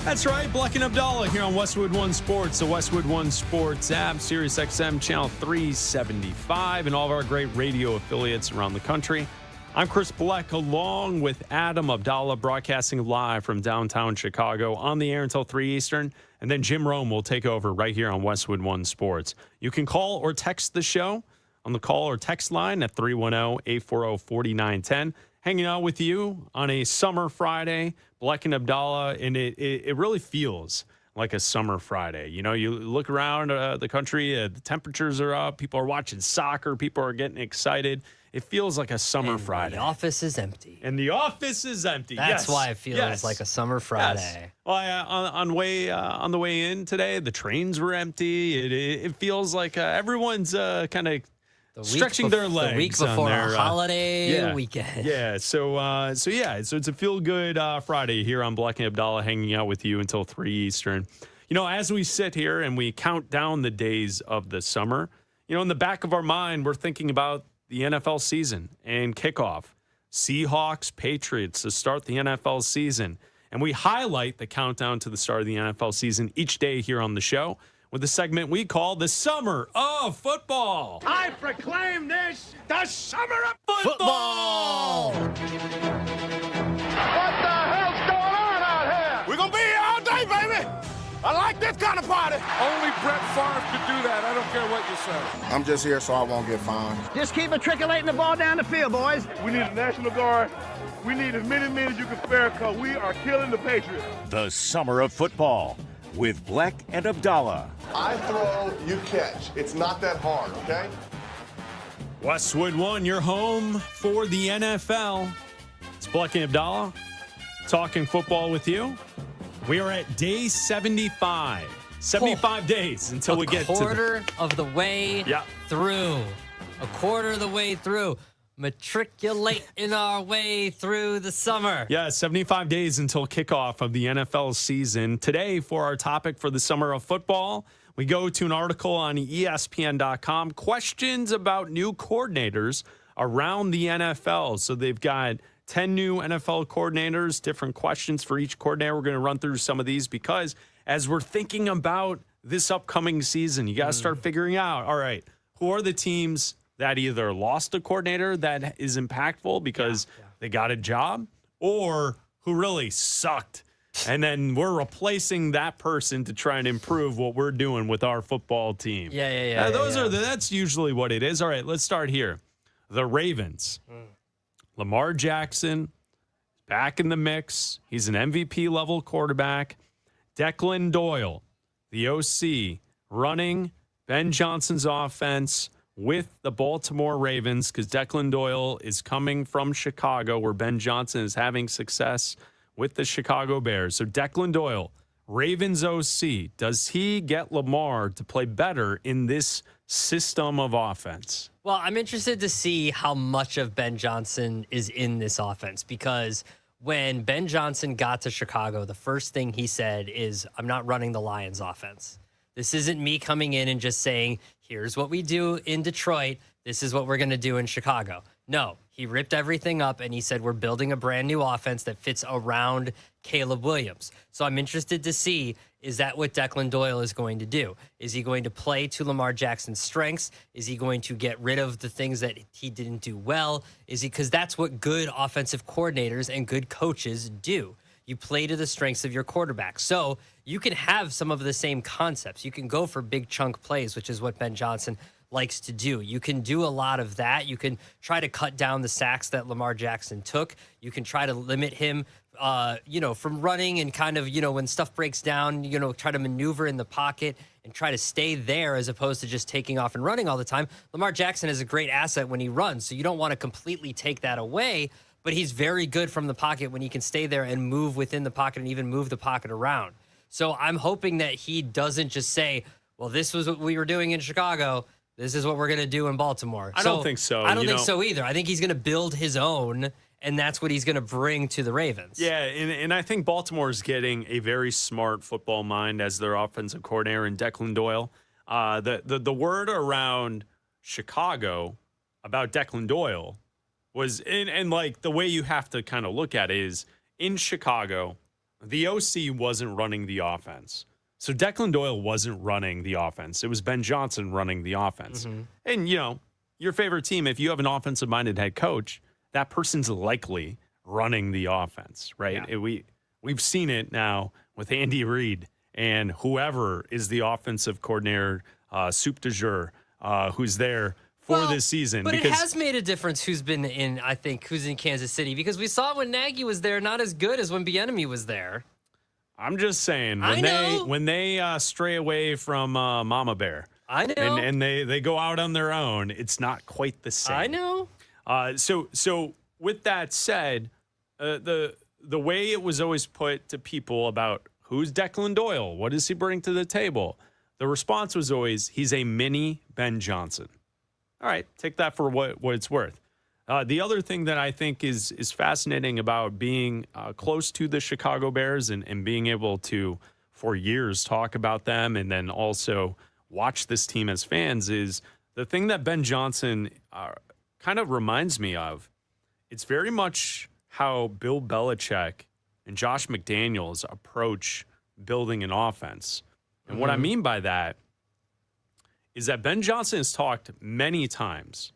That's right, Bleck and Abdalla here on Westwood One Sports, the Westwood One Sports app, Sirius XM channel 375, and all of our great radio affiliates around the country. I'm Chris Bleck, along with Adam Abdalla, broadcasting live from downtown Chicago, on the air until 3 Eastern. And then Jim Rome will take over right here on Westwood One Sports. You can call or text the show on the call or text line at 310-840-4910. Hanging out with you on a summer Friday, Bleck and Abdalla, and it really feels like a summer Friday. You know, you look around the country, the temperatures are up, people are watching soccer, people are getting excited. It feels like a summer Friday. The office is empty. And the office is empty. That's why it feels like a summer Friday. Yes. Well, on the way in today, the trains were empty. It feels like everyone's kind of stretching their legs. The week before a holiday weekend. Yeah. So it's a feel good Friday here on Bleck Abdalla, hanging out with you until 3 Eastern. You know, as we sit here and we count down the days of the summer, you know, in the back of our mind, we're thinking about the NFL season and kickoff. Seahawks, Patriots to start the NFL season. And we highlight the countdown to the start of the NFL season each day here on the show with a segment we call the Summer of Football. I proclaim this the Summer of Football! What the hell's going on out here? We're going to be here all day, baby. I like this kind of party. Only Brett Favre could do that. I don't care what you say. I'm just here so I won't get fined. Just keep matriculating the ball down the field, boys. We need a National Guard. We need as many men as you can spare because we are killing the Patriots. The Summer of Football with Bleck and Abdalla. I throw, you catch. It's not that hard, okay? Westwood One, your home for the NFL. It's Bleck and Abdalla talking football with you. We are at day 75. 75 days until we get to a quarter of the way through. A quarter of the way through. Matriculating our way through the summer. Yeah, 75 days until kickoff of the NFL season. Today, for our topic for the Summer of Football, we go to an article on ESPN.com. Questions about new coordinators around the NFL. So they've got 10 new NFL coordinators, different questions for each coordinator. We're going to run through some of these because as we're thinking about this upcoming season, you got to start figuring out, all right, who are the teams that either lost a coordinator that is impactful because they got a job, or who really sucked. And then we're replacing that person to try and improve what we're doing with our football team. That's usually what it is. All right, let's start here. The Ravens. Lamar Jackson, back in the mix. He's an MVP level quarterback. Declan Doyle, the OC, running Ben Johnson's offense with the Baltimore Ravens, because Declan Doyle is coming from Chicago, where Ben Johnson is having success with the Chicago Bears. So Declan Doyle, Ravens OC, does he get Lamar to play better in this system of offense? Well, I'm interested to see how much of Ben Johnson is in this offense, because when Ben Johnson got to Chicago, the first thing he said is, I'm not running the Lions offense. This isn't me coming in and just saying, here's what we do in Detroit. This is what we're going to do in Chicago. No, he ripped everything up and he said, we're building a brand new offense that fits around Caleb Williams. So I'm interested to see, is that what Declan Doyle is going to do? Is he going to play to Lamar Jackson's strengths? Is he going to get rid of the things that he didn't do well? Because that's what good offensive coordinators and good coaches do. You play to the strengths of your quarterback. So you can have some of the same concepts. You can go for big chunk plays, which is what Ben Johnson likes to do. You can do a lot of that. You can try to cut down the sacks that Lamar Jackson took. You can try to limit him, from running and kind of, when stuff breaks down, try to maneuver in the pocket and try to stay there as opposed to just taking off and running all the time. Lamar Jackson is a great asset when he runs, so you don't want to completely take that away, but he's very good from the pocket when he can stay there and move within the pocket and even move the pocket around. So I'm hoping that he doesn't just say, well, this was what we were doing in Chicago. This is what we're going to do in Baltimore. I don't think so. I don't think so either. I think he's going to build his own, and that's what he's going to bring to the Ravens. Yeah, and I think Baltimore is getting a very smart football mind as their offensive coordinator in Declan Doyle. The word around Chicago about Declan Doyle was, and like the way you have to kind of look at it is, in Chicago, the OC wasn't running the offense. So Declan Doyle wasn't running the offense. It was Ben Johnson running the offense. Mm-hmm. And, your favorite team, if you have an offensive-minded head coach, that person's likely running the offense, right? Yeah. We've seen it now with Andy Reid and whoever is the offensive coordinator, soup du jour, who's there for this season. But it has made a difference who's in Kansas City, because we saw when Nagy was there, not as good as when Bieniemy was there. I'm just saying when they stray away from Mama Bear, I know, and they go out on their own, it's not quite the same. I know. So with that said, the way it was always put to people about who's Declan Doyle, what does he bring to the table, the response was always he's a mini Ben Johnson. All right, take that for what it's worth. The other thing that I think is fascinating about being close to the Chicago Bears and being able to, for years, talk about them and then also watch this team as fans is the thing that Ben Johnson kind of reminds me of. It's very much how Bill Belichick and Josh McDaniels approach building an offense. And what I mean by that is that Ben Johnson has talked many times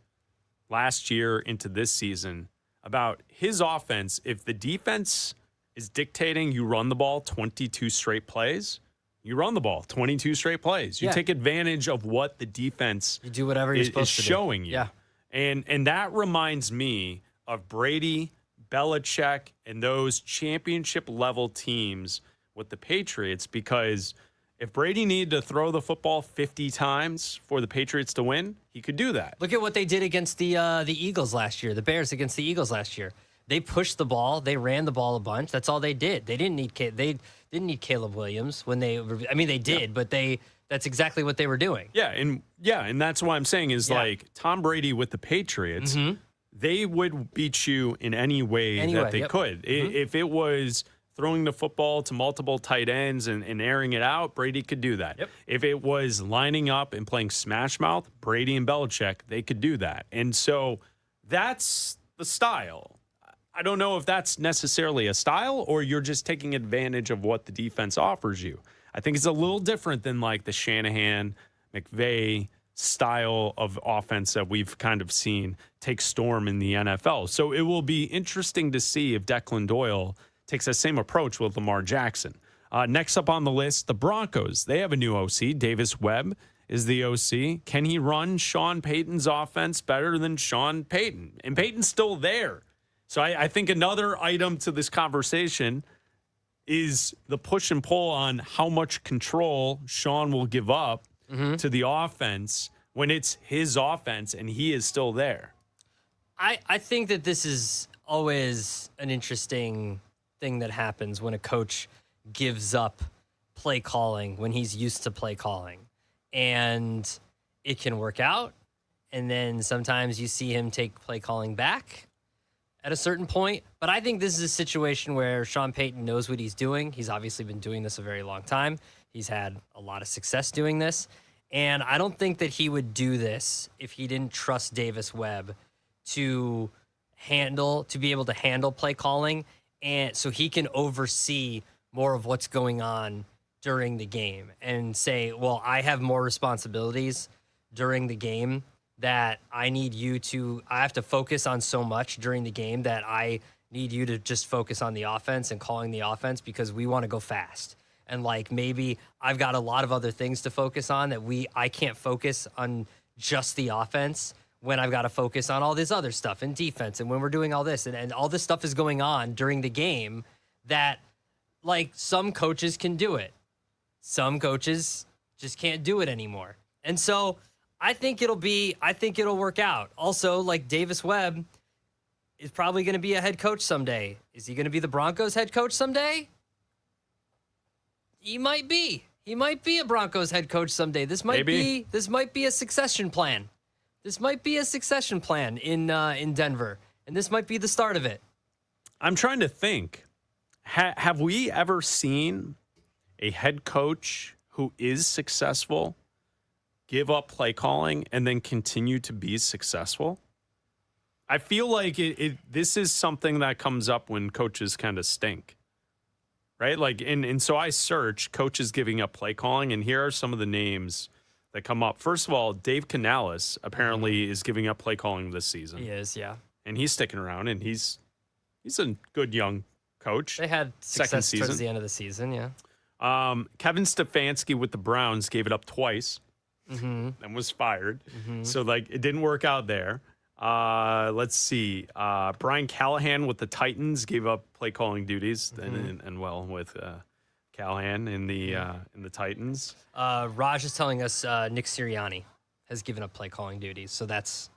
last year into this season about his offense. If the defense is dictating you run the ball 22 straight plays, you run the ball 22 straight plays. You take advantage of what the defense you do whatever you're supposed to showing do. you. Yeah. And that reminds me of Brady, Belichick, and those championship level teams with the Patriots, because if Brady needed to throw the football 50 times for the Patriots to win, he could do that. Look at what they did against the Eagles last year, the Bears against the Eagles last year. They pushed the ball. They ran the ball a bunch. That's all they did. They didn't need Caleb Williams when they did, but that's exactly what they were doing. And that's why I'm saying is like Tom Brady with the Patriots, they would beat you in any way that they could. If it was throwing the football to multiple tight ends and airing it out, Brady could do that. If it was lining up and playing smash mouth, Brady and Belichick, they could do that. And so that's the style. I don't know if that's necessarily a style or you're just taking advantage of what the defense offers you. I think it's a little different than like the Shanahan, McVay style of offense that we've kind of seen take storm in the NFL. So it will be interesting to see if Declan Doyle takes that same approach with Lamar Jackson. Next up on the list, the Broncos. They have a new OC. Davis Webb is the OC. Can he run Sean Payton's offense better than Sean Payton? And Payton's still there. So I think another item to this conversation is the push and pull on how much control Sean will give up to the offense when it's his offense and he is still there. I think that this is always an interesting thing that happens when a coach gives up play calling when he's used to play calling. And it can work out. And then sometimes you see him take play calling back at a certain point. But I think this is a situation where Sean Payton knows what he's doing. He's obviously been doing this a very long time. He's had a lot of success doing this. And I don't think that he would do this if he didn't trust Davis Webb to be able to handle play calling, and so he can oversee more of what's going on during the game and say, well, I have more responsibilities during the game that I have to focus on so much during the game that I need you to just focus on the offense and calling the offense because we want to go fast. And like maybe I've got a lot of other things to focus on that I can't focus on just the offense when I've got to focus on all this other stuff and defense and when we're doing all this and all this stuff is going on during the game that like some coaches can do it. Some coaches just can't do it anymore. And so I think it'll work out. Also, like Davis Webb is probably going to be a head coach someday. Is he going to be the Broncos head coach someday? He might be. He might be a Broncos head coach someday. This might be a succession plan. This might be a succession plan in Denver, and this might be the start of it. I'm trying to think. Have we ever seen a head coach who is successful give up play calling and then continue to be successful? I feel like this is something that comes up when coaches kind of stink. Right? Like, and so I search coaches giving up play calling, and here are some of the names that come up. First of all, Dave Canales apparently is giving up play calling this season. He is, yeah. And he's sticking around, and he's a good young coach. They had success towards the end of the season, yeah. Kevin Stefanski with the Browns gave it up twice and was fired. So, like, it didn't work out there. Let's see. Brian Callahan with the Titans gave up play calling duties and with Callahan in the Titans. Raj is telling us Nick Sirianni has given up play calling duties, so that's.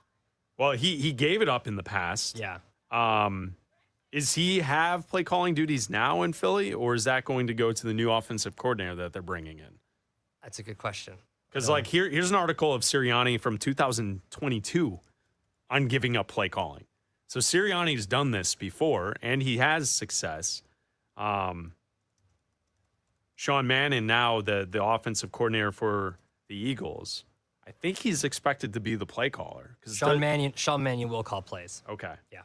Well, he gave it up in the past. Yeah. Is he have play calling duties now in Philly, or is that going to go to the new offensive coordinator that they're bringing in? That's a good question. Because here's an article of Sirianni from 2022 on giving up play calling. So Sirianni's done this before, and he has success. Sean Mannion, now the offensive coordinator for the Eagles, I think he's expected to be the play caller. Sean Mannion will call plays. Okay. Yeah.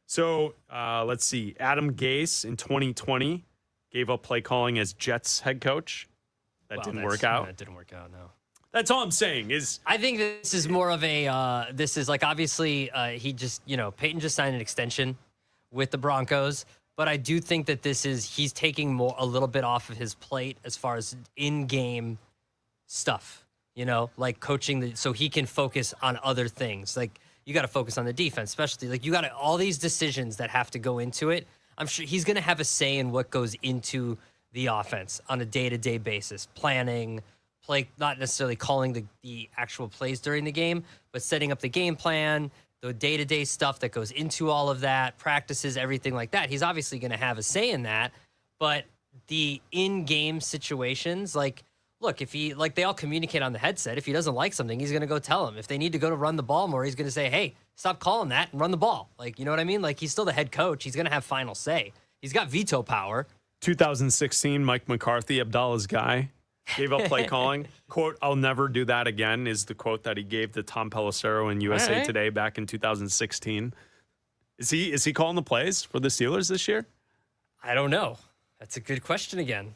So let's see. Adam Gase in 2020 gave up play calling as Jets head coach. That didn't work out. That didn't work out, no. That's all I'm saying is. I think this is more of a, this is like, obviously he just, Peyton just signed an extension with the Broncos, but I do think that he's taking a little bit off of his plate as far as in-game stuff, like coaching so he can focus on other things. Like, you got to focus on the defense, especially like you got all these decisions that have to go into it. I'm sure he's going to have a say in what goes into the offense on a day-to-day basis, planning, not necessarily calling the actual plays during the game, but setting up the game plan, the day-to-day stuff that goes into all of that, practices, everything like that. He's obviously going to have a say in that, but the in-game situations, like, look, if they all communicate on the headset. If he doesn't like something, he's going to go tell them. If they need to go to run the ball more, he's going to say, hey, stop calling that and run the ball. Like, you know what I mean? Like, he's still the head coach. He's going to have final say. He's got veto power. 2016, Mike McCarthy, Abdalla's guy, gave up play calling. Quote, "I'll never do that again," is the quote that he gave to Tom Pelissero in USA Today back in 2016. Is he calling the plays for the Steelers this year? I don't know. That's a good question again.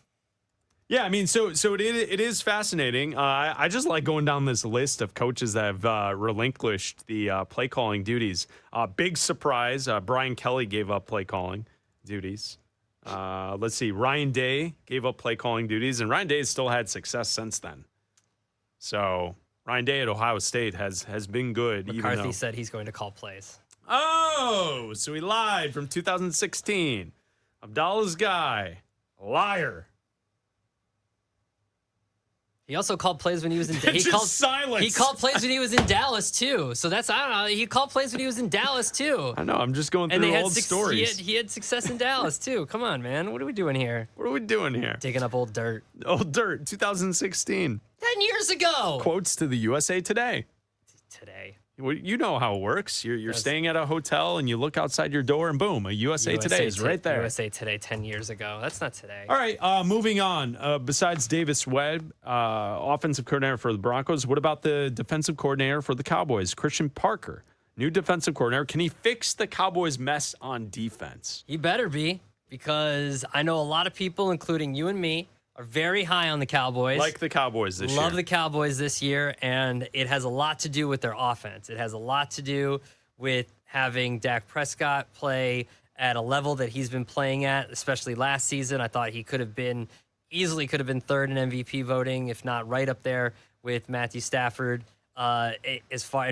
Yeah, I mean, so it is fascinating. I just like going down this list of coaches that have relinquished the play calling duties. Big surprise, Brian Kelly gave up play calling duties. Let's see, Ryan Day gave up play calling duties, and Ryan Day has still had success since then. So Ryan Day at Ohio State has been good. McCarthy said he's going to call plays. Oh, so he lied from 2016. Abdalla's guy, liar. He also called plays when he was in silence. He called plays when he was in Dallas too. So I don't know. He called plays when he was in Dallas too. I know. I'm just going through old stories. He had success in Dallas too. Come on, man. What are we doing here? Digging up old dirt. Old dirt. 2016. 10 years ago. Quotes to the USA Today. Today. You know how it works. You're staying at a hotel and you look outside your door and boom, a USA Today is right there. USA Today 10 years ago. That's not today. All right, moving on. Besides Davis Webb, offensive coordinator for the Broncos, what about the defensive coordinator for the Cowboys, Christian Parker? New defensive coordinator. Can he fix the Cowboys' mess on defense? He better be, because I know a lot of people, including you and me, are very high on the Cowboys. Like the Cowboys this year. Love the Cowboys this year, and it has a lot to do with their offense. It has a lot to do with having Dak Prescott play at a level that he's been playing at, especially last season. I thought he easily could have been third in MVP voting, if not right up there with Matthew Stafford and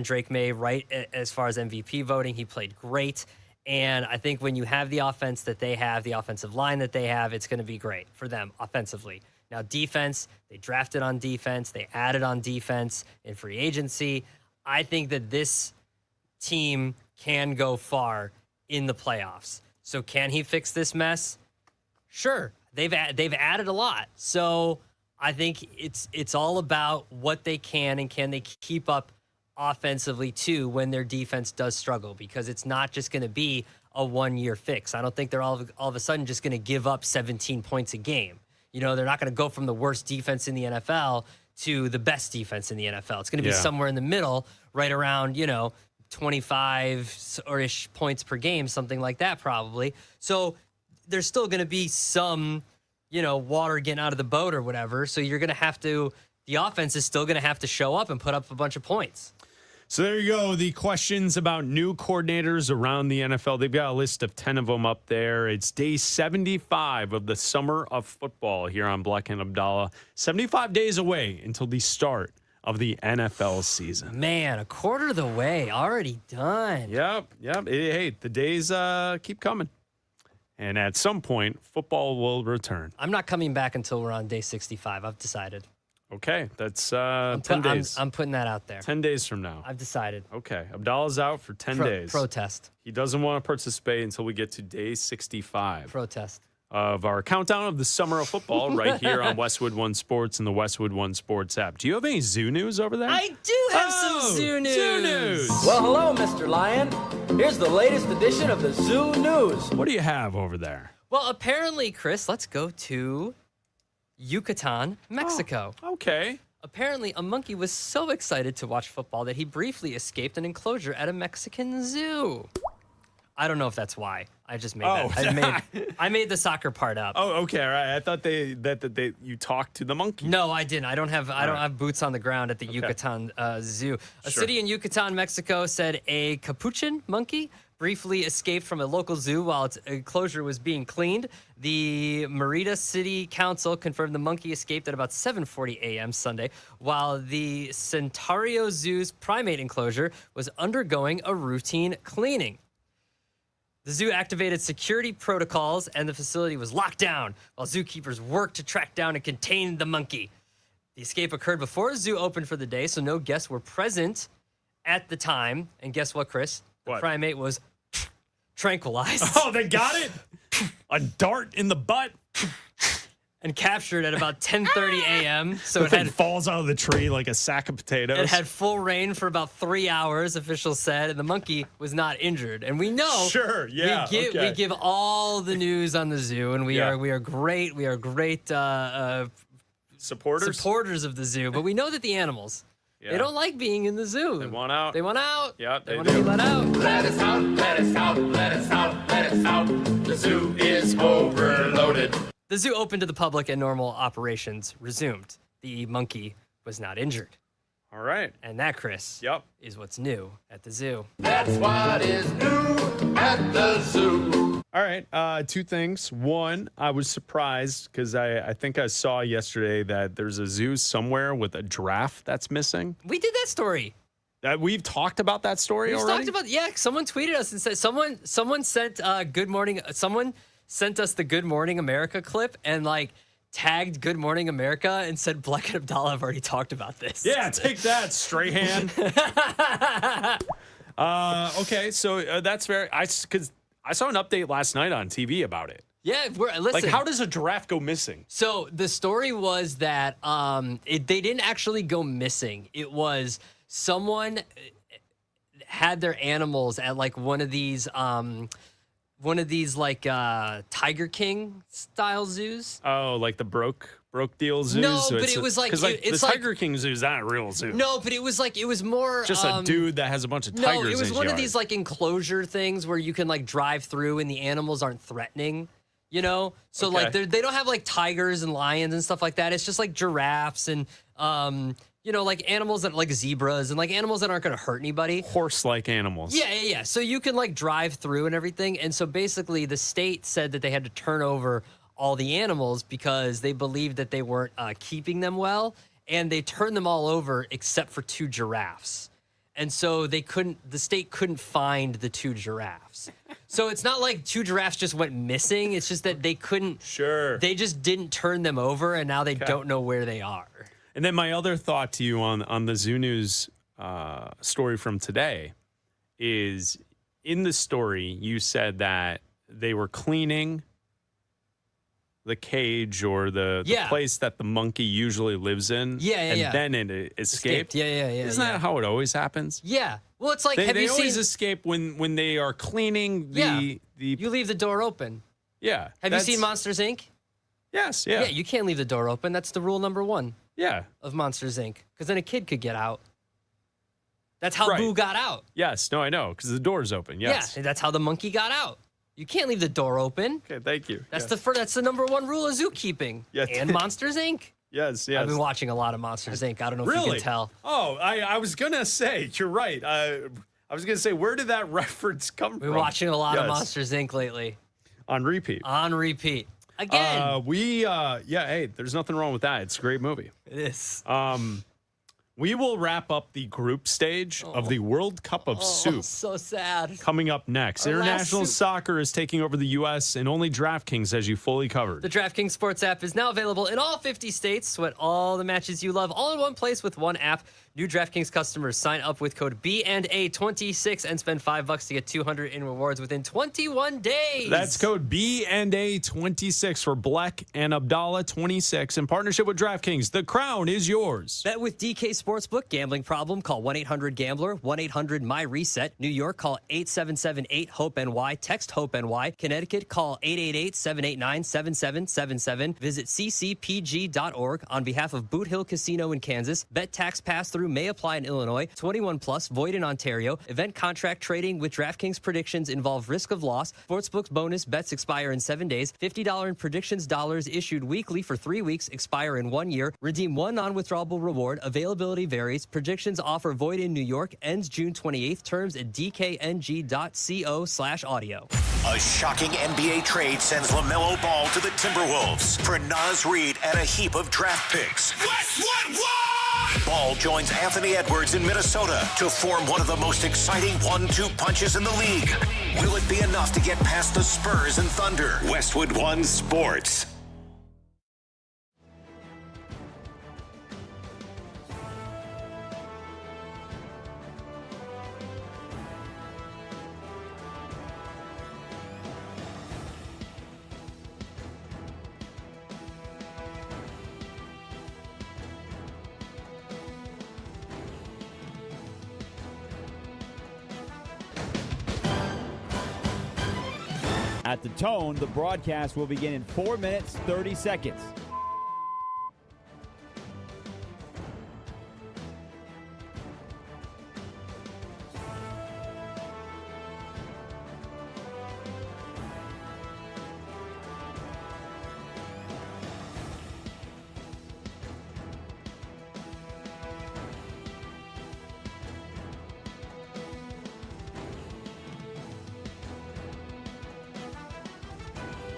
Drake May, right as far as MVP voting. He played great. And I think when you have the offense that they have, the offensive line that they have, it's going to be great for them offensively. Now, defense, they drafted on defense. They added on defense in free agency. I think that this team can go far in the playoffs. So can he fix this mess? Sure. They've added a lot. So I think it's all about what they can, and can they keep up offensively too when their defense does struggle, because it's not just going to be a one-year fix. I don't think they're all of a sudden just going to give up 17 points a game. They're not going to go from the worst defense in the NFL to the best defense in the NFL. It's going to be somewhere in the middle, right around, 25 or ish points per game, something like that probably. So there's still going to be some, water getting out of the boat or whatever. So you're going to have to, the offense is still going to have to show up and put up a bunch of points. So there you go. The questions about new coordinators around the NFL. They've got a list of 10 of them up there. It's day 75 of the summer of football here on Bleck and Abdalla. 75 days away until the start of the NFL season. Man, a quarter of the way, already done. Yep. Hey, the days keep coming. And at some point, football will return. I'm not coming back until we're on day 65. I've decided. Okay, that's 10 days. I'm putting that out there. 10 days from now. I've decided. Okay, Abdallah's out for 10 days. Protest. He doesn't want to participate until we get to day 65. Protest. Of our countdown of the summer of football right here on Westwood One Sports and the Westwood One Sports app. Do you have any zoo news over there? I do have some zoo news. Zoo news. Well, hello, Mr. Lion. Here's the latest edition of the Zoo News. What do you have over there? Well, apparently, Chris, let's go to Yucatan, Mexico. Oh, okay. Apparently, a monkey was so excited to watch football that he briefly escaped an enclosure at a Mexican zoo. I don't know if that's why. I just made that. I made the soccer part up. Oh, okay. All right. I thought you talked to the monkey. No, I didn't. I don't have boots on the ground at the Yucatan Zoo. A city in Yucatan, Mexico said a capuchin monkey briefly escaped from a local zoo while its enclosure was being cleaned. The Merida City Council confirmed the monkey escaped at about 7:40 a.m. Sunday, while the Centario Zoo's primate enclosure was undergoing a routine cleaning. The zoo activated security protocols and the facility was locked down while zookeepers worked to track down and contain the monkey. The escape occurred before the zoo opened for the day, so no guests were present at the time. And guess what, Chris? The primate was tranquilized. Oh, they got it? A dart in the butt? And captured at about 10:30 a.m. So it falls out of the tree like a sack of potatoes. It had full reign for about 3 hours, officials said, and the monkey was not injured. And we know, we give all the news on the zoo, and we are great. We are great supporters of the zoo. But we know that the animals, they don't like being in the zoo. They want out. They want out. Yeah, they want to be let out. Let us out. Let us out. Let us out. Let us out. The zoo is overloaded. The zoo opened to the public and normal operations resumed. The monkey was not injured. All right. And that, Chris, is what's new at the zoo. That's what is new at the zoo. All right. Two things. One, I was surprised because I think I saw yesterday that there's a zoo somewhere with a giraffe that's missing. We did that story. We've talked about that story already? Someone tweeted us and said, someone sent Good Morning, someone sent us the Good Morning America clip and tagged Good Morning America and said Bleck Abdalla have already talked about this. Yeah, take that, Strahan. Okay, so that's because I saw an update last night on TV about it. Yeah, listen. How does a giraffe go missing? So the story was that they didn't actually go missing. It was someone had their animals at one of these Tiger King style zoos. Oh, like the broke deal zoos? No, but it was the Tiger King zoo is not a real zoo. No, but it was more just a dude that has a bunch of tigers in his yard. No, it was one of these enclosure things where you can drive through and the animals aren't threatening, So they don't have tigers and lions and stuff like that. It's just giraffes and animals that zebras and animals that aren't going to hurt anybody. Horse-like animals. Yeah. So you can drive through and everything. And so basically the state said that they had to turn over all the animals because they believed that they weren't keeping them well. And they turned them all over except for 2 giraffes. And so the state couldn't find the 2 giraffes. So it's not like 2 giraffes just went missing. It's just that they couldn't. Sure. They just didn't turn them over and now they don't know where they are. And then my other thought to you on the Zoo News story from today is, in the story, you said that they were cleaning the cage or the place that the monkey usually lives in. And then it escaped. Isn't that how it always happens? Yeah. Well, it's like, they always escape when they are cleaning the... You leave the door open. Yeah. Have you seen Monsters, Inc.? Yes, yeah. Yeah, you can't leave the door open. That's the rule number 1. Yeah. Of Monsters, Inc. Because then a kid could get out. That's how Boo got out. Yes. No, I know. Because the door's open. Yes. Yeah. And that's how the monkey got out. You can't leave the door open. Okay. Thank you. That's the number 1 rule of zookeeping. Yes. And Monsters, Inc. Yes. I've been watching a lot of Monsters, Inc. I don't know if you can tell. Oh, I was going to say, you're right. I was going to say, where did that reference come from? We're watching a lot of Monsters, Inc. lately. On repeat. Again. Hey, there's nothing wrong with that. It's a great movie. It is. We will wrap up the group stage of the World Cup of Soup. So sad. Coming up next, Our last international soup. soccer is taking over the U.S. and only DraftKings has you fully covered. The DraftKings Sports app is now available in all 50 states. Sweat all the matches you love all in one place with one app. New DraftKings customers sign up with code B&A26 and spend $5 to get $200 in rewards within 21 days. That's code B&A26 for Bleck and Abdalla 26 in partnership with DraftKings. The crown is yours. Bet with DK Sportsbook. Gambling problem? Call 1-800-GAMBLER. 1-800-MY-RESET. New York, call 877-8-HOPE-NY. Text HOPE-NY. Connecticut, call 888-789-7777. Visit ccpg.org on behalf of Boot Hill Casino in Kansas. Bet tax pass-through may apply in Illinois. 21 plus, void in Ontario. Event contract trading with DraftKings predictions involve risk of loss. Sportsbook bonus bets expire in 7 days. $50 in predictions dollars issued weekly for 3 weeks, expire in 1 year. Redeem one non-withdrawable reward. Availability varies. Predictions offer void in New York. Ends June 28th. Terms at dkng.co/audio. A shocking NBA trade sends LaMelo Ball to the Timberwolves for Naz Reid and a heap of draft picks. Ball joins Anthony Edwards in Minnesota to form one of the most exciting 1-2 punches in the league. Will it be enough to get past the Spurs and Thunder? Westwood One Sports. At the tone, the broadcast will begin in 4 minutes, 30 seconds.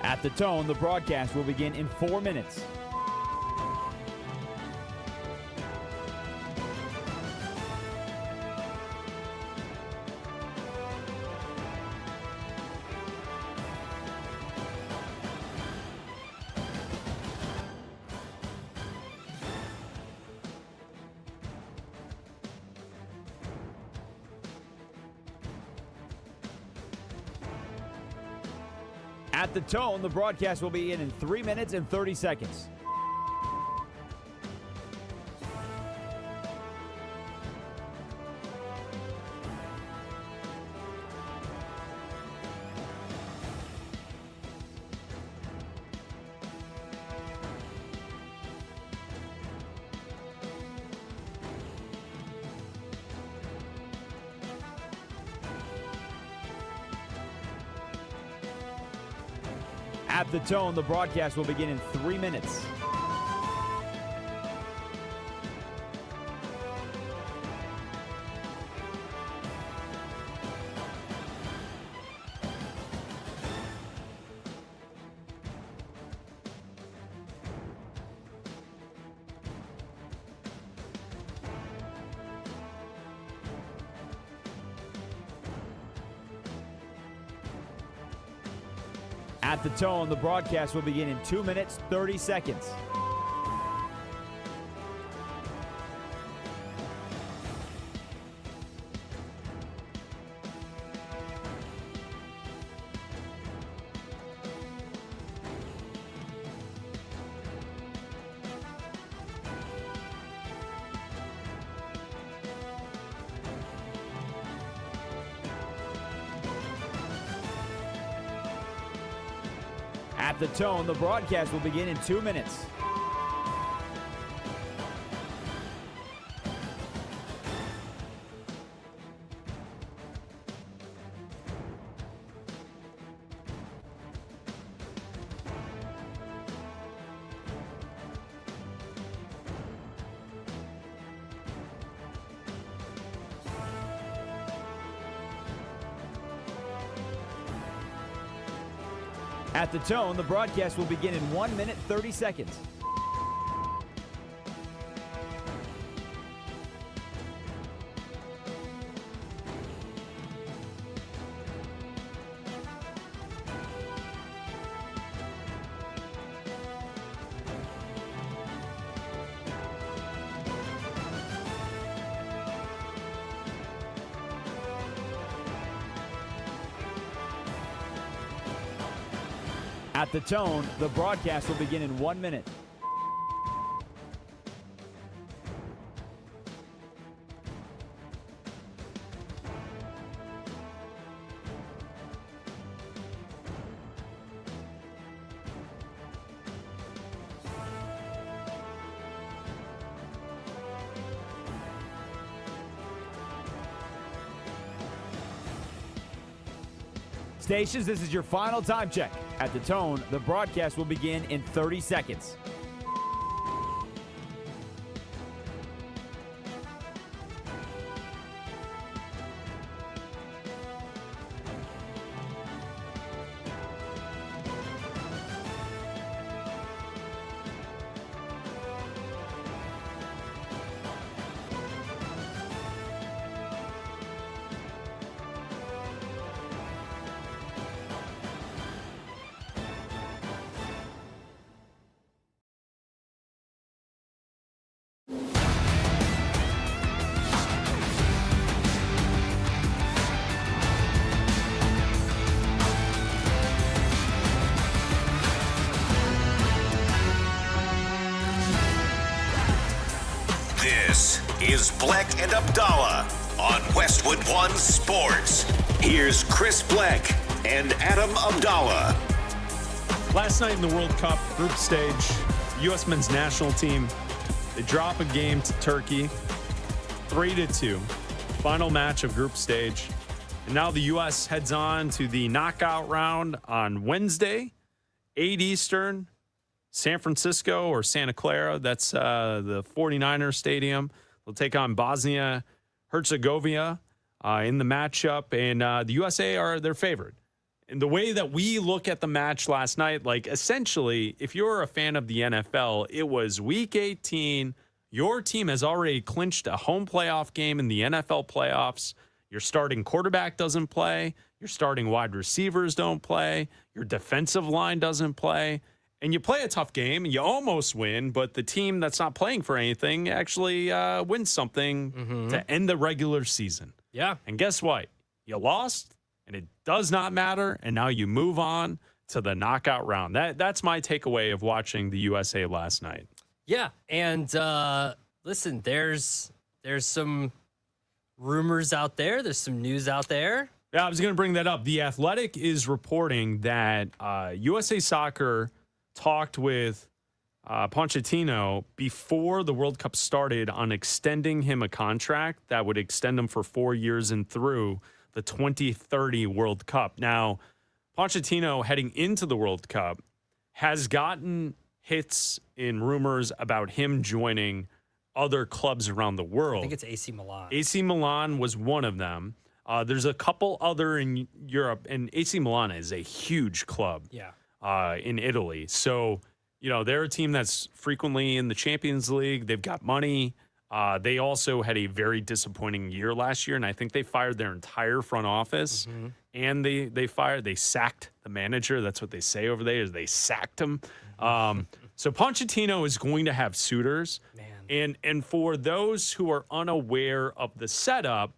At the tone, the broadcast will begin in 4 minutes. At the tone, the broadcast will begin in 3 minutes and 30 seconds. At the tone, the broadcast will begin in 3 minutes. At the tone, the broadcast will begin in 2 minutes, 30 seconds. At the tone, the broadcast will begin in 2 minutes. At the tone, the broadcast will begin in 1 minute, 30 seconds. At the tone, the broadcast will begin in 1 minute. Stations, this is your final time check. At the tone, the broadcast will begin in 30 seconds. This is Bleck and Abdalla on Westwood One Sports. Here's Chris Bleck and Adam Abdalla. Last night in the World Cup group stage, U.S. men's national team, they drop a game to Turkey, 3-2. Final match of group stage. And now the U.S. heads on to the knockout round on Wednesday, 8 Eastern, San Francisco or Santa Clara. That's the 49ers stadium. They'll take on Bosnia-Herzegovina in the matchup. And the USA are their favorite. And the way that we look at the match last night, like essentially, if you're a fan of the NFL, it was week 18. Your team has already clinched a home playoff game in the NFL playoffs. Your starting quarterback doesn't play. Your starting wide receivers don't play. Your defensive line doesn't play. And you play a tough game, and you almost win, but the team that's not playing for anything actually wins something to end the regular season. Yeah. And guess what? You lost, and it does not matter, and now you move on to the knockout round. That's my takeaway of watching the USA last night. Yeah, and listen, there's some rumors out there. There's some news out there. Yeah, I was going to bring that up. The Athletic is reporting that USA Soccer talked with Pochettino before the World Cup started on extending him a contract that would extend him for 4 years and through the 2030 World Cup. Now, Pochettino heading into the World Cup has gotten hits in rumors about him joining other clubs around the world. I think it's AC Milan. AC Milan was one of them. There's a couple other in Europe, and AC Milan is a huge club. Yeah. In Italy. So, you know, they're a team that's frequently in the Champions League. They've got money. They also had a very disappointing year last year, and I think they fired their entire front office. And they sacked the manager. That's what they say over there, is they sacked him. So Pochettino is going to have suitors. And for those who are unaware of the setup,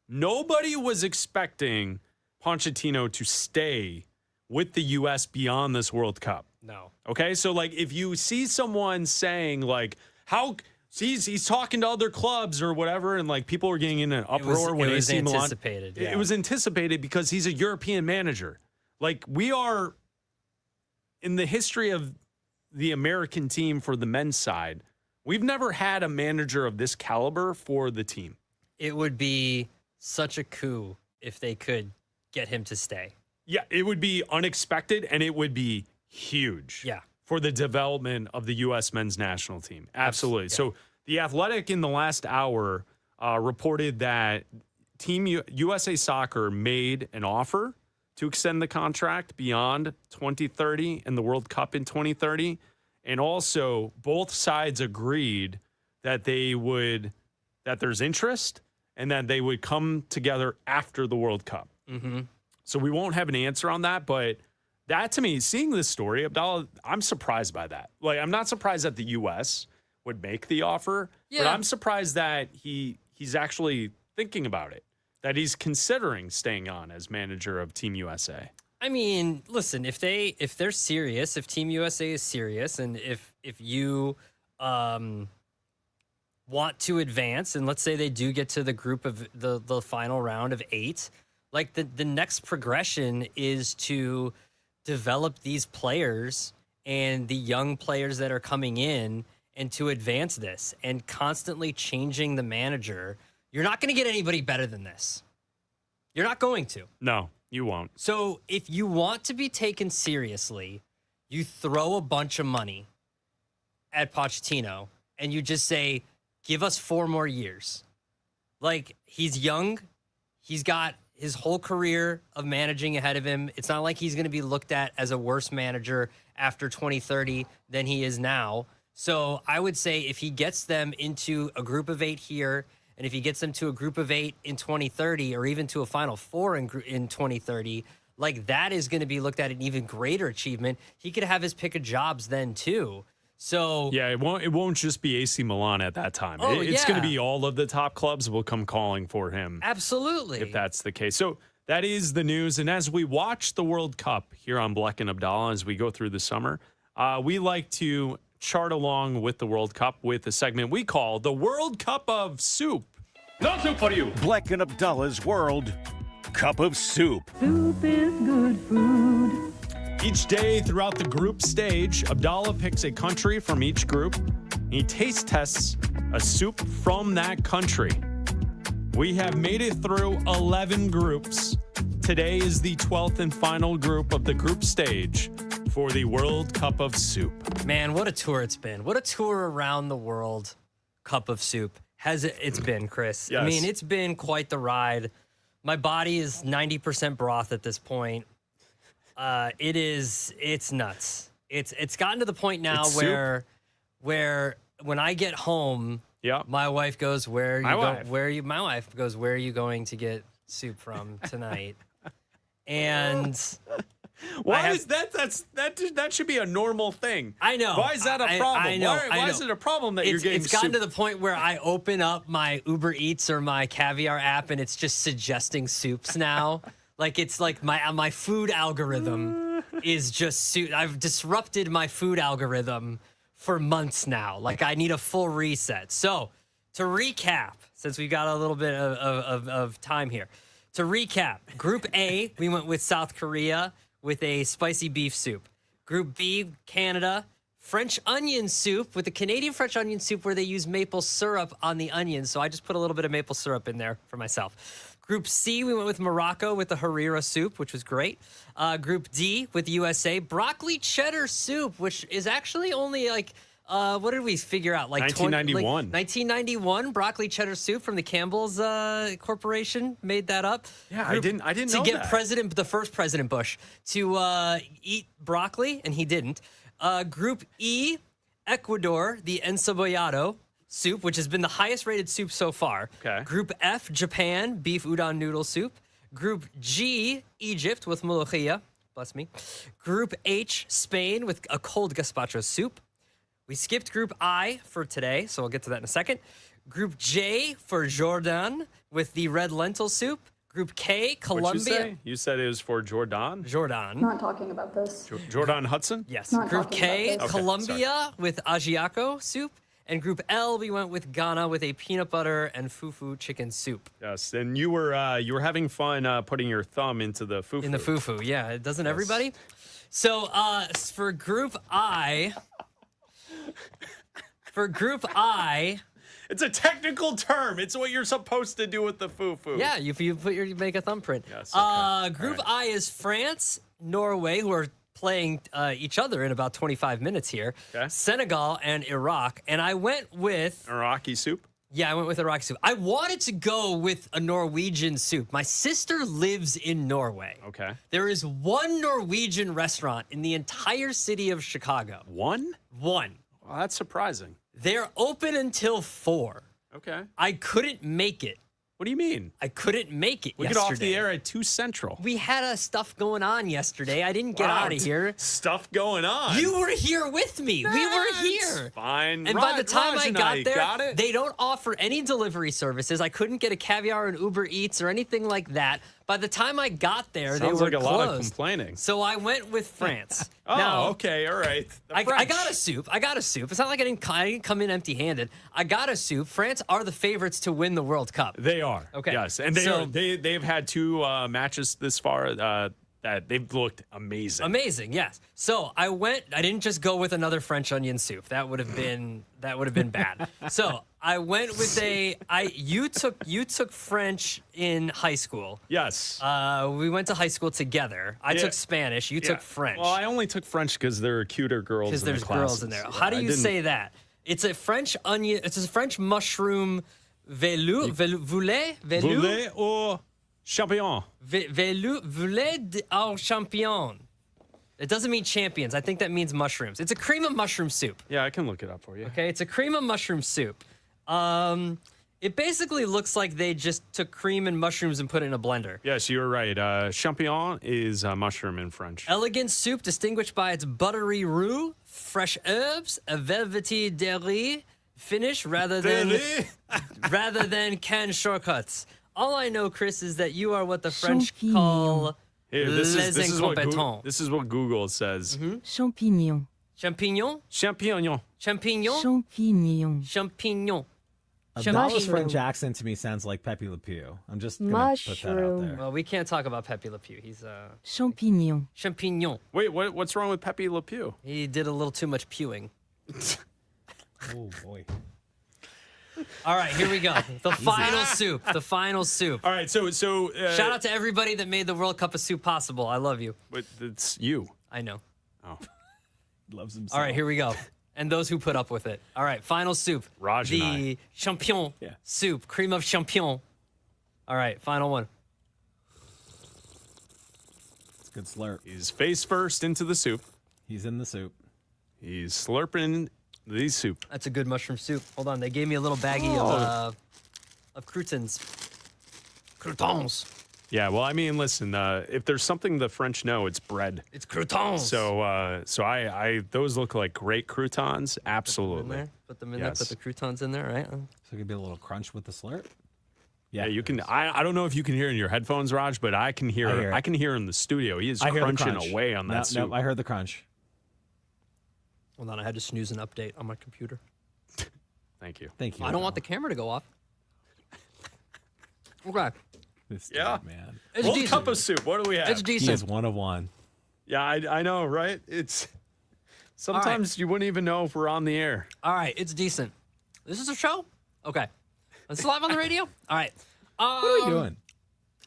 nobody was expecting Pochettino to stay with the U.S. beyond this World Cup. No. Okay, so like if you see someone saying like how he's talking to other clubs or whatever, and like people are getting in an uproar when they see Milan. Anticipated. Yeah. It was anticipated because he's a European manager. Like we are in the history of the American team for the men's side, we've never had a manager of this caliber for the team. It would be such a coup if they could get him to stay. Yeah, it would be unexpected, and it would be huge for the development of the U.S. men's national team. Absolutely. Yeah. So the Athletic in the last hour reported that Team USA Soccer made an offer to extend the contract beyond 2030 and the World Cup in 2030. And also both sides agreed that that there's interest and that they would come together after the World Cup. So we won't have an answer on that, but that to me, seeing this story, Abdalla, I'm surprised by that. Like, I'm not surprised that the U.S. would make the offer, but I'm surprised that he's actually thinking about it, that he's considering staying on as manager of Team USA. I mean, listen, if they're serious, if Team USA is serious, and if you want to advance, and let's say they do get to the group of the final round of 8, like the next progression is to develop these players and the young players that are coming in, and to advance this, and constantly changing the manager. You're not going to get anybody better than this. You're not going to. No, you won't. So if you want to be taken seriously, you throw a bunch of money at Pochettino and you just say, give us 4 more years. Like, he's young. He's got his whole career of managing ahead of him. It's not like he's going to be looked at as a worse manager after 2030 than he is now. So I would say if he gets them into a group of 8 here, and if he gets them to a group of 8 in 2030, or even to a Final Four in 2030, like, that is going to be looked at an even greater achievement. He could have his pick of jobs then too. So yeah, it won't just be AC Milan at that time. Oh, It's going to be all of the top clubs will come calling for him. Absolutely. If that's the case. So that is the news. And as we watch the World Cup here on Bleck and Abdalla, as we go through the summer, we like to chart along with the World Cup with a segment we call the World Cup of Soup. No soup for you. Bleck and Abdalla's World Cup of Soup. Soup is good food. Each day throughout the group stage, Abdalla picks a country from each group. He taste tests a soup from that country. We have made it through 11 groups. Today is the 12th and final group of the group stage for the World Cup of Soup. Man, what a tour it's been. What a tour around the world Cup of Soup has it's been, Chris. Yes. I mean, it's been quite the ride. My body is 90% broth at this point. It's nuts. It's gotten to the point now where when I get home, my wife goes, my wife goes, where are you going to get soup from tonight? And why is that should be a normal thing. I know. Why is that a problem? I know. Why is it a problem that you're getting It's gotten soup? to the point where I open up my Uber Eats or my Caviar app and it's just suggesting soups now. Like, it's like my food algorithm is just soup. I've disrupted my food algorithm for months now. Like, I need a full reset. So, to recap, since we've got a little bit of time here, to recap, Group A, we went with South Korea with a spicy beef soup. Group B, Canada, French onion soup with the Canadian French onion soup where they use maple syrup on the onions. So I just put a little bit of maple syrup in there for myself. Group C, we went with Morocco with the harira soup, which was great. Group D with the USA, broccoli cheddar soup, which is actually only like, what did we figure out? Like 1991. 1991 broccoli cheddar soup from the Campbell's Corporation made that up. Yeah, I didn't know to get that. the first President Bush to eat broccoli, and he didn't. Group E, Ecuador, the encebollado soup, which has been the highest rated soup so far. Okay. Group F, Japan, beef udon noodle soup. Group G, Egypt with molokhia. Bless me. Group H, Spain with a cold gazpacho soup. We skipped Group I for today, so we'll get to that in a second. Group J for Jordan with the red lentil soup. Group K, Colombia. What'd you say? You said it was for Jordan? Jordan. Not talking about this. Jordan Hudson? Yes. Not Group talking K, about this. Colombia with ajiaco soup. And Group L, we went with Ghana with a peanut butter and fufu chicken soup. Yes, and you were having fun putting your thumb into the fufu. In the fufu, yeah. Doesn't everybody? So for Group I... It's a technical term. It's what you're supposed to do with the fufu. Yeah, you make a thumbprint. Yes. Okay. Group I is France, Norway, who are playing each other in about 25 minutes here. Okay. Senegal and Iraq. And I went with... Iraqi soup? Yeah, I went with Iraqi soup. I wanted to go with a Norwegian soup. My sister lives in Norway. Okay. There is one Norwegian restaurant in the entire city of Chicago. One? One. Well, that's surprising. They're open until 4. Okay. I couldn't make it. What do you mean? I couldn't make it We yesterday. get off the air at 2 Central. We had stuff going on yesterday. I didn't get out of here. Stuff going on. You were here with me. We were here. Fine. And by the time Raj I and got there, got it. they don't offer any delivery services. I couldn't get a Caviar and Uber Eats or anything like that. By the time I got there, they Sounds were like a closed. lot of complaining. So I went with France. Oh, Now, okay, all right. I got a soup. It's not like I didn't come in empty-handed. I got a soup. France are the favorites to win the World Cup. They are. Okay. Yes, and they've had 2 matches this far that they've looked amazing. Amazing, yes. So I didn't just go with another French onion soup. That would have been bad. So I went with you took French in high school. Yes. We went to high school together. I took Spanish. You took French. Well, I only took French because there are cuter girls. Because there's girls in there. How do you say that? It's a French onion. It's a French mushroom Voulet or champignon? Voulet au champignon. It doesn't mean champions. I think that means mushrooms. It's a cream of mushroom soup. Yeah, I can look it up for you. Okay, it's a cream of mushroom soup. It basically looks like they just took cream and mushrooms and put it in a blender. Yes, you're right. Champignon is mushroom in French. Elegant soup distinguished by its buttery roux, fresh herbs, a velvety dairy finish rather than canned shortcuts. All I know, Chris, is that you are what the French call this is incompetents. This is what Google says. Champignon. Champignon? Champignon. Champignon? Champignon. Champignon. Abdalla's French accent to me sounds like Pepe Le Pew. I'm just going to put that out there. Well, we can't talk about Pepe Le Pew. He's Champignon. Champignon. Wait, what's wrong with Pepe Le Pew? He did a little too much pewing. Oh, boy. All right, here we go. The final soup. The final soup. All right, so shout out to everybody that made the World Cup of Soup possible. I love you. But it's you. I know. Oh. Loves himself. All right, here we go. And those who put up with it. All right, final soup. Raj and the champion soup, cream of champion. All right, final one. It's a good slurp. He's face first into the soup. He's in the soup. He's slurping the soup. That's a good mushroom soup. Hold on, they gave me a little baggie of croutons. Croutons. Yeah, well, I mean, listen, if there's something the French know, it's bread. It's croutons. So I those look like great croutons. Absolutely. Put them in there. Put the croutons in there, right? So it could be a little crunch with the slurp. Yeah, you can. I don't know if you can hear in your headphones, Raj, but I can hear. I can hear in the studio. He is crunching away on that soup. No, I heard the crunch. Hold on, I had to snooze an update on my computer. Thank you. Thank you. I don't want the camera to go off. Okay. This dude, man. It's World decent. Cup of soup. What do we have? It's decent. He is 1 of 1. Yeah, I know, right? It's sometimes you wouldn't even know if we're on the air. All right, it's decent. This is a show? Okay. It's live on the radio? All right. What are we doing?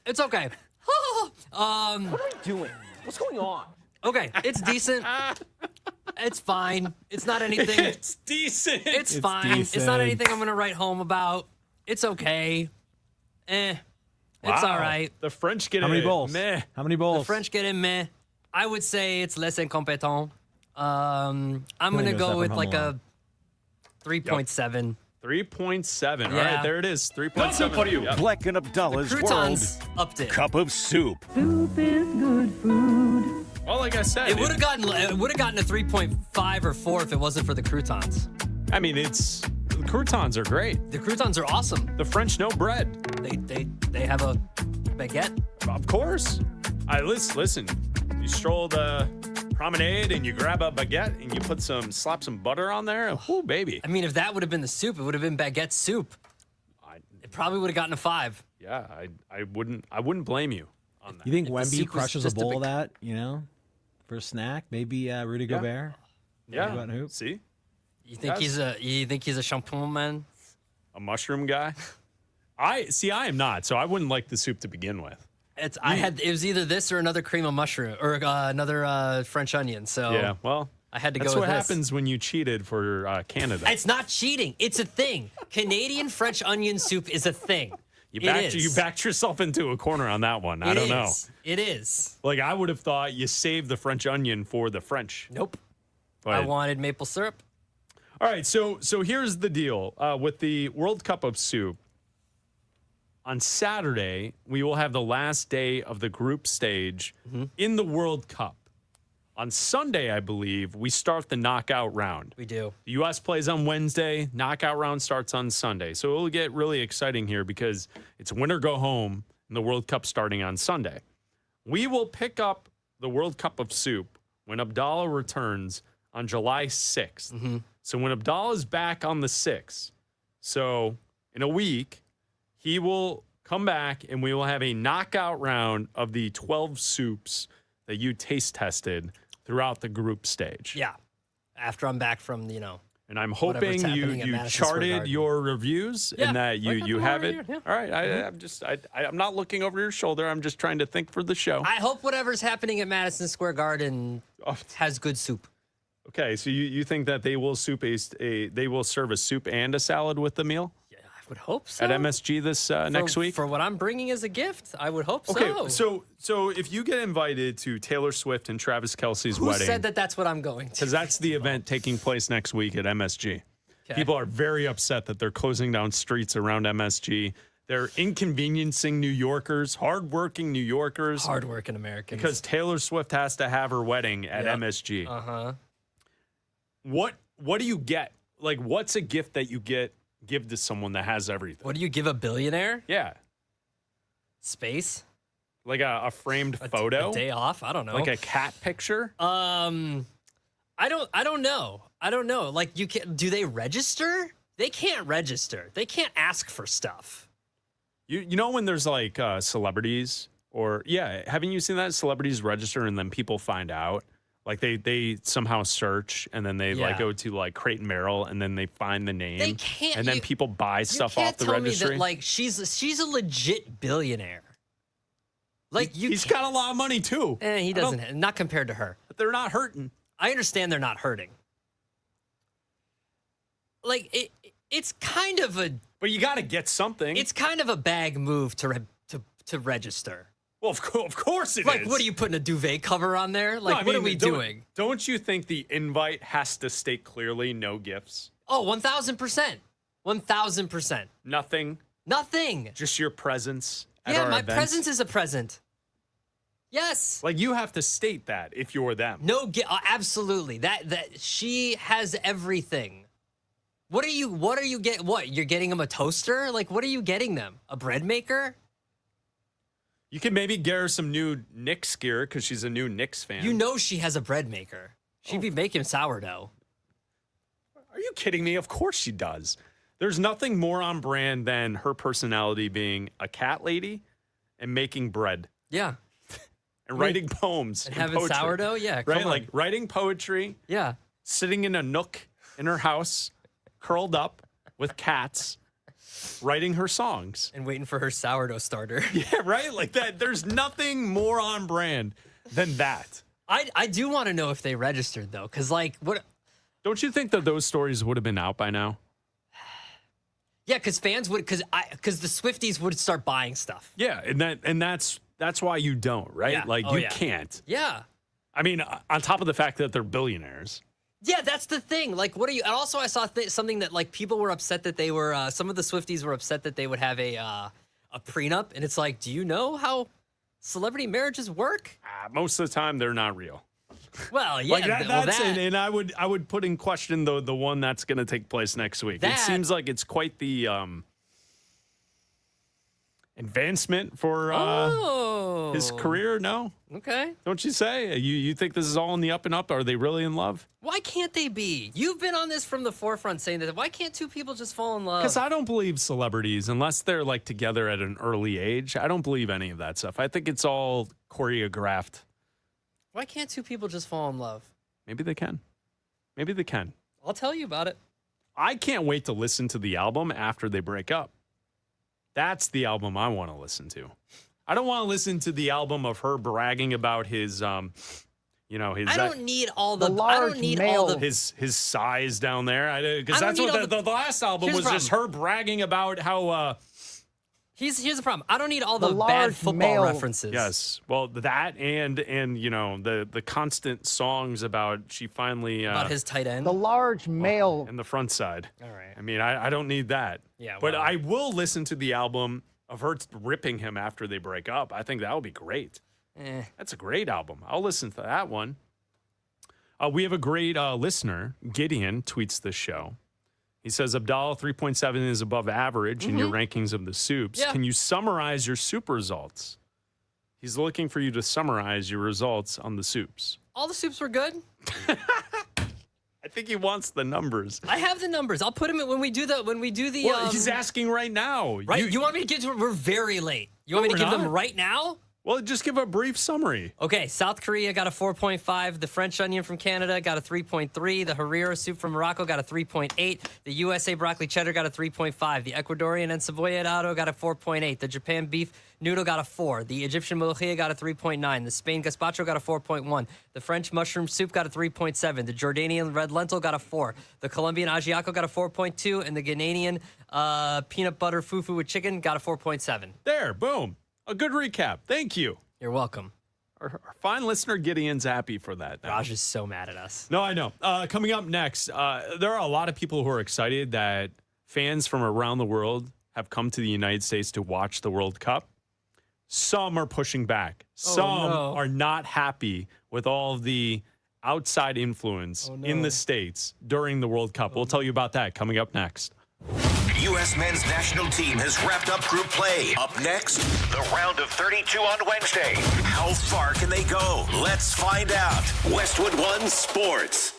It's okay. What are you doing? What's going on? Okay, it's decent. It's fine. It's not anything. It's decent. It's fine. It's not anything I'm going to write home about. It's okay. It's all right. The French get How many a bowls? meh. How many bowls? The French get in meh. I would say it's less incompetent. I'm going to go with like a 3.7. 3.7. All Yeah. right, there it is. 3.7. Good soup for you. Yep. Bleck and Abdalla's Croutons World upped it. Cup of Soup. Soup is good food. Well, like I said, It would have gotten a 3.5 or 4 if it wasn't for the croutons. I mean, the croutons are great. The croutons are awesome. The French know bread. They have a baguette. Of course. Listen. You stroll the promenade and you grab a baguette and you slap some butter on there. Oh, baby. I mean, if that would have been the soup, it would have been baguette soup. It probably would have gotten a 5. Yeah, I wouldn't blame you on that. You think If the Wemby soup was crushes a just a bowl of big- that, for a snack? Maybe Rudy Gobert? Yeah. Go out and hoop? See? You think he's a champion man? A mushroom guy? I am not, so I wouldn't like the soup to begin with. It was either this or another cream of mushroom or another French onion. So Yeah, well, I had to that's go what with this. happens when you cheated for Canada. It's not cheating. It's a thing. Canadian French onion soup is a thing. You It is. backed yourself into a corner on that one. I don't know. It is. Like, I would have thought you saved the French onion for the French. Nope. But, I wanted maple syrup. all right, so here's the deal with the World Cup of Soup. On Saturday, we will have the last day of the group stage in the World Cup. On Sunday, I believe, we start the knockout round. We do. The U.S. plays on Wednesday. Knockout round starts on Sunday. So it'll get really exciting here because it's win or go home. and the World Cup starting on Sunday. We will pick up the World Cup of Soup when Abdalla returns on July 6th. Mm-hmm. So when Abdalla's back on the 6th, so in a week, he will come back and we will have a knockout round of the 12 soups that you taste tested throughout the group stage. Yeah. After I'm back from, And I'm whatever's hoping happening you at Madison Square charted Garden. your reviews Yeah, and that I got you them have right it. here, yeah. All right. I'm not looking over your shoulder. I'm just trying to think for the show. I hope whatever's happening at Madison Square Garden has good soup. Okay, so you think that they will they will serve a soup and a salad with the meal? Yeah, I would hope so. At MSG this next week? For what I'm bringing as a gift, I would hope Okay, so. so if you get invited to Taylor Swift and Travis Kelce's Who wedding. said that that's what I'm going to? Because that's the event taking place next week at MSG. Okay. People are very upset that they're closing down streets around MSG. They're inconveniencing New Yorkers, hardworking New Yorkers. Hardworking Americans. Because Taylor Swift has to have her wedding at MSG. Uh-huh. What do you get? Like, what's a gift that you give to someone that has everything? What do you give a billionaire? Yeah. Space? Like a framed photo? A day off? I don't know. Like a cat picture? I don't know. I don't know. Like, do they register? They can't register. They can't ask for stuff. You know when there's like celebrities or haven't you seen that celebrities register and then people find out? Like they somehow search and then they like go to like Crate and Barrel and then they find the name. They can't. And then people buy stuff off the tell registry. Me that, like she's a legit billionaire. Like he's got a lot of money too. He doesn't. Not compared to her. But they're not hurting. I understand they're not hurting. Like it's kind of a. But you got to get something. It's kind of a bag move to register. Well, of course it is. Like, what are you putting a duvet cover on there? Like, what are we doing? Don't you think the invite has to state clearly no gifts? Oh, 1,000%. 1,000%. Nothing. Just your presence at our my events. presence is a present. Yes. Like, you have to state that if you're them. No, absolutely. That she has everything. What are you getting? What? You're getting them a toaster? Like, what are you getting them? A bread maker? You can maybe get her some new Knicks gear because she's a new Knicks fan. You know she has a bread maker. She'd be making sourdough. Are you kidding me? Of course she does. There's nothing more on brand than her personality being a cat lady and making bread. Yeah. And writing poems. And having poetry. sourdough? Yeah, right? come on. Like writing poetry. Yeah. Sitting in a nook in her house, curled up with cats. Writing her songs. And waiting for her sourdough starter. Yeah, right? Like that. There's nothing more on brand than that. I do want to know if they registered, though, because, like, what... Don't you think that those stories would have been out by now? Yeah, because fans would... Because the Swifties would start buying stuff. Yeah, and that's why you don't, right? Yeah. Like, you can't. Yeah. I mean, on top of the fact that they're billionaires. Yeah, that's the thing. Like, what are you? And also, I saw something that like people were upset that they were. Some of the Swifties were upset that they would have a prenup, and it's like, do you know how celebrity marriages work? Most of the time, they're not real. Well, yeah, like and I would put in question the one that's going to take place next week. It seems like it's quite the advancement for his career. No, okay. Don't you say? You think this is all in the up and up? Are they really in love? Why can't they be? You've been on this from the forefront saying that. Why can't two people just fall in love? Because I don't believe celebrities, unless they're like together at an early age. I don't believe any of that stuff. I think it's all choreographed. Why can't two people just fall in love? Maybe they can. Maybe they can. I'll tell you about it. I can't wait to listen to the album after they break up. That's the album I want to listen to. I don't want to listen to the album of her bragging about his, his. I don't need all the. I don't need all the. His size down there. Because that's what the last album was, just her bragging about how. Here's the problem. I don't need all the bad football references. Yes, well, that and the constant songs about she finally about his tight end. The large male and the front side. All right. I mean, I don't need that. Yeah, but I will listen to the album of her ripping him after they break up. I think that would be great. That's a great album. I'll listen to that one. We have a great listener. Gideon tweets this show. He says, Abdalla, 3.7 is above average in your rankings of the soups. Yeah. Can you summarize your soup results? He's looking for you to summarize your results on the soups. All the soups were good. I think he wants the numbers. I have the numbers. I'll put them in when we do the Well, he's asking right now. Right? You want me to give to we're very late. You want me to give them right now? Well, just give a brief summary. Okay, South Korea got a 4.5. The French onion from Canada got a 3.3. The Harira soup from Morocco got a 3.8. The USA broccoli cheddar got a 3.5. The Ecuadorian encebollado got a 4.8. The Japan beef noodle got a 4. The Egyptian molokhia got a 3.9. The Spain gazpacho got a 4.1. The French mushroom soup got a 3.7. The Jordanian red lentil got a 4. The Colombian ajiaco got a 4.2. And the Ghanaian peanut butter fufu with chicken got a 4.7. There, boom. A good recap. Thank you. You're welcome. Our fine listener Gideon's happy for that now. Raj is so mad at us. No, I know. Coming up next, there are a lot of people who are excited that fans from around the world have come to the United States to watch the World Cup. Some are pushing back. Some are not happy with all of the outside influence in the States during the World Cup. We'll tell you about that coming up next. U.S. men's national team has wrapped up group play. Up next, the round of 32 on Wednesday. How far can they go? Let's find out. Westwood One Sports.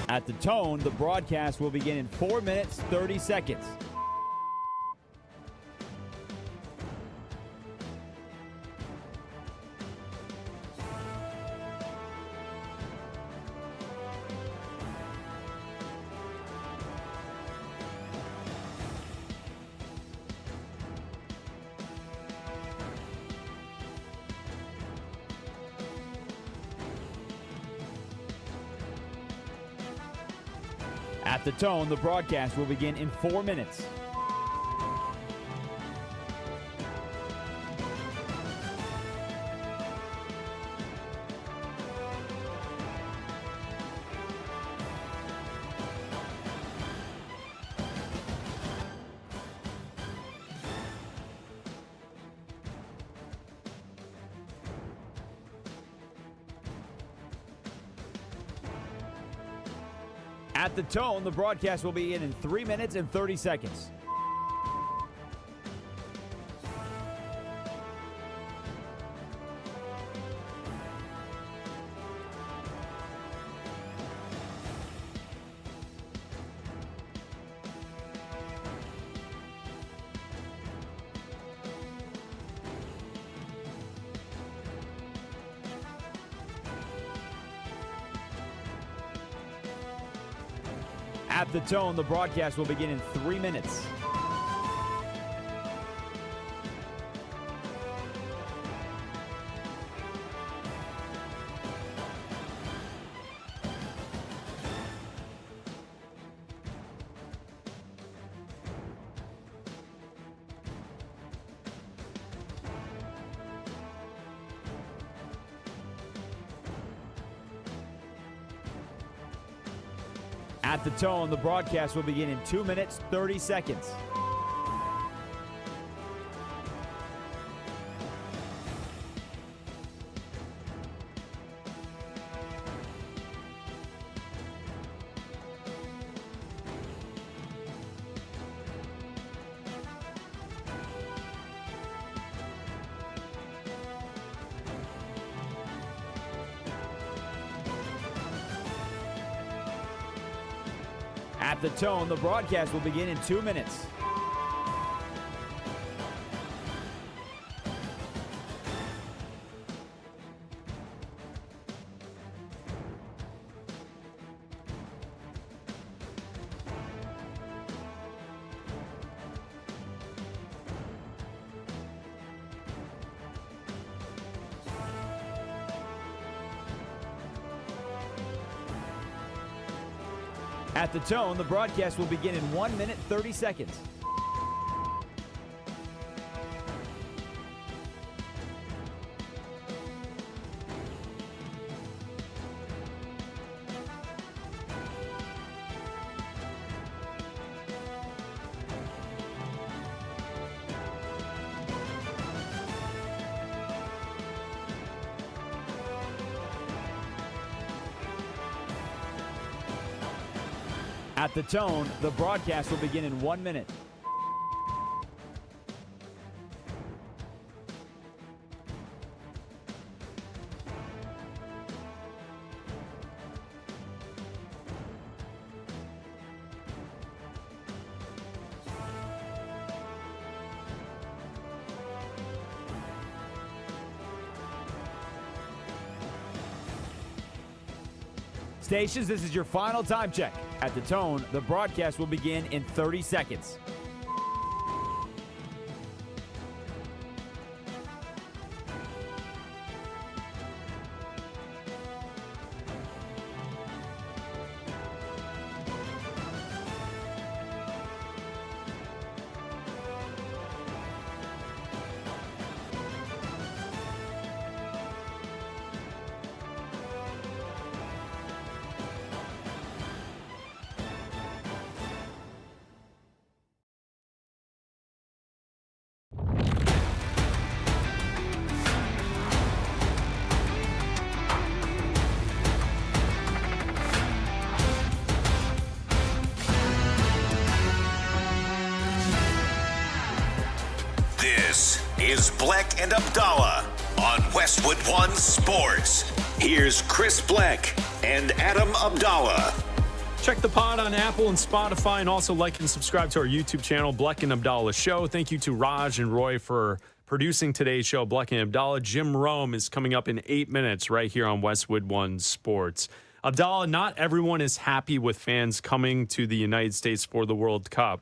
At the tone, the broadcast will begin in 4 minutes, 30 seconds. At the tone, the broadcast will begin in 4 minutes. At the tone, the broadcast will begin in 3 minutes and 30 seconds. At the tone, the broadcast will begin in 3 minutes. At the tone, the broadcast will begin in 2 minutes, 30 seconds. At the tone, the broadcast will begin in 2 minutes. At the tone, the broadcast will begin in 1 minute, 30 seconds. At the tone, the broadcast will begin in 1 minute. Stations, this is your final time check. At the tone, the broadcast will begin in 30 seconds. This is Bleck and Abdalla on Westwood One Sports. Here's Chris Bleck and Adam Abdalla. Check the pod on Apple and Spotify, and also like and subscribe to our YouTube channel, Bleck and Abdalla Show. Thank you to Raj and Roy for producing today's show, Bleck and Abdalla. Jim Rome is coming up in 8 minutes right here on Westwood One Sports. Abdalla, not everyone is happy with fans coming to the United States for the World Cup.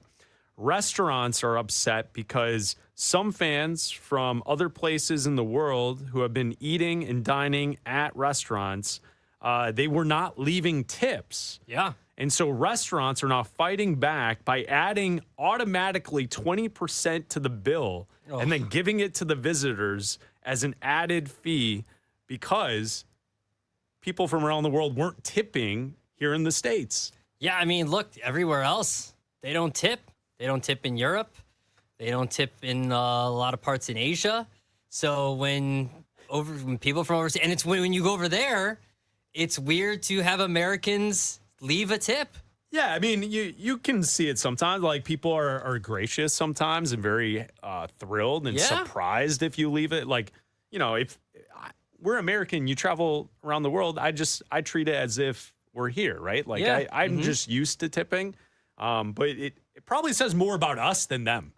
Restaurants are upset because some fans from other places in the world who have been eating and dining at restaurants, they were not leaving tips. Yeah. And so restaurants are now fighting back by adding automatically 20% to the bill and then giving it to the visitors as an added fee because people from around the world weren't tipping here in the States. Yeah, I mean, look, everywhere else, they don't tip. They don't tip in Europe. They don't tip in a lot of parts in Asia. So when people from overseas, and it's when you go over there, it's weird to have Americans leave a tip. Yeah, I mean, you can see it sometimes. Like, people are gracious sometimes and very thrilled and surprised if you leave it. Like, you know, if we're American, you travel around the world, I treat it as if we're here, right? Like, I'm just used to tipping. But it probably says more about us than them.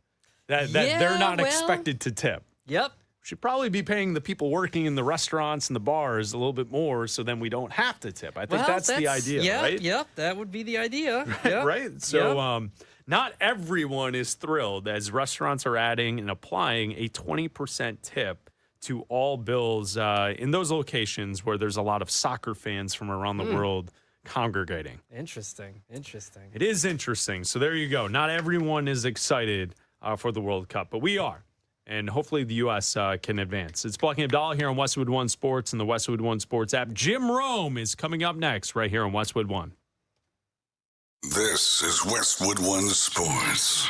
That they're not expected to tip. Yep. Should probably be paying the people working in the restaurants and the bars a little bit more so then we don't have to tip. I think that's the idea, right? Yep, that would be the idea. Yep. Right? So not everyone is thrilled as restaurants are adding and applying a 20% tip to all bills in those locations where there's a lot of soccer fans from around the world congregating. Interesting. It is interesting. So there you go. Not everyone is excited for the World Cup, but we are. And hopefully the U.S. Can advance. It's Bleck and Abdalla here on Westwood One Sports and the Westwood One Sports app. Jim Rome is coming up next right here on Westwood One. This is Westwood One Sports.